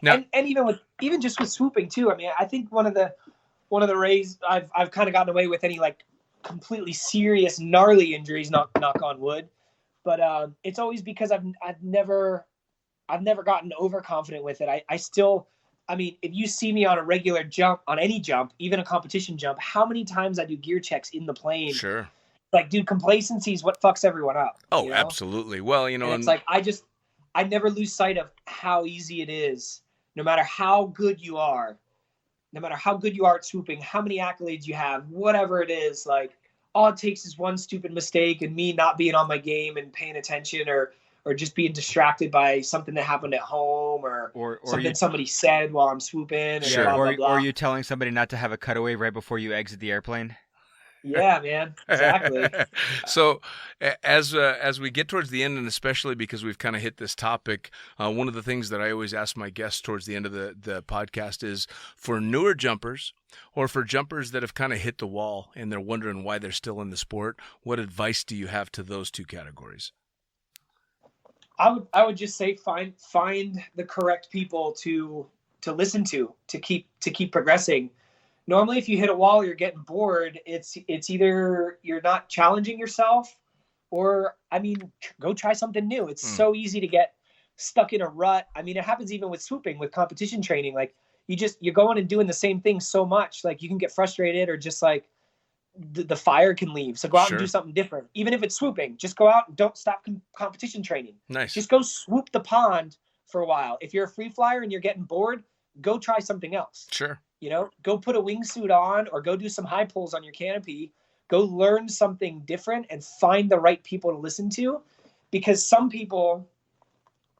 Now, and even just with swooping too. I mean, I think one of the rays I've kind of gotten away with any like completely serious gnarly injuries, knock on wood, but it's always because I've never gotten overconfident with it. I mean, if you see me on a regular jump, on any jump, even a competition jump, how many times I do gear checks in the plane? Sure. Like, dude, complacency is what fucks everyone up. Oh, absolutely. Well, and it's like, I never lose sight of how easy it is, no matter how good you are at swooping, how many accolades you have, whatever it is, like, all it takes is one stupid mistake and me not being on my game and paying attention, or just being distracted by something that happened at home, or something somebody said while I'm swooping. And sure. blah, blah, blah. Or you telling somebody not to have a cutaway right before you exit the airplane. Yeah, man. Exactly. So as we get towards the end, and especially because we've kind of hit this topic, one of the things that I always ask my guests towards the end of the podcast is, for newer jumpers or for jumpers that have kind of hit the wall and they're wondering why they're still in the sport, what advice do you have to those two categories? I would just say find the correct people to listen to keep progressing. Normally, if you hit a wall or you're getting bored, it's either you're not challenging yourself, or go try something new. It's so easy to get stuck in a rut. I mean, it happens even with swooping, with competition training. Like you're going and doing the same thing so much, like you can get frustrated, or just like the fire can leave. So go out and do something different. Even if it's swooping, just go out and don't stop competition training. Nice. Just go swoop the pond for a while. If you're a free flyer and you're getting bored, go try something else. Sure. Go put a wingsuit on, or go do some high pulls on your canopy. Go learn something different and find the right people to listen to, because some people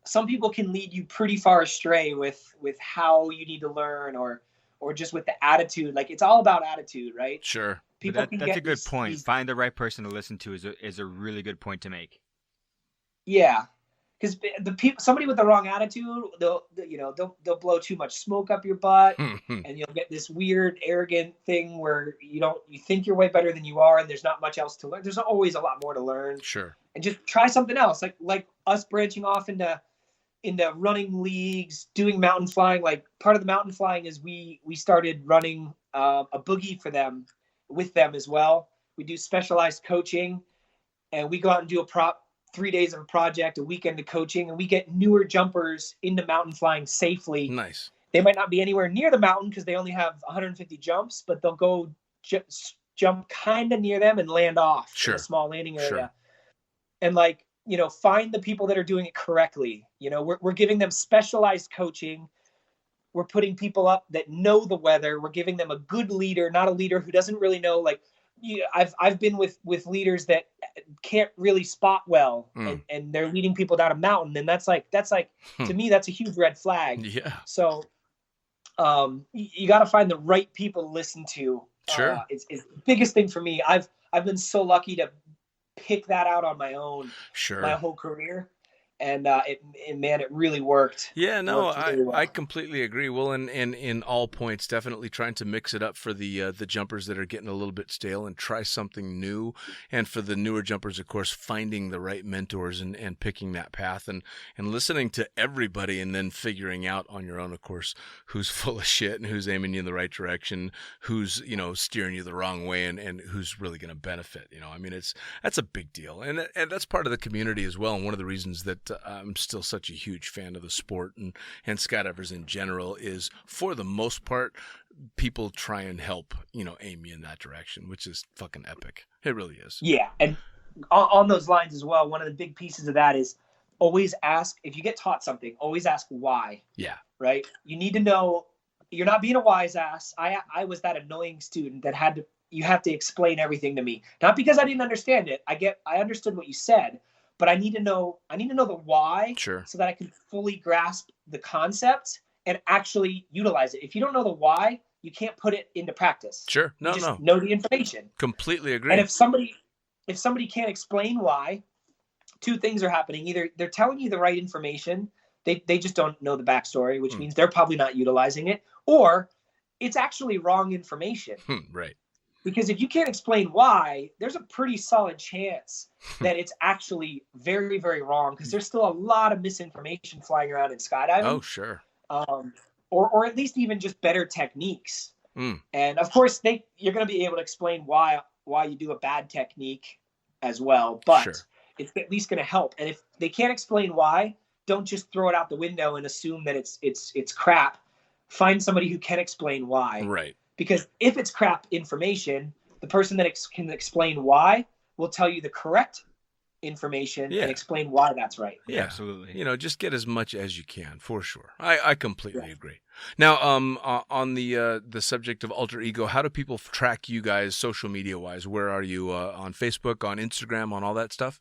can lead you pretty far astray with how you need to learn, or just with the attitude. Like, it's all about attitude, right? Sure. That's a good point. Find the right person to listen to is a really good point to make. Yeah, because somebody with the wrong attitude, they'll blow too much smoke up your butt, and you'll get this weird, arrogant thing where you think you're way better than you are, and there's not much else to learn. There's always a lot more to learn. Sure. And just try something else, like us branching off into running leagues, doing mountain flying. Like, part of the mountain flying is we started running a boogie with them as well. We do specialized coaching, and we go out and do a prop 3 days of a project, a weekend of coaching, and we get newer jumpers into mountain flying safely. Nice. They might not be anywhere near the mountain because they only have 150 jumps, but they'll go jump kind of near them and land off in a small landing area. Sure. And like, you know, find the people that are doing it correctly. You know, we're giving them specialized coaching. We're putting people up that know the weather. We're giving them a good leader, not a leader who doesn't really know. Like, I've been with leaders that can't really spot well, and they're leading people down a mountain, and that's like to me, that's a huge red flag. Yeah. So, you got to find the right people to listen to. Sure. It's the biggest thing for me. I've been so lucky to pick that out on my own. Sure. My whole career. And it really worked. Yeah, no, really well. I completely agree. Well, and in all points, definitely trying to mix it up for the jumpers that are getting a little bit stale and try something new. And for the newer jumpers, of course, finding the right mentors and picking that path and listening to everybody and then figuring out on your own, of course, who's full of shit and who's aiming you in the right direction, who's, you know, steering you the wrong way and who's really going to benefit. You know, I mean, that's a big deal. And that's part of the community as well. And one of the reasons that I'm still such a huge fan of the sport and skydivers in general is, for the most part, people try and help, you know, aim you in that direction, which is fucking epic. It really is. Yeah. And on those lines as well, one of the big pieces of that is always ask, if you get taught something, always ask why. Yeah. Right? You need to know, you're not being a wise ass. I was that annoying student that you have to explain everything to me. Not because I didn't understand it. I understood what you said. But I need to know the why, so that I can fully grasp the concept and actually utilize it. If you don't know the why, you can't put it into practice. Sure. No, you just know the information. Completely agree. And if somebody can't explain why, two things are happening. Either they're telling you the right information, they just don't know the backstory, which means they're probably not utilizing it, or it's actually wrong information. Right. Because if you can't explain why, there's a pretty solid chance that it's actually very, very wrong, because there's still a lot of misinformation flying around in skydiving. Oh, sure. Or at least even just better techniques. And of course, you're going to be able to explain why you do a bad technique as well, but it's at least going to help. And if they can't explain why, don't just throw it out the window and assume that it's crap. Find somebody who can explain why. Right. Because if it's crap information, the person that can explain why will tell you the correct information and explain why that's right. Yeah, absolutely. You know, just get as much as you can, for sure. I completely agree. Now, on the subject of alter ego, how do people track you guys social media wise? Where are you on Facebook, on Instagram, on all that stuff?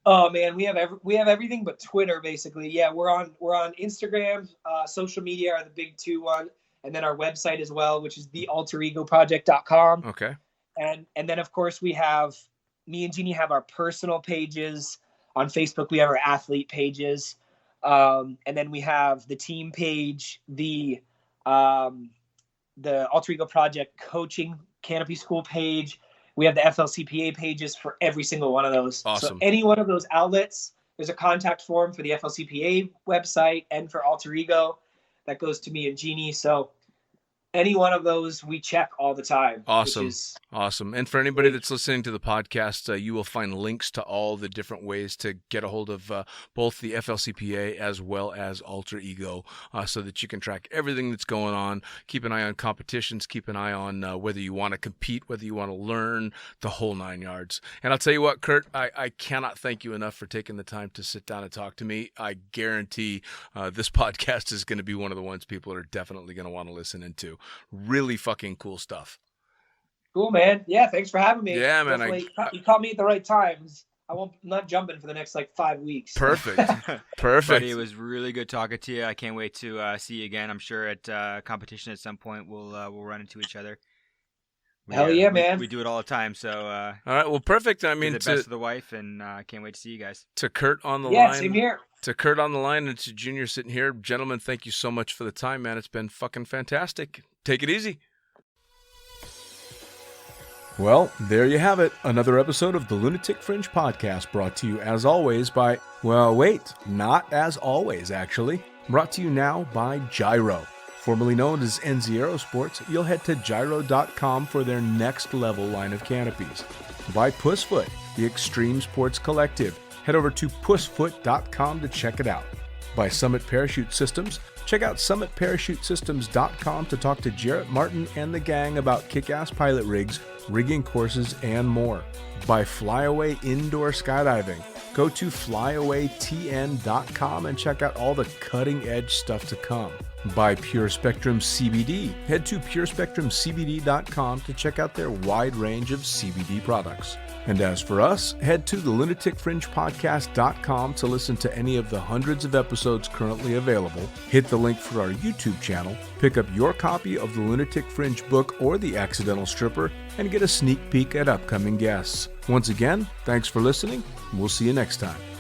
Oh man, we have everything but Twitter basically. Yeah, we're on Instagram. Social media are the big two ones. And then our website as well, which is thealteregoproject.com. Okay. And then of course me and Jeannie have our personal pages. On Facebook, we have our athlete pages. And then we have the team page, the Alter Ego Project coaching canopy school page. We have the FLCPA pages for every single one of those. Awesome. So any one of those outlets, there's a contact form for the FLCPA website and for Alter Ego. That goes to me and Jeannie. So any one of those we check all the time. Awesome. Awesome. And for anybody that's listening to the podcast, you will find links to all the different ways to get a hold of both the FLCPA as well as Alter Ego, so that you can track everything that's going on. Keep an eye on competitions. Keep an eye on whether you want to compete, whether you want to learn, the whole 9 yards. And I'll tell you what, Curt, I cannot thank you enough for taking the time to sit down and talk to me. I guarantee this podcast is going to be one of the ones people are definitely going to want to listen into. Really fucking cool stuff. Cool, man. Yeah, thanks for having me. Yeah, man. You caught me at the right times. I'm not jumping for the next 5 weeks. Perfect. Perfect. Buddy, it was really good talking to you. I can't wait to see you again. I'm sure at competition at some point we'll run into each other. Hell yeah, man. We do it all the time. So all right. Well, perfect. I mean, the best of the wife, and can't wait to see you guys. To Curt on the line. Yeah, same here. To Curt on the line and to Junior sitting here, gentlemen, thank you so much for the time, man. It's been fucking fantastic. Take it easy. Well, there you have it. Another episode of the Lunatic Fringe podcast, brought to you as always by, well, wait, not as always, actually. Brought to you now by Gyro. Formerly known as NZ Aerosports, you'll head to gyro.com for their next level line of canopies. By Pussfoot, the Extreme Sports Collective. head over to pussfoot.com to check it out. By Summit Parachute Systems, check out summitparachutesystems.com to talk to Jarrett Martin and the gang about kick-ass pilot rigs, rigging courses, and more. By Flyaway Indoor Skydiving, go to flyawaytn.com and check out all the cutting-edge stuff to come. By Pure Spectrum CBD, head to purespectrumcbd.com to check out their wide range of CBD products. And as for us, head to the lunaticfringepodcast.com to listen to any of the hundreds of episodes currently available, hit the link for our YouTube channel, pick up your copy of the Lunatic Fringe book or The Accidental Stripper, and get a sneak peek at upcoming guests. Once again, thanks for listening, and we'll see you next time.